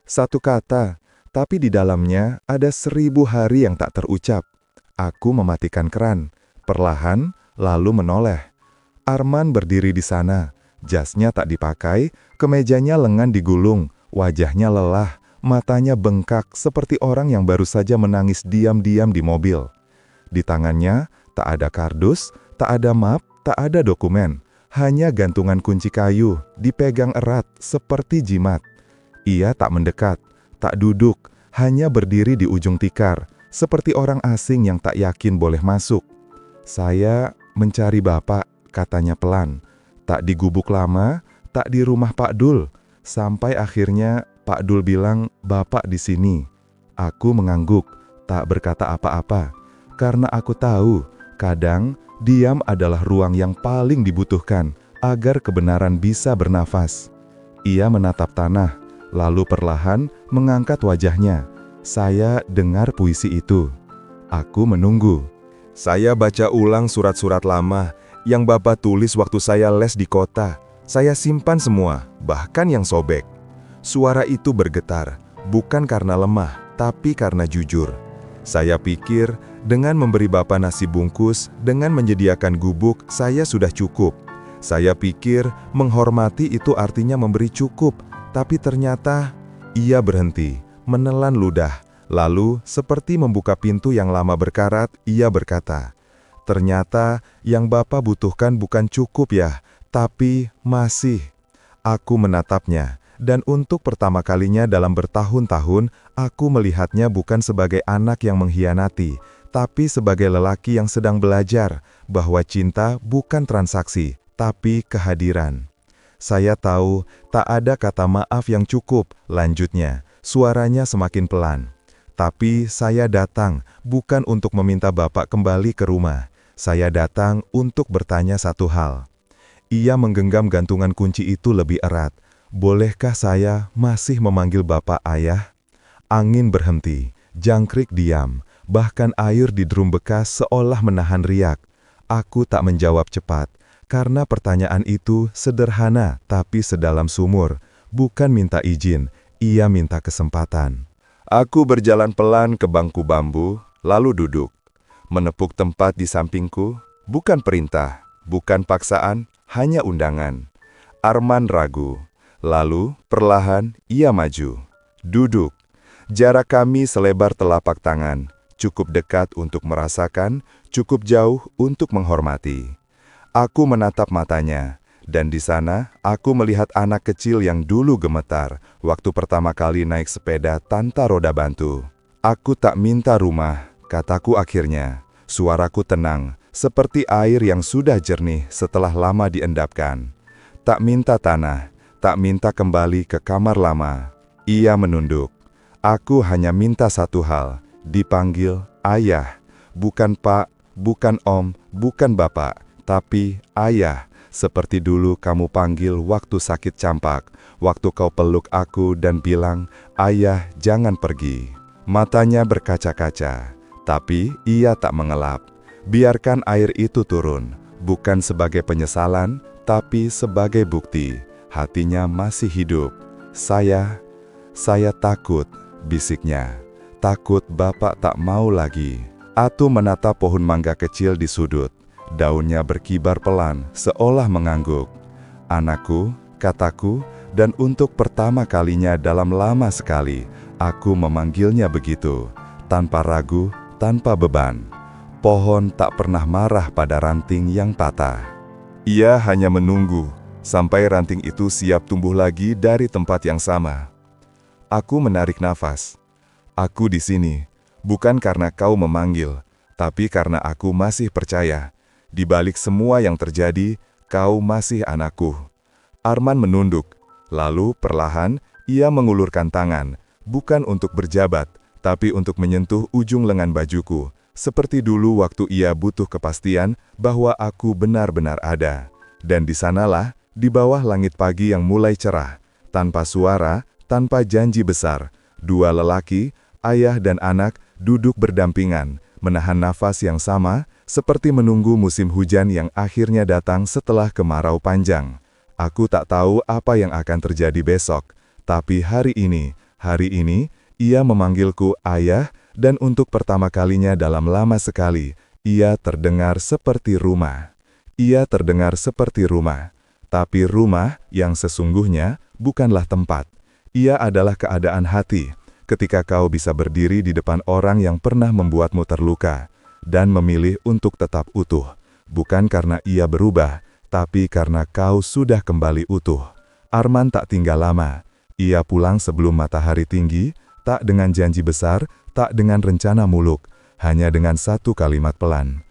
Speaker 2: satu kata, tapi di dalamnya ada 1000 hari yang tak terucap. Aku mematikan keran, perlahan, lalu menoleh. Arman berdiri di sana, jasnya tak dipakai, kemejanya lengan digulung, wajahnya lelah, matanya bengkak seperti orang yang baru saja menangis diam-diam di mobil. Di tangannya, tak ada kardus, tak ada map, tak ada dokumen. Hanya gantungan kunci kayu, dipegang erat seperti jimat. Ia tak mendekat, tak duduk, hanya berdiri di ujung tikar, seperti orang asing yang tak yakin boleh masuk. Saya mencari Bapak, katanya pelan. Tak di gubuk lama, tak di rumah Pak Dul. Sampai akhirnya Pak Dul bilang, Bapak di sini. Aku mengangguk, tak berkata apa-apa. Karena aku tahu, kadang diam adalah ruang yang paling dibutuhkan agar kebenaran bisa bernafas. Ia menatap tanah, lalu perlahan mengangkat wajahnya. Saya dengar puisi itu. Aku menunggu.
Speaker 1: Saya baca ulang surat-surat lama yang Bapak tulis waktu saya les di kota. Saya simpan semua, bahkan yang sobek. Suara itu bergetar, bukan karena lemah, tapi karena jujur. Saya pikir, dengan memberi Bapak nasi bungkus, dengan menyediakan gubuk, saya sudah cukup. Saya pikir, menghormati itu artinya memberi cukup, tapi ternyata, ia berhenti, menelan ludah. Lalu, seperti membuka pintu yang lama berkarat, ia berkata, ternyata yang Bapak butuhkan bukan cukup ya, tapi masih. Aku menatapnya, dan untuk pertama kalinya dalam bertahun-tahun, aku melihatnya bukan sebagai anak yang mengkhianati, tapi sebagai lelaki yang sedang belajar bahwa cinta bukan transaksi, tapi kehadiran. Saya tahu tak ada kata maaf yang cukup, lanjutnya, suaranya semakin pelan.
Speaker 2: Tapi saya datang bukan untuk meminta Bapak kembali ke rumah. Saya datang untuk bertanya satu hal. Ia menggenggam gantungan kunci itu lebih erat. Bolehkah saya masih memanggil Bapak Ayah? Angin berhenti, jangkrik diam, bahkan air di drum bekas seolah menahan riak. Aku tak menjawab cepat, karena pertanyaan itu sederhana tapi sedalam sumur. Bukan minta izin, ia minta kesempatan.
Speaker 1: Aku berjalan pelan ke bangku bambu, lalu duduk. Menepuk tempat di sampingku, bukan perintah, bukan paksaan, hanya undangan. Arman ragu. Lalu, perlahan, ia maju. Duduk. Jarak kami selebar telapak tangan, cukup dekat untuk merasakan, cukup jauh untuk menghormati. Aku menatap matanya, dan di sana aku melihat anak kecil yang dulu gemetar waktu pertama kali naik sepeda tanpa roda bantu. Aku tak minta rumah, kataku akhirnya. Suaraku tenang, seperti air yang sudah jernih setelah lama diendapkan. Tak minta tanah, tak minta kembali ke kamar lama. Ia menunduk. Aku hanya minta satu hal, dipanggil ayah. Bukan pak, bukan om, bukan bapak, tapi ayah. Seperti dulu kamu panggil waktu sakit campak, waktu kau peluk aku dan bilang, ayah jangan pergi. Matanya berkaca-kaca, tapi ia tak mengelap. Biarkan air itu turun, bukan sebagai penyesalan, tapi sebagai bukti. Hatinya masih hidup. Saya takut, bisiknya. Takut Bapak tak mau lagi. Atu menatap pohon mangga kecil di sudut. Daunnya berkibar pelan, seolah mengangguk. Anakku, kataku, dan untuk pertama kalinya dalam lama sekali, aku memanggilnya begitu, tanpa ragu, tanpa beban. Pohon tak pernah marah pada ranting yang patah. Ia hanya menunggu sampai ranting itu siap tumbuh lagi dari tempat yang sama. Aku menarik nafas. Aku di sini, bukan karena kau memanggil, tapi karena aku masih percaya. Di balik semua yang terjadi, kau masih anakku. Arman menunduk, lalu perlahan ia mengulurkan tangan, bukan untuk berjabat, tapi untuk menyentuh ujung lengan bajuku, seperti dulu waktu ia butuh kepastian bahwa aku benar-benar ada. Dan di sanalah, di bawah langit pagi yang mulai cerah, tanpa suara, tanpa janji besar, dua lelaki, ayah dan anak, duduk berdampingan, menahan nafas yang sama, seperti menunggu musim hujan yang akhirnya datang setelah kemarau panjang. Aku tak tahu apa yang akan terjadi besok, tapi hari ini, ia memanggilku ayah, dan untuk pertama kalinya dalam lama sekali, ia terdengar seperti rumah. Ia terdengar seperti rumah, tapi rumah yang sesungguhnya bukanlah tempat. Ia adalah keadaan hati, ketika kau bisa berdiri di depan orang yang pernah membuatmu terluka, dan memilih untuk tetap utuh, bukan karena ia berubah, tapi karena kau sudah kembali utuh. Arman tak tinggal lama. Ia pulang sebelum matahari tinggi, tak dengan janji besar, tak dengan rencana muluk, hanya dengan satu kalimat pelan.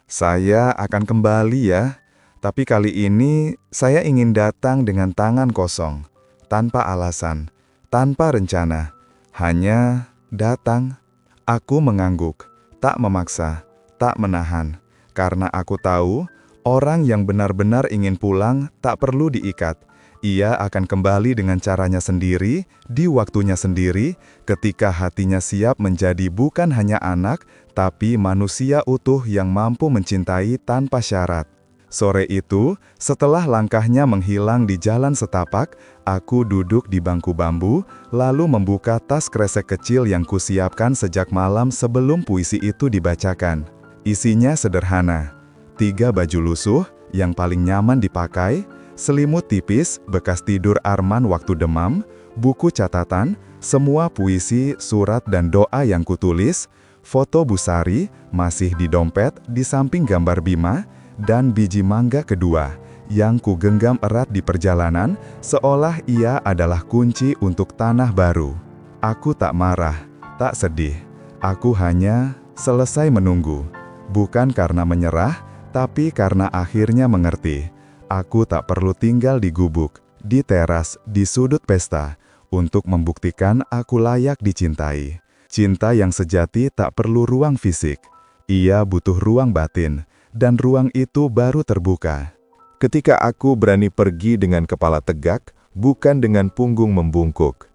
Speaker 1: Saya akan kembali ya, tapi kali ini saya ingin datang dengan tangan kosong, tanpa alasan, tanpa rencana, hanya datang. Aku mengangguk. Tak memaksa, tak menahan, karena aku tahu, orang yang benar-benar ingin pulang tak perlu diikat. Ia akan kembali dengan caranya sendiri, di waktunya sendiri, ketika hatinya siap menjadi bukan hanya anak, tapi manusia utuh yang mampu mencintai tanpa syarat. Sore itu, setelah langkahnya menghilang di jalan setapak, aku duduk di bangku bambu, lalu membuka tas kresek kecil yang kusiapkan sejak malam sebelum puisi itu dibacakan. Isinya sederhana, 3 baju lusuh yang paling nyaman dipakai, selimut tipis bekas tidur Arman waktu demam, buku catatan, semua puisi, surat dan doa yang kutulis, foto Busari masih di dompet di samping gambar Bima, dan biji mangga kedua, yang ku genggam erat di perjalanan, seolah ia adalah kunci untuk tanah baru. Aku tak marah, tak sedih. Aku hanya selesai menunggu. Bukan karena menyerah, tapi karena akhirnya mengerti. Aku tak perlu tinggal di gubuk, di teras, di sudut pesta, untuk membuktikan aku layak dicintai.
Speaker 3: Cinta yang sejati tak perlu ruang fisik. Ia butuh ruang batin, dan ruang itu baru terbuka
Speaker 2: Ketika aku berani pergi dengan kepala tegak, bukan dengan punggung membungkuk.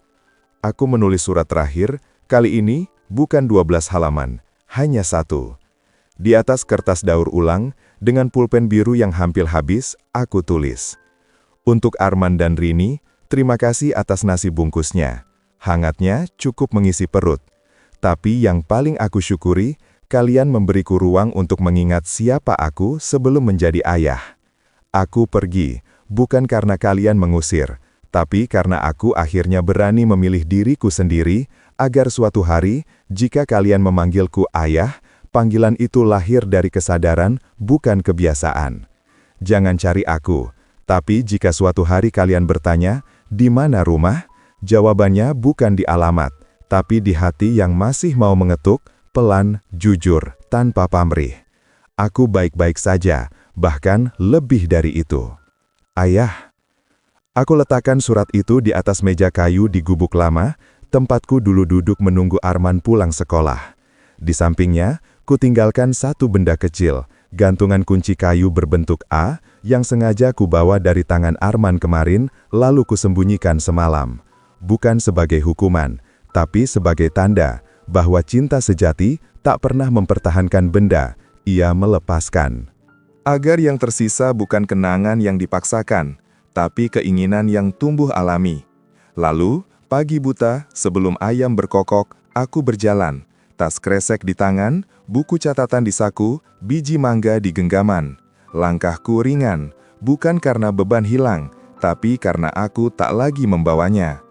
Speaker 2: Aku menulis surat terakhir, kali ini bukan 12 halaman, hanya 1. Di atas kertas daur ulang, dengan pulpen biru yang hampir habis, aku tulis. Untuk Arman dan Rini, terima kasih atas nasi bungkusnya. Hangatnya cukup mengisi perut. Tapi yang paling aku syukuri, kalian memberiku ruang untuk mengingat siapa aku sebelum menjadi ayah. Aku pergi, bukan karena kalian mengusir, tapi karena aku akhirnya berani memilih diriku sendiri, agar suatu hari, jika kalian memanggilku ayah, panggilan itu lahir dari kesadaran, bukan kebiasaan. Jangan cari aku, tapi jika suatu hari kalian bertanya, di mana rumah? Jawabannya bukan di alamat, tapi di hati yang masih mau mengetuk, pelan, jujur, tanpa pamrih. Aku baik-baik saja, bahkan lebih dari itu. Ayah. Aku letakkan surat itu di atas meja kayu di gubuk lama, tempatku dulu duduk menunggu Arman pulang sekolah. Di sampingnya, ku tinggalkan satu benda kecil, gantungan kunci kayu berbentuk A, yang sengaja ku bawa dari tangan Arman kemarin, lalu ku sembunyikan semalam. Bukan sebagai hukuman, tapi sebagai tanda bahwa cinta sejati tak pernah mempertahankan benda, ia melepaskan.
Speaker 4: Agar yang tersisa bukan kenangan yang dipaksakan, tapi keinginan yang tumbuh alami. Lalu, pagi buta, sebelum ayam berkokok, aku berjalan. Tas kresek di tangan, buku catatan di saku, biji mangga di genggaman. Langkahku ringan, bukan karena beban hilang, tapi karena aku tak lagi membawanya.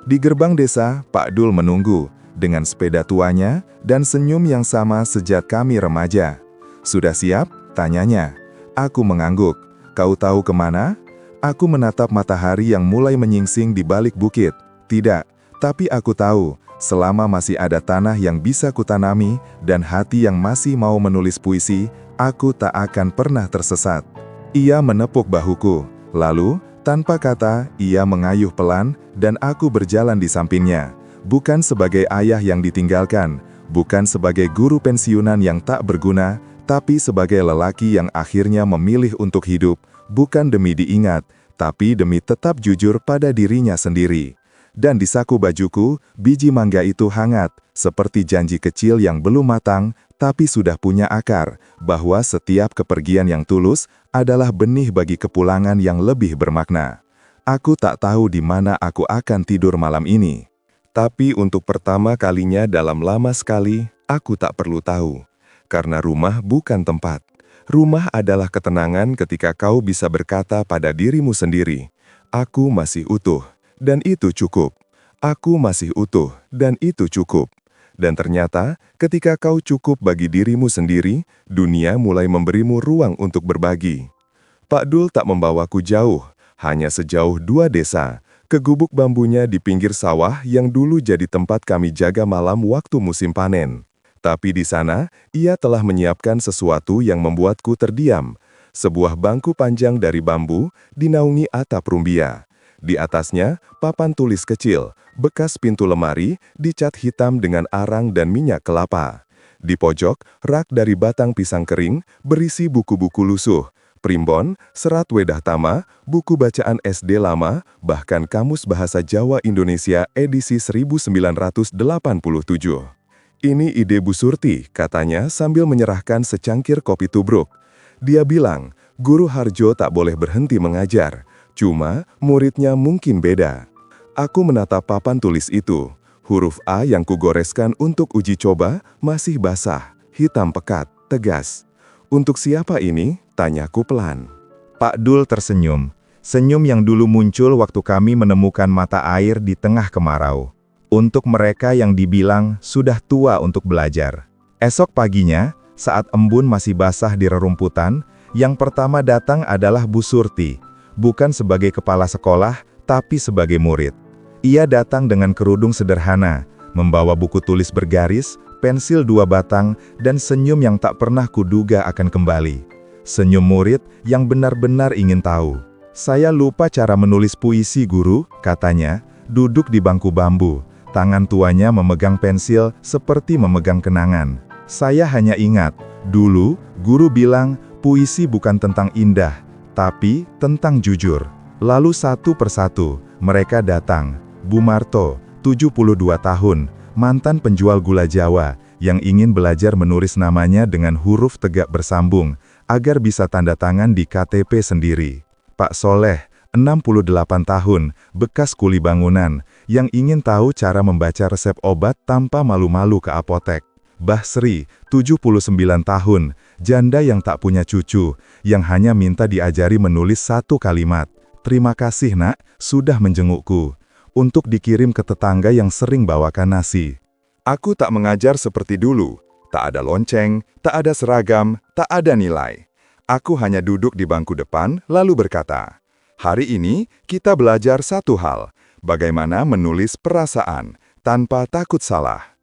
Speaker 4: Di gerbang desa, Pak Dul menunggu, dengan sepeda tuanya, dan senyum yang sama sejak kami remaja. "Sudah siap?" tanyanya. Aku mengangguk. "Kau tahu kemana?" Aku menatap matahari yang mulai menyingsing di balik bukit. Tidak, tapi aku tahu, selama masih ada tanah yang bisa kutanami, dan hati yang masih mau menulis puisi, aku tak akan pernah tersesat. Ia menepuk bahuku, lalu, tanpa kata, ia mengayuh pelan, dan aku berjalan di sampingnya. Bukan sebagai ayah yang ditinggalkan, bukan sebagai guru pensiunan yang tak berguna, tapi sebagai lelaki yang akhirnya memilih untuk hidup, bukan demi diingat, tapi demi tetap jujur pada dirinya sendiri. Dan di saku bajuku, biji mangga itu hangat, seperti janji kecil yang belum matang, tapi sudah punya akar, bahwa setiap kepergian yang tulus adalah benih bagi kepulangan yang lebih bermakna. Aku tak tahu di mana aku akan tidur malam ini. Tapi untuk pertama kalinya dalam lama sekali, aku tak perlu tahu. Karena rumah bukan tempat. Rumah adalah ketenangan ketika kau bisa berkata pada dirimu sendiri, "Aku masih utuh, dan itu cukup. Aku masih utuh, dan itu cukup." Dan ternyata, ketika kau cukup bagi dirimu sendiri, dunia mulai memberimu ruang untuk berbagi. Pak Dul tak membawaku jauh, hanya sejauh 2 desa, ke gubuk bambunya di pinggir sawah yang dulu jadi tempat kami jaga malam waktu musim panen. Tapi di sana, ia telah menyiapkan sesuatu yang membuatku terdiam. Sebuah bangku panjang dari bambu, dinaungi atap rumbia. Di atasnya, papan tulis kecil, bekas pintu lemari, dicat hitam dengan arang dan minyak kelapa. Di pojok, rak dari batang pisang kering, berisi buku-buku lusuh, primbon, serat wedah tama, buku bacaan SD lama, bahkan Kamus Bahasa Jawa Indonesia edisi 1987. "Ini ide Bu Surti," katanya sambil menyerahkan secangkir kopi tubruk. Dia bilang, Guru Harjo tak boleh berhenti mengajar, cuma muridnya mungkin beda. Aku menatap papan tulis itu. Huruf A yang kugoreskan untuk uji coba masih basah, hitam pekat, tegas. "Untuk siapa ini?" tanyaku pelan. Pak Dul tersenyum. Senyum yang dulu muncul waktu kami menemukan mata air di tengah kemarau. Untuk mereka yang dibilang sudah tua untuk belajar. Esok paginya, saat embun masih basah di rerumputan, yang pertama datang adalah Bu Surti. Bukan sebagai kepala sekolah, tapi sebagai murid. Ia datang dengan kerudung sederhana, membawa buku tulis bergaris, pensil 2 batang, dan senyum yang tak pernah kuduga akan kembali. Senyum murid yang benar-benar ingin tahu. "Saya lupa cara menulis puisi, Guru," katanya, duduk di bangku bambu.
Speaker 3: Tangan tuanya memegang pensil seperti memegang kenangan. Saya hanya ingat, dulu guru bilang puisi bukan tentang indah, tapi tentang jujur. Lalu satu persatu, mereka datang. Bu Marto, 72 tahun, mantan penjual gula Jawa, yang ingin belajar menulis namanya dengan huruf tegak bersambung, agar bisa tanda tangan di KTP sendiri. Pak Soleh, 68 tahun, bekas kuli bangunan, yang ingin tahu cara membaca resep obat tanpa malu-malu ke apotek. Mbah Sri, 79 tahun, janda yang tak punya cucu, yang hanya minta diajari menulis satu kalimat. Terima kasih nak, sudah menjengukku. Untuk dikirim ke tetangga yang sering bawakan nasi.
Speaker 4: Aku tak mengajar seperti dulu. Tak ada lonceng, tak ada seragam, tak ada nilai. Aku hanya duduk di bangku depan, lalu berkata, "Hari ini kita belajar satu hal, bagaimana menulis perasaan tanpa takut salah."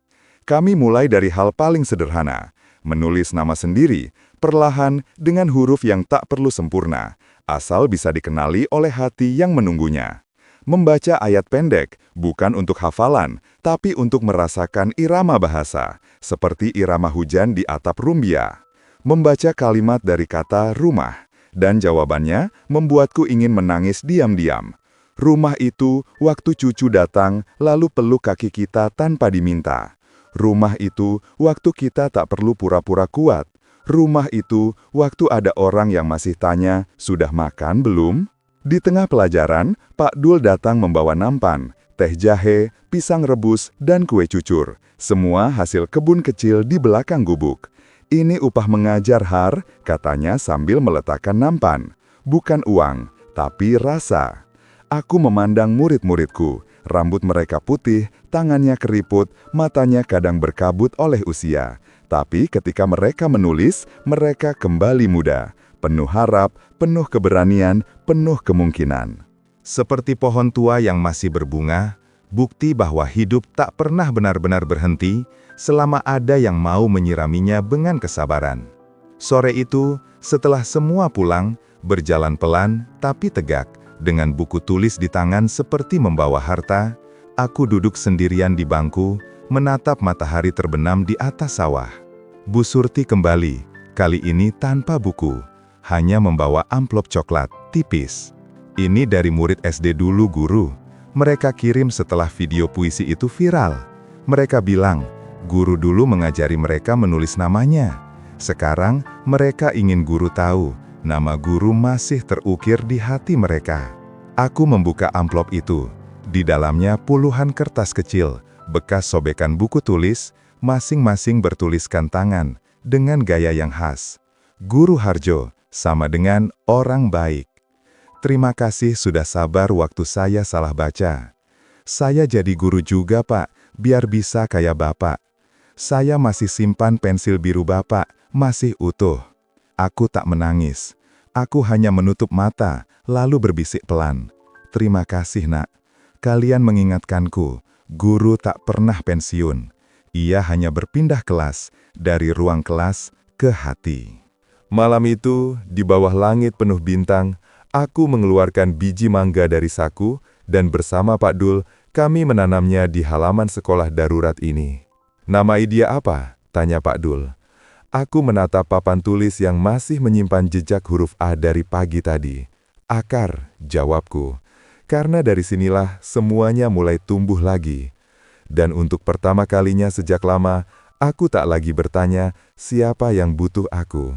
Speaker 4: Kami mulai dari hal paling sederhana, menulis nama sendiri, perlahan dengan huruf yang tak perlu sempurna, asal bisa dikenali oleh hati yang menunggunya. Membaca ayat pendek bukan untuk hafalan, tapi untuk merasakan irama bahasa, seperti irama hujan di atap rumbia. Membaca kalimat dari kata rumah, dan jawabannya membuatku ingin menangis diam-diam. Rumah itu waktu cucu datang lalu peluk kaki kita tanpa diminta. Rumah itu waktu kita tak perlu pura-pura kuat. Rumah itu waktu ada orang yang masih tanya, "Sudah makan belum?" Di tengah pelajaran, Pak Dul datang membawa nampan, teh jahe, pisang rebus, dan kue cucur. Semua hasil kebun kecil di belakang gubuk. "Ini upah mengajar, Har," katanya sambil meletakkan nampan. Bukan uang, tapi rasa. Aku memandang murid-muridku. Rambut mereka putih, tangannya keriput, matanya kadang berkabut oleh usia. Tapi ketika mereka menulis, mereka kembali muda. Penuh harap, penuh keberanian, penuh kemungkinan.
Speaker 1: Seperti pohon tua yang masih berbunga, bukti bahwa hidup tak pernah benar-benar berhenti selama ada yang mau menyiraminya dengan kesabaran. Sore itu, setelah semua pulang, berjalan pelan tapi tegak, dengan buku tulis di tangan seperti membawa harta, aku duduk sendirian di bangku, menatap matahari terbenam di atas sawah. Bu Surti kembali, kali ini tanpa buku. Hanya membawa amplop coklat, tipis. "Ini dari murid SD dulu, Guru. Mereka kirim setelah video puisi itu viral. Mereka bilang, Guru dulu mengajari mereka menulis namanya. Sekarang, mereka ingin Guru tahu, nama Guru masih terukir di hati mereka." Aku membuka amplop itu. Di dalamnya puluhan kertas kecil, bekas sobekan buku tulis, masing-masing bertuliskan tangan, dengan gaya yang khas. Guru Harjo, sama dengan orang baik. Terima kasih sudah sabar waktu saya salah baca. Saya jadi guru juga, Pak, biar bisa kayak Bapak. Saya masih simpan pensil biru Bapak, masih utuh. Aku tak menangis. Aku hanya menutup mata, lalu berbisik pelan. Terima kasih, Nak. Kalian mengingatkanku, guru tak pernah pensiun. Ia hanya berpindah kelas, dari ruang kelas ke hati.
Speaker 4: Malam itu, di bawah langit penuh bintang, aku mengeluarkan biji mangga dari saku, dan bersama Pak Dul, kami menanamnya di halaman sekolah darurat ini. "Namai dia apa?" tanya Pak Dul. Aku menatap papan tulis yang masih menyimpan jejak huruf A dari pagi tadi. "Akar," jawabku. Karena dari sinilah semuanya mulai tumbuh lagi. Dan untuk pertama kalinya sejak lama, aku tak lagi bertanya siapa yang butuh aku.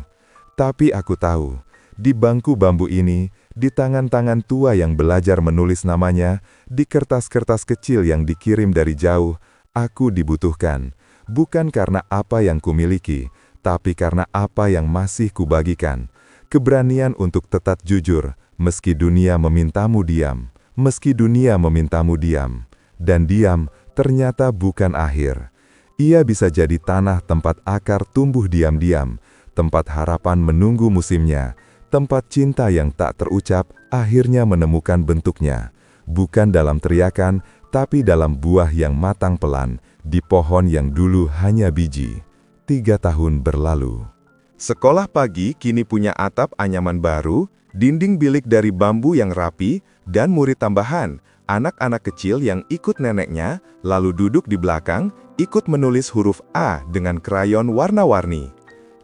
Speaker 4: Tapi aku tahu, di bangku bambu ini, di tangan-tangan tua yang belajar menulis namanya, di kertas-kertas kecil yang dikirim dari jauh, aku dibutuhkan. Bukan karena apa yang kumiliki, tapi karena apa yang masih kubagikan. Keberanian untuk tetap jujur, meski dunia memintamu diam. Meski dunia memintamu diam. Dan diam ternyata bukan akhir. Ia bisa jadi tanah tempat akar tumbuh diam-diam, tempat harapan menunggu musimnya, tempat cinta yang tak terucap akhirnya menemukan bentuknya, bukan dalam teriakan, tapi dalam buah yang matang pelan, di pohon yang dulu hanya biji. 3 tahun berlalu. Sekolah pagi kini punya atap anyaman baru, dinding bilik dari bambu yang rapi,
Speaker 1: dan murid tambahan, anak-anak kecil yang ikut neneknya, lalu duduk di belakang, ikut menulis huruf A dengan krayon warna-warni.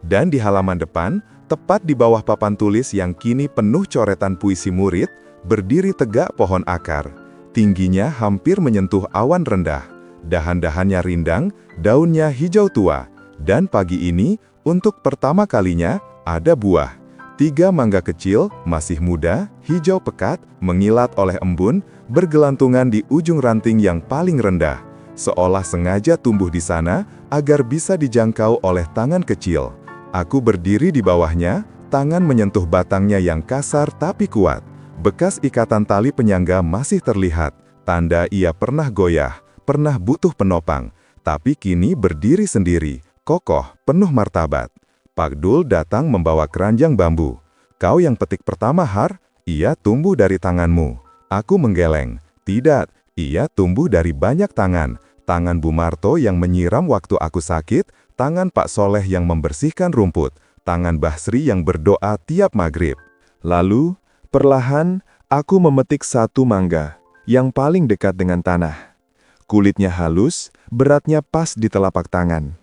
Speaker 1: Dan di halaman depan, tepat di bawah papan tulis yang kini penuh coretan puisi murid, berdiri tegak pohon akar. Tingginya hampir menyentuh awan rendah. Dahan-dahannya rindang, daunnya hijau tua. Dan pagi ini, untuk pertama kalinya, ada buah. 3 mangga kecil, masih muda, hijau pekat, mengilat oleh embun, bergelantungan di ujung ranting yang paling rendah. Seolah sengaja tumbuh di sana, agar bisa dijangkau oleh tangan kecil. Aku berdiri di bawahnya, tangan menyentuh batangnya yang kasar tapi kuat. Bekas ikatan tali penyangga masih terlihat, tanda ia pernah goyah, pernah butuh penopang, tapi kini berdiri sendiri, kokoh, penuh martabat. Pak Dul datang membawa keranjang bambu. Kau yang petik pertama, Har, ia tumbuh dari tanganmu. Aku menggeleng. Tidak, ia tumbuh dari banyak tangan. Tangan Bu Marto yang menyiram waktu aku sakit, tangan Pak Soleh yang membersihkan rumput, tangan Basri yang berdoa tiap maghrib. Lalu, perlahan, aku memetik 1 mangga, yang paling dekat dengan tanah. Kulitnya halus, beratnya pas di telapak tangan.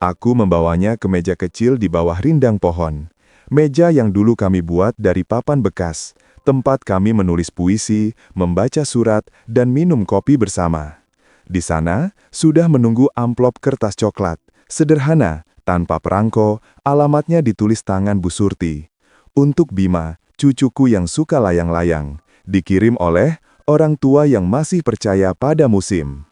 Speaker 1: Aku membawanya ke meja kecil di bawah rindang pohon. Meja yang dulu kami buat dari papan bekas, tempat kami menulis puisi, membaca surat, dan minum kopi bersama. Di sana, sudah menunggu amplop kertas coklat, sederhana, tanpa perangko, alamatnya ditulis tangan Bu Surti. Untuk Bima, cucuku yang suka layang-layang, dikirim oleh orang tua yang masih percaya pada musim.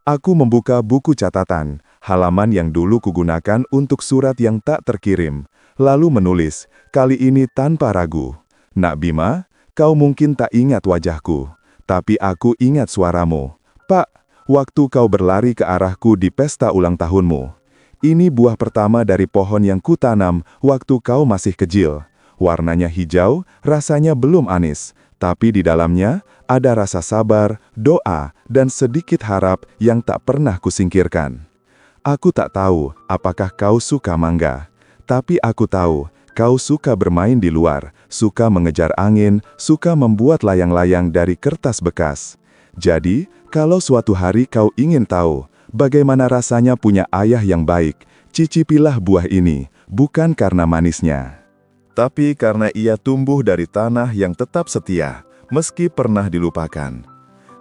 Speaker 1: Aku membuka buku catatan, halaman yang dulu kugunakan untuk surat yang tak terkirim, lalu menulis, kali ini tanpa ragu. Nak Bima, kau mungkin tak ingat wajahku, tapi aku ingat suaramu. Pak, waktu kau berlari ke arahku di pesta ulang tahunmu. Ini buah pertama dari pohon yang kutanam waktu kau masih kecil. Warnanya hijau, rasanya belum anis, tapi di dalamnya ada rasa sabar, doa, dan sedikit harap yang tak pernah kusingkirkan. Aku tak tahu apakah kau suka mangga, tapi aku tahu kau suka bermain di luar, suka mengejar angin, suka membuat layang-layang dari kertas bekas. Jadi, kalau suatu hari kau ingin tahu bagaimana rasanya punya ayah yang baik, cicipilah buah ini, bukan karena manisnya, tapi karena ia tumbuh dari tanah yang tetap setia, meski pernah dilupakan.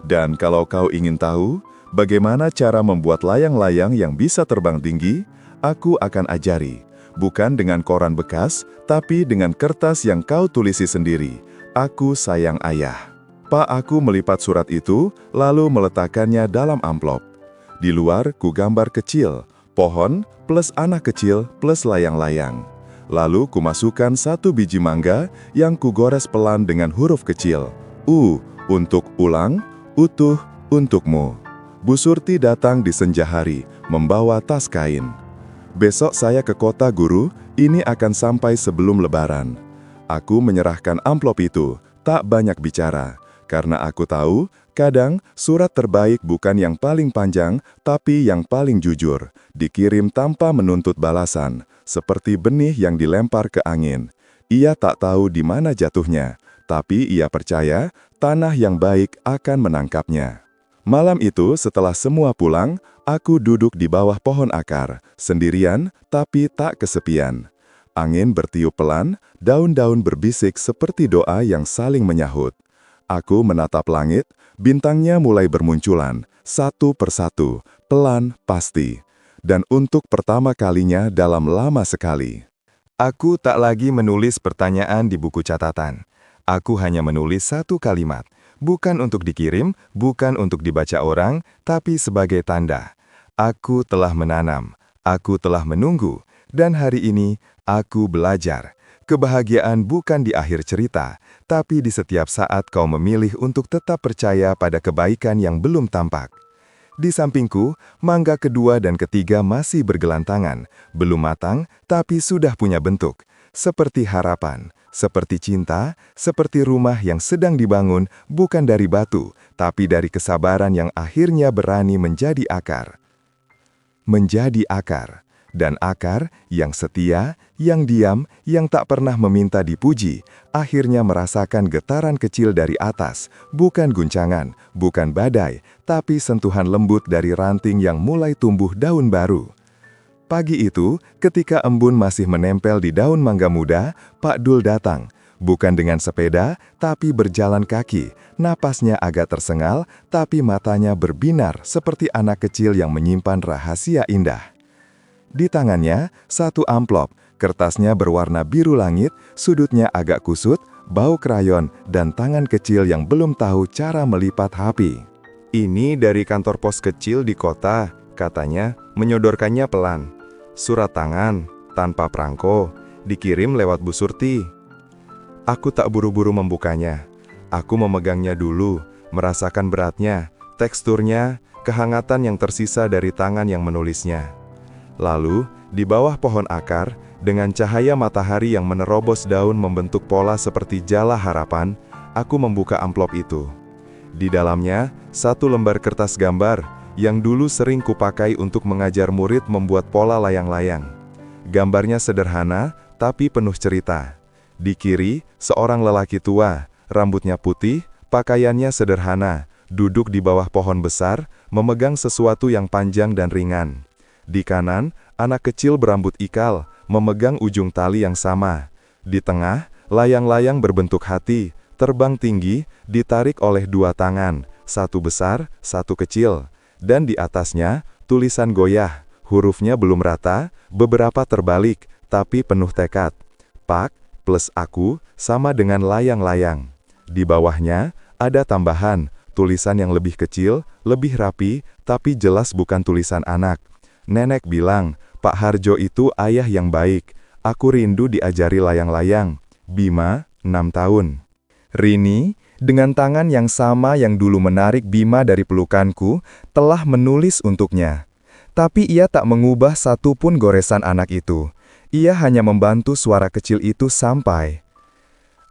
Speaker 1: Dan kalau kau ingin tahu bagaimana cara membuat layang-layang yang bisa terbang tinggi, aku akan ajari. Bukan dengan koran bekas, tapi dengan kertas yang kau tulisi sendiri. Aku sayang ayah. Pak aku melipat surat itu, lalu meletakkannya dalam amplop. Di luar, ku gambar kecil, pohon plus anak kecil plus layang-layang. Lalu kumasukkan 1 biji mangga yang kugores pelan dengan huruf kecil. U, untuk ulang, utuh, untukmu. Bu Surti datang di senja hari, membawa tas kain. Besok saya ke kota guru, ini akan sampai sebelum lebaran. Aku menyerahkan amplop itu, tak banyak bicara. Karena aku tahu, kadang surat terbaik bukan yang paling panjang, tapi yang paling jujur. Dikirim tanpa menuntut balasan, seperti benih yang dilempar ke angin. Ia tak tahu di mana jatuhnya, tapi ia percaya tanah yang baik akan menangkapnya. Malam itu setelah semua pulang, aku duduk di bawah pohon akar, sendirian tapi tak kesepian. Angin bertiup pelan, daun-daun berbisik seperti doa yang saling menyahut. Aku menatap langit, bintangnya mulai bermunculan, satu persatu, pelan, pasti. Dan untuk pertama kalinya dalam lama sekali. Aku tak lagi menulis pertanyaan di buku catatan. Aku hanya menulis 1 kalimat. Bukan untuk dikirim, bukan untuk dibaca orang, tapi sebagai tanda. Aku telah menanam, aku telah menunggu, dan hari ini aku belajar. Kebahagiaan bukan di akhir cerita, tapi di setiap saat kau memilih untuk tetap percaya pada kebaikan yang belum tampak. Di sampingku, mangga kedua dan ketiga masih bergelantangan, belum matang, tapi sudah punya bentuk. Seperti harapan, seperti cinta, seperti rumah yang sedang dibangun bukan dari batu, tapi dari kesabaran yang akhirnya berani menjadi akar. Menjadi akar.
Speaker 2: Dan Akar, yang setia, yang diam, yang tak pernah meminta dipuji, akhirnya merasakan getaran kecil dari atas, bukan guncangan, bukan badai, tapi sentuhan lembut dari ranting yang mulai tumbuh daun baru. Pagi itu, ketika embun masih menempel di daun mangga muda, Pak Dul datang. Bukan dengan sepeda, tapi berjalan kaki. Napasnya agak tersengal, tapi matanya berbinar seperti anak kecil yang menyimpan rahasia indah. Di tangannya, satu amplop, kertasnya berwarna biru langit, sudutnya agak kusut, bau krayon, dan tangan kecil yang belum tahu cara melipat HP.
Speaker 1: Ini dari kantor pos kecil di kota, katanya, menyodorkannya pelan. Surat tangan, tanpa perangko, dikirim lewat Bu Surti. Aku tak buru-buru membukanya. Aku memegangnya dulu, merasakan beratnya, teksturnya, kehangatan yang tersisa dari tangan yang menulisnya. Lalu, di bawah pohon akar, dengan cahaya matahari yang menerobos daun membentuk pola seperti jala harapan, aku membuka amplop itu. Di dalamnya, satu lembar kertas gambar, yang dulu sering kupakai untuk mengajar murid membuat pola layang-layang. Gambarnya sederhana, tapi penuh cerita. Di kiri, seorang lelaki tua, rambutnya putih, pakaiannya sederhana, duduk di bawah pohon besar, memegang sesuatu yang panjang dan ringan. Di kanan, anak kecil berambut ikal, memegang ujung tali yang sama. Di tengah, layang-layang berbentuk hati, terbang tinggi, ditarik oleh dua tangan, satu besar, satu kecil. Dan di atasnya, tulisan goyah, hurufnya belum rata, beberapa terbalik, tapi penuh tekad. Pak plus aku sama dengan layang-layang. Di bawahnya, ada tambahan, tulisan yang lebih kecil, lebih rapi, tapi jelas bukan tulisan anak. Nenek bilang, Pak Harjo itu ayah yang baik. Aku rindu diajari layang-layang. Bima, 6 tahun. Rini, dengan tangan yang sama yang dulu menarik Bima dari pelukanku, telah menulis untuknya. Tapi ia tak mengubah satupun goresan anak itu. Ia hanya membantu suara kecil itu sampai.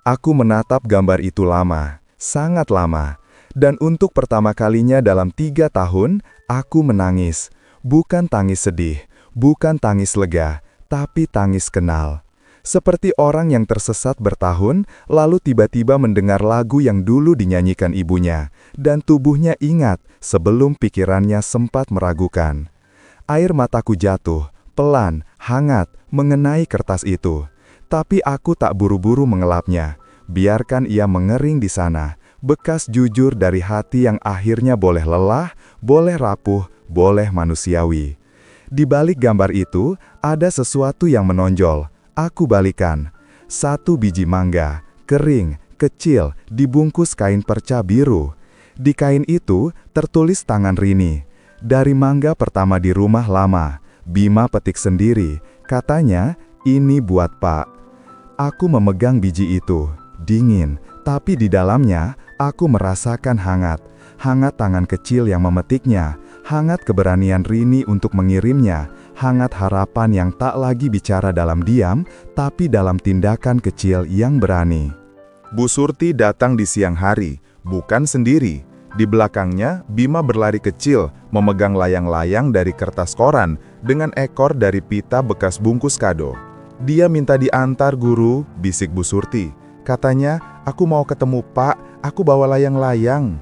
Speaker 1: Aku menatap gambar itu lama, sangat lama. Dan untuk pertama kalinya dalam 3 tahun, aku menangis. Bukan tangis sedih, bukan tangis lega, tapi tangis kenal. Seperti orang yang tersesat bertahun, lalu tiba-tiba mendengar lagu yang dulu dinyanyikan ibunya, dan tubuhnya ingat sebelum pikirannya sempat meragukan. Air mataku jatuh, pelan, hangat, mengenai kertas itu. Tapi aku tak buru-buru mengelapnya. Biarkan ia mengering di sana, bekas jujur dari hati yang akhirnya boleh lelah, boleh rapuh, boleh manusiawi. Di balik gambar itu, ada sesuatu yang menonjol. Aku balikan. 1 biji mangga, kering, kecil, dibungkus kain perca biru. Di kain itu, tertulis tangan Rini. Dari mangga pertama di rumah lama, Bima petik sendiri. Katanya, ini buat Pak. Aku memegang biji itu. Dingin, tapi di dalamnya, aku merasakan hangat. Hangat tangan kecil yang memetiknya, hangat keberanian Rini untuk mengirimnya, hangat harapan yang tak lagi bicara dalam diam, tapi dalam tindakan kecil yang berani.
Speaker 4: Bu Surti datang di siang hari, bukan sendiri. Di belakangnya, Bima berlari kecil, memegang layang-layang dari kertas koran, dengan ekor dari pita bekas bungkus kado. Dia minta diantar guru, bisik Bu Surti. Katanya, aku mau ketemu Pak, aku bawa layang-layang.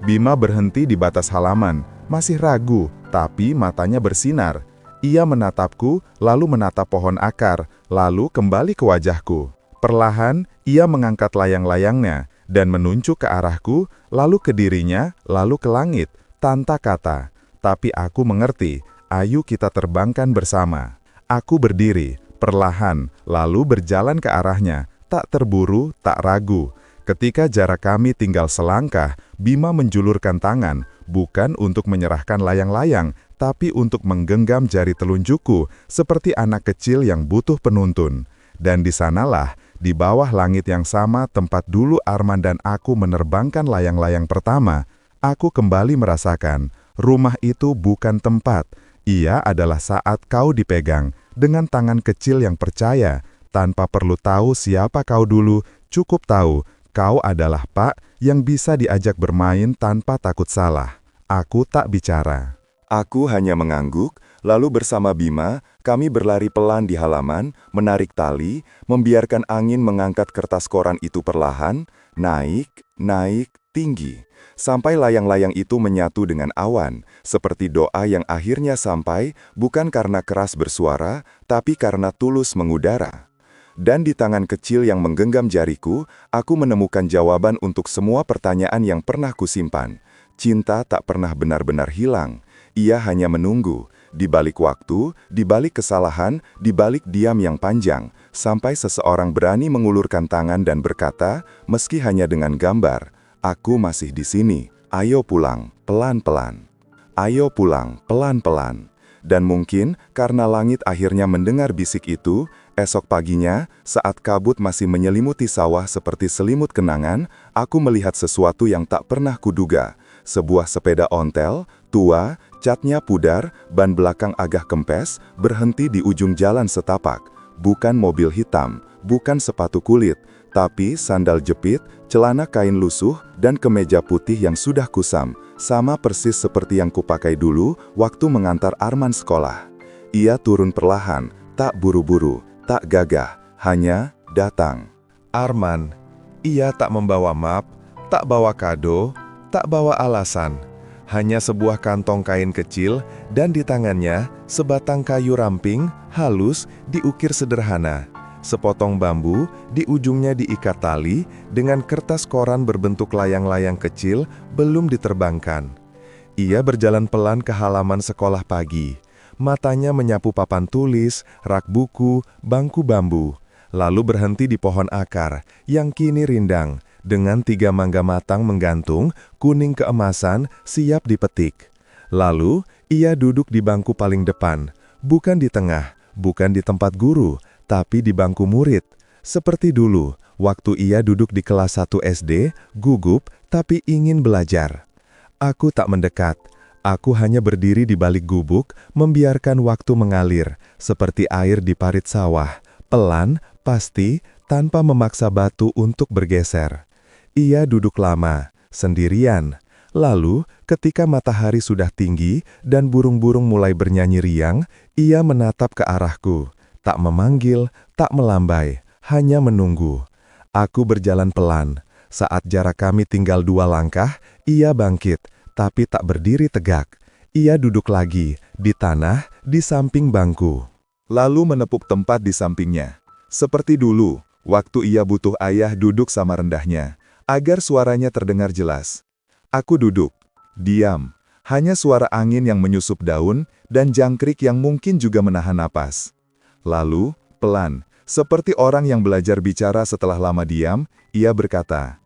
Speaker 4: Bima berhenti di batas halaman, masih ragu, tapi matanya bersinar. Ia menatapku, lalu menatap pohon akar, lalu kembali ke wajahku. Perlahan, ia mengangkat layang-layangnya, dan menunjuk ke arahku, lalu ke dirinya, lalu ke langit, tanpa kata. Tapi aku mengerti, ayo kita terbangkan bersama. Aku berdiri, perlahan, lalu berjalan ke arahnya, tak terburu, tak ragu. Ketika jarak kami tinggal selangkah, Bima menjulurkan tangan, bukan untuk menyerahkan layang-layang, tapi untuk menggenggam jari telunjukku, seperti anak kecil yang butuh penuntun. Dan di sanalah, di bawah langit yang sama tempat dulu Arman dan aku menerbangkan layang-layang pertama, aku kembali merasakan, rumah itu bukan tempat. Ia adalah saat kau dipegang, dengan tangan kecil yang percaya, tanpa perlu tahu siapa kau dulu, cukup tahu, kau adalah Pak yang bisa diajak bermain tanpa takut salah. Aku tak bicara.
Speaker 1: Aku hanya mengangguk, lalu bersama Bima, Kami berlari pelan di halaman, menarik tali, membiarkan angin mengangkat kertas koran itu perlahan, naik, tinggi. Sampai layang-layang itu menyatu dengan awan, seperti doa yang akhirnya sampai, bukan karena keras bersuara, tapi karena tulus mengudara. Dan di tangan kecil yang menggenggam jariku, aku menemukan jawaban untuk semua pertanyaan yang pernah kusimpan. Cinta tak pernah benar-benar hilang. Ia hanya menunggu, di balik waktu, di balik kesalahan, di balik diam yang panjang, sampai seseorang berani mengulurkan tangan dan berkata, meski hanya dengan gambar, aku masih di sini, ayo pulang, pelan-pelan. Ayo pulang, pelan-pelan. Dan mungkin, karena langit akhirnya mendengar bisik itu, esok paginya, saat kabut masih menyelimuti sawah seperti selimut kenangan, aku melihat sesuatu yang tak pernah kuduga. Sebuah sepeda ontel, tua, catnya pudar, ban belakang agak kempes, berhenti di ujung jalan setapak. Bukan mobil hitam, bukan sepatu kulit, tapi sandal jepit, celana kain lusuh, dan kemeja putih yang sudah kusam, sama persis seperti yang kupakai dulu waktu mengantar Arman sekolah. Ia turun perlahan, tak buru-buru, tak gagah, hanya datang.
Speaker 2: Arman, ia tak membawa map, tak bawa kado, tak bawa alasan. Hanya sebuah kantong kain kecil dan di tangannya sebatang kayu ramping, halus, diukir sederhana. Sepotong bambu, di ujungnya diikat tali dengan kertas koran berbentuk layang-layang kecil belum diterbangkan. Ia berjalan pelan ke halaman sekolah pagi. Matanya menyapu papan tulis, rak buku, bangku bambu. Lalu berhenti di pohon akar yang kini rindang, dengan 3 mangga matang menggantung, kuning keemasan, siap dipetik. Lalu, ia duduk di bangku paling depan, bukan di tengah, bukan di tempat guru, tapi di bangku murid. Seperti dulu, waktu ia duduk di kelas 1 SD, gugup, tapi ingin belajar. Aku tak mendekat. Aku hanya berdiri di balik gubuk, membiarkan waktu mengalir, seperti air di parit sawah, pelan, pasti, tanpa memaksa batu untuk bergeser. Ia duduk lama, sendirian. Lalu, ketika matahari sudah tinggi dan burung-burung mulai bernyanyi riang, ia menatap ke arahku. Tak memanggil, tak melambai, hanya menunggu. Aku berjalan pelan. Saat jarak kami tinggal 2 langkah, ia bangkit, tapi tak berdiri tegak. Ia duduk lagi, di tanah, di samping bangku.
Speaker 1: Lalu menepuk tempat di sampingnya. Seperti dulu, waktu ia butuh ayah duduk sama rendahnya, agar suaranya terdengar jelas. Aku duduk, diam, hanya suara angin yang menyusup daun, dan jangkrik yang mungkin juga menahan napas. Lalu, pelan, seperti orang yang belajar bicara setelah lama diam, ia berkata,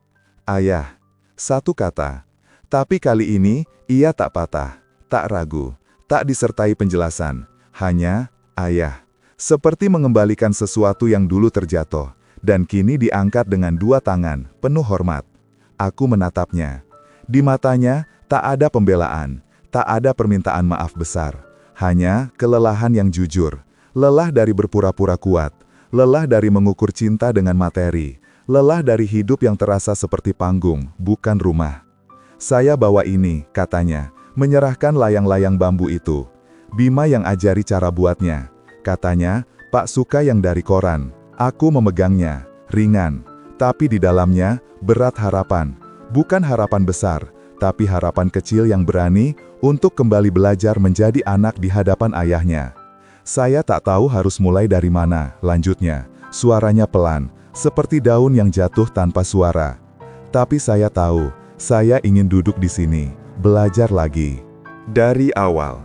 Speaker 1: "Ayah." Satu kata. Tapi kali ini, ia tak patah, tak ragu, tak disertai penjelasan, hanya, "Ayah." Seperti mengembalikan sesuatu yang dulu terjatuh, dan kini diangkat dengan 2 tangan, penuh hormat. Aku menatapnya. Di matanya, tak ada pembelaan, tak ada permintaan maaf besar. Hanya kelelahan yang jujur. Lelah dari berpura-pura kuat. Lelah dari mengukur cinta dengan materi. Lelah dari hidup yang terasa seperti panggung, bukan rumah. "Saya bawa ini," katanya, menyerahkan layang-layang bambu itu. "Bima yang ajari cara buatnya." Katanya, "Pak suka yang dari koran." Aku memegangnya, ringan, tapi di dalamnya berat harapan. Bukan harapan besar, tapi harapan kecil yang berani untuk kembali belajar menjadi anak di hadapan ayahnya. "Saya tak tahu harus mulai dari mana," lanjutnya. Suaranya pelan, seperti daun yang jatuh tanpa suara. "Tapi saya tahu, saya ingin duduk di sini, belajar lagi." Dari awal,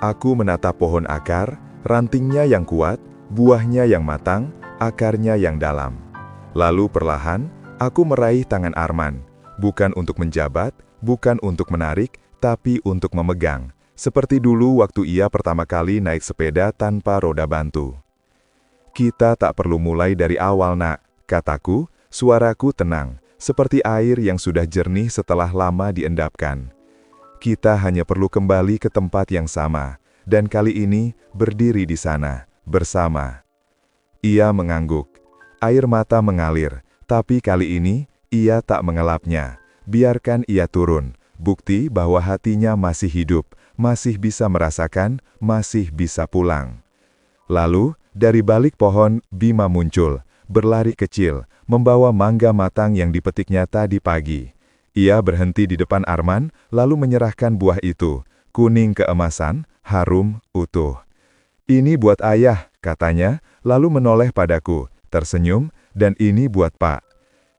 Speaker 1: aku menatap pohon akar, rantingnya yang kuat, buahnya yang matang, akarnya yang dalam. Lalu perlahan, aku meraih tangan Arman. Bukan untuk menjabat, bukan untuk menarik, tapi untuk memegang. Seperti dulu waktu ia pertama kali naik sepeda tanpa roda bantu. "Kita tak perlu mulai dari awal, Nak," kataku, suaraku tenang, seperti air yang sudah jernih setelah lama diendapkan. "Kita hanya perlu kembali ke tempat yang sama, dan kali ini berdiri di sana, bersama." Ia mengangguk. Air mata mengalir, tapi kali ini, ia tak mengelapnya. Biarkan ia turun, bukti bahwa hatinya masih hidup, masih bisa merasakan, masih bisa pulang.
Speaker 2: Lalu, dari balik pohon, Bima muncul, berlari kecil, membawa mangga matang yang dipetiknya tadi pagi. Ia berhenti di depan Arman, lalu menyerahkan buah itu, kuning keemasan, harum, utuh. "Ini buat ayah," katanya, lalu menoleh padaku, tersenyum, "dan ini buat Pak."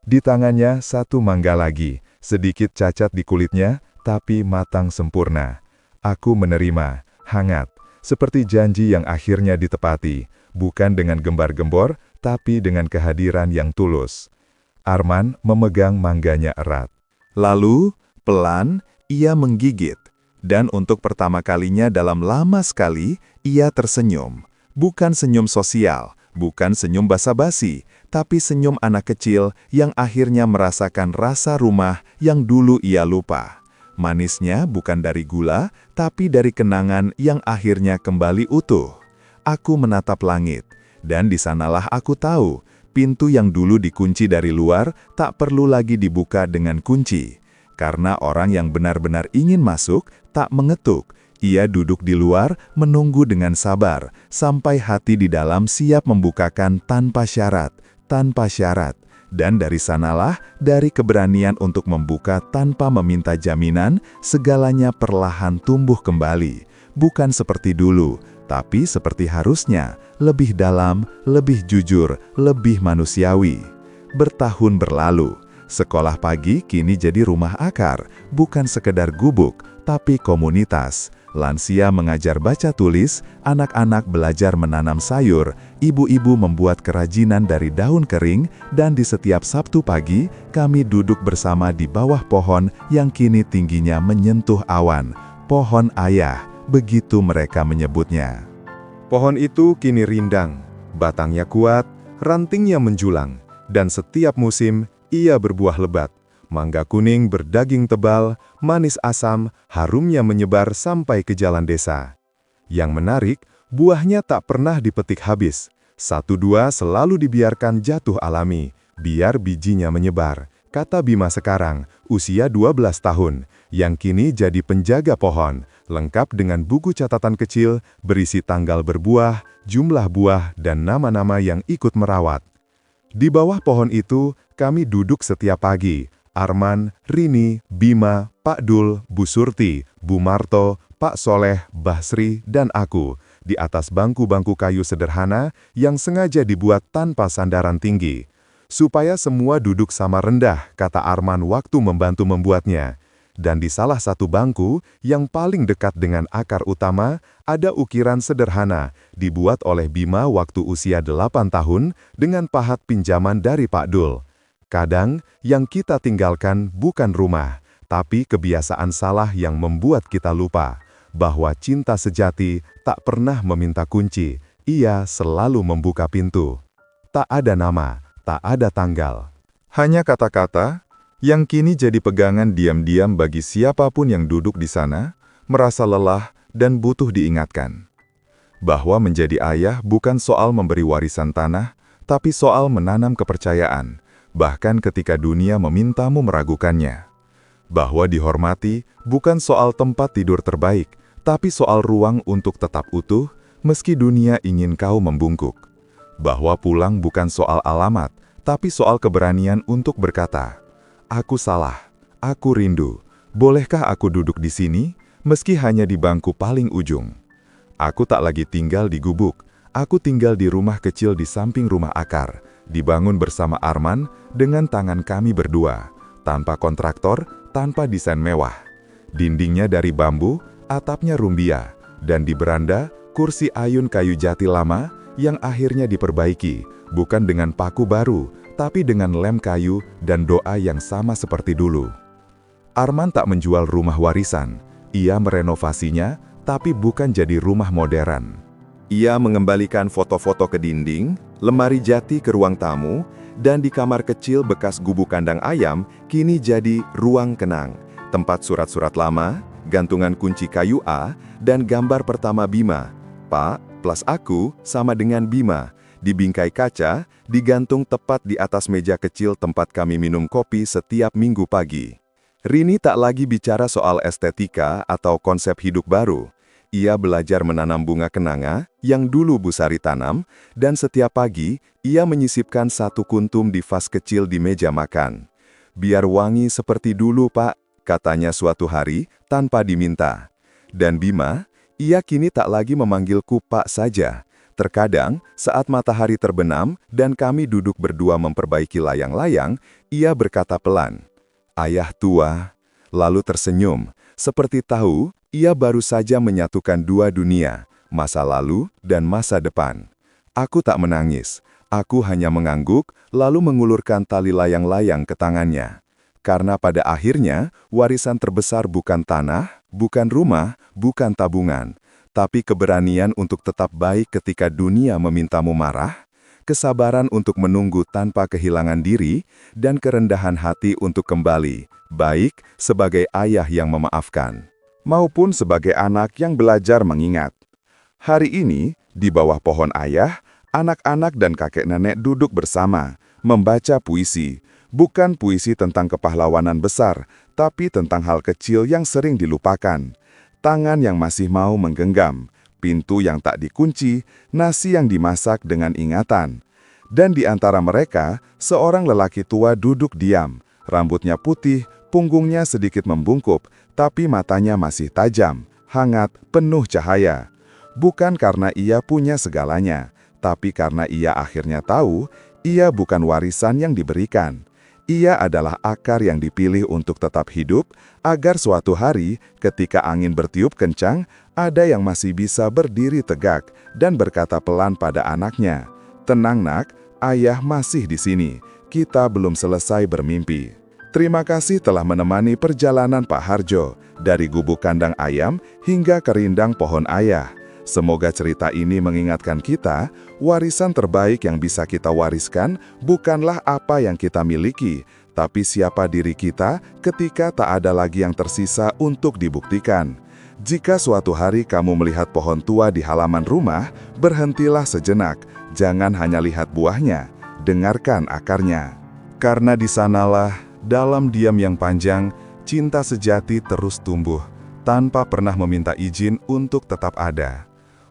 Speaker 2: Di tangannya satu mangga lagi, sedikit cacat di kulitnya, tapi matang sempurna. Aku menerima, hangat, seperti janji yang akhirnya ditepati, bukan dengan gembar-gembor, tapi dengan kehadiran yang tulus. Arman memegang mangganya erat.
Speaker 1: Lalu, pelan, ia menggigit. Dan untuk pertama kalinya dalam lama sekali, ia tersenyum. Bukan senyum sosial, bukan senyum basa-basi, tapi senyum anak kecil yang akhirnya merasakan rasa rumah yang dulu ia lupa. Manisnya bukan dari gula, tapi dari kenangan yang akhirnya kembali utuh. Aku menatap langit, dan di sanalah aku tahu, pintu yang dulu dikunci dari luar tak perlu lagi dibuka dengan kunci. Karena orang yang benar-benar ingin masuk, tak mengetuk. Ia duduk di luar, menunggu dengan sabar, sampai hati di dalam siap membukakan tanpa syarat, tanpa syarat. Dan dari sanalah, dari keberanian untuk membuka tanpa meminta jaminan, segalanya perlahan tumbuh kembali. Bukan seperti dulu, tapi seperti harusnya, lebih dalam, lebih jujur, lebih manusiawi. Bertahun berlalu, sekolah pagi kini jadi rumah akar, bukan sekedar gubuk, tapi komunitas. Lansia mengajar baca tulis, anak-anak belajar menanam sayur, ibu-ibu membuat kerajinan dari daun kering, dan di setiap Sabtu pagi, kami duduk bersama di bawah pohon yang kini tingginya menyentuh awan. Pohon ayah, begitu mereka menyebutnya.
Speaker 2: Pohon itu kini rindang, batangnya kuat, rantingnya menjulang, dan setiap musim ia berbuah lebat. Mangga kuning berdaging tebal, manis asam, harumnya menyebar sampai ke jalan desa. Yang menarik, buahnya tak pernah dipetik habis. 1-2 selalu dibiarkan jatuh alami, biar bijinya menyebar. Kata Bima sekarang, usia 12 tahun, yang kini jadi penjaga pohon, lengkap dengan buku catatan kecil, berisi tanggal berbuah, jumlah buah, dan nama-nama yang ikut merawat. Di bawah pohon itu, kami duduk setiap pagi. Arman, Rini, Bima, Pak Dul, Bu Surti, Bu Marto, Pak Soleh, Basri, dan aku, di atas bangku-bangku kayu sederhana yang sengaja dibuat tanpa sandaran tinggi. Supaya semua duduk sama rendah, kata Arman waktu membantu membuatnya. Dan di salah satu bangku, yang paling dekat dengan akar utama, ada ukiran sederhana, dibuat oleh Bima waktu usia 8 tahun, dengan pahat pinjaman dari Pak Dul. Kadang, yang kita tinggalkan bukan rumah, tapi kebiasaan salah yang membuat kita lupa bahwa cinta sejati tak pernah meminta kunci, ia selalu membuka pintu. Tak ada nama, tak ada tanggal. Hanya kata-kata yang kini jadi pegangan diam-diam bagi siapapun yang duduk di sana, merasa lelah dan butuh diingatkan. Bahwa menjadi ayah bukan soal memberi warisan tanah, tapi soal menanam kepercayaan, bahkan ketika dunia memintamu meragukannya. Bahwa dihormati bukan soal tempat tidur terbaik, tapi soal ruang untuk tetap utuh, meski dunia ingin kau membungkuk. Bahwa pulang bukan soal alamat, tapi soal keberanian untuk berkata, "Aku salah, aku rindu, bolehkah aku duduk di sini, meski hanya di bangku paling ujung?" Aku tak lagi tinggal di gubuk, aku tinggal di rumah kecil di samping rumah akar, dibangun bersama Arman dengan tangan kami berdua, tanpa kontraktor, tanpa desain mewah. Dindingnya dari bambu, atapnya rumbia, dan di beranda, kursi ayun kayu jati lama yang akhirnya diperbaiki, bukan dengan paku baru, tapi dengan lem kayu dan doa yang sama seperti dulu. Arman tak menjual rumah warisan, ia merenovasinya, tapi bukan jadi rumah modern. Ia mengembalikan foto-foto ke dinding, lemari jati ke ruang tamu, dan di kamar kecil bekas gubuk kandang ayam kini jadi ruang kenang, tempat surat-surat lama, gantungan kunci kayu A, dan gambar pertama Bima. Pak plus aku sama dengan Bima, di bingkai kaca, digantung tepat di atas meja kecil tempat kami minum kopi setiap minggu pagi. Rini tak lagi bicara soal estetika atau konsep hidup baru. Ia belajar menanam bunga kenanga yang dulu Bu Sari tanam, dan setiap pagi ia menyisipkan satu kuntum di vas kecil di meja makan. "Biar wangi seperti dulu, Pak," katanya suatu hari tanpa diminta. Dan Bima, ia kini tak lagi memanggilku Pak saja. Terkadang, saat matahari terbenam dan kami duduk berdua memperbaiki layang-layang, ia berkata pelan, "Ayah tua," lalu tersenyum, seperti tahu ia baru saja menyatukan dua dunia, masa lalu dan masa depan. Aku tak menangis, aku hanya mengangguk, lalu mengulurkan tali layang-layang ke tangannya. Karena pada akhirnya, warisan terbesar bukan tanah, bukan rumah, bukan tabungan, tapi keberanian untuk tetap baik ketika dunia memintamu marah, kesabaran untuk menunggu tanpa kehilangan diri, dan kerendahan hati untuk kembali, baik sebagai ayah yang memaafkan,
Speaker 3: maupun sebagai anak yang belajar mengingat. Hari ini, di bawah pohon ayah, anak-anak dan kakek nenek duduk bersama, membaca puisi. Bukan puisi tentang kepahlawanan besar, tapi tentang hal kecil yang sering dilupakan. Tangan yang masih mau menggenggam, pintu yang tak dikunci, nasi yang dimasak dengan ingatan. Dan di antara mereka, seorang lelaki tua duduk diam, rambutnya putih, punggungnya sedikit membungkuk, tapi matanya masih tajam, hangat, penuh cahaya. Bukan karena ia punya segalanya, tapi karena ia akhirnya tahu, ia bukan warisan yang diberikan. Ia adalah akar yang dipilih untuk tetap hidup, agar suatu hari, ketika angin bertiup kencang, ada yang masih bisa berdiri tegak dan berkata pelan pada anaknya, "Tenang nak, ayah masih di sini, kita belum selesai bermimpi." Terima kasih telah menemani perjalanan Pak Harjo, dari gubuk kandang ayam hingga ke rindang pohon ayah. Semoga cerita ini mengingatkan kita, warisan terbaik yang bisa kita wariskan bukanlah apa yang kita miliki, tapi siapa diri kita ketika tak ada lagi yang tersisa untuk dibuktikan. Jika suatu hari kamu melihat pohon tua di halaman rumah, berhentilah sejenak, jangan hanya lihat buahnya, dengarkan akarnya. Karena di sanalah, dalam diam yang panjang, cinta sejati terus tumbuh, tanpa pernah meminta izin untuk tetap ada.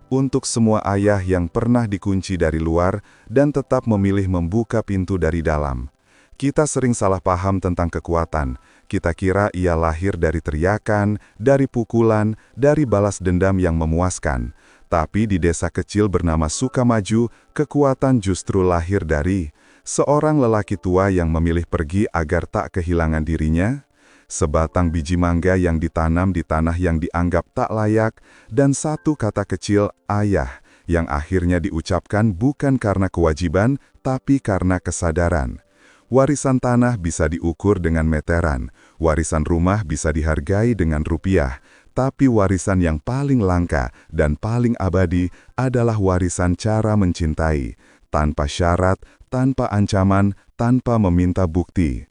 Speaker 3: Untuk semua ayah yang pernah dikunci dari luar dan tetap memilih membuka pintu dari dalam. Kita sering salah paham tentang kekuatan. Kita kira ia lahir dari teriakan, dari pukulan, dari balas dendam yang memuaskan. Tapi di desa kecil bernama Sukamaju, kekuatan justru lahir dari seorang lelaki tua yang memilih pergi agar tak kehilangan dirinya, sebatang biji mangga yang ditanam di tanah yang dianggap tak layak, dan satu kata kecil, ayah, yang akhirnya diucapkan bukan karena kewajiban, tapi karena kesadaran. Warisan tanah bisa diukur dengan meteran, warisan rumah bisa dihargai dengan rupiah, tapi warisan yang paling langka dan paling abadi adalah warisan cara mencintai, tanpa syarat, tanpa ancaman, tanpa meminta bukti.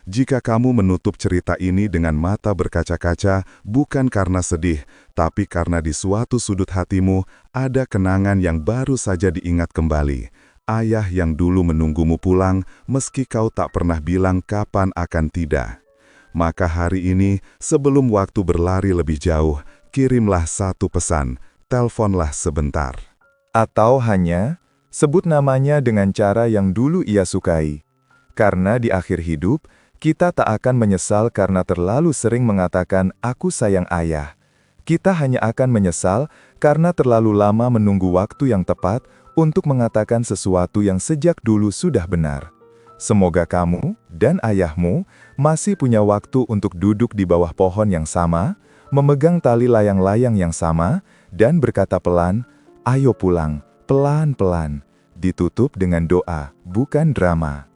Speaker 3: Jika kamu menutup cerita ini dengan mata berkaca-kaca, bukan karena sedih, tapi karena di suatu sudut hatimu ada kenangan yang baru saja diingat kembali. Ayah yang dulu menunggumu pulang, meski kau tak pernah bilang kapan akan tidak. Maka hari ini, sebelum waktu berlari lebih jauh, kirimlah satu pesan, teleponlah sebentar.
Speaker 4: Atau hanya, sebut namanya dengan cara yang dulu ia sukai. Karena di akhir hidup, kita tak akan menyesal karena terlalu sering mengatakan, "Aku sayang ayah." Kita hanya akan menyesal karena terlalu lama menunggu waktu yang tepat untuk mengatakan sesuatu yang sejak dulu sudah benar. Semoga kamu dan ayahmu masih punya waktu untuk duduk di bawah pohon yang sama, memegang tali layang-layang yang sama, dan berkata pelan, "Ayo pulang, pelan-pelan." Ditutup dengan doa, bukan drama.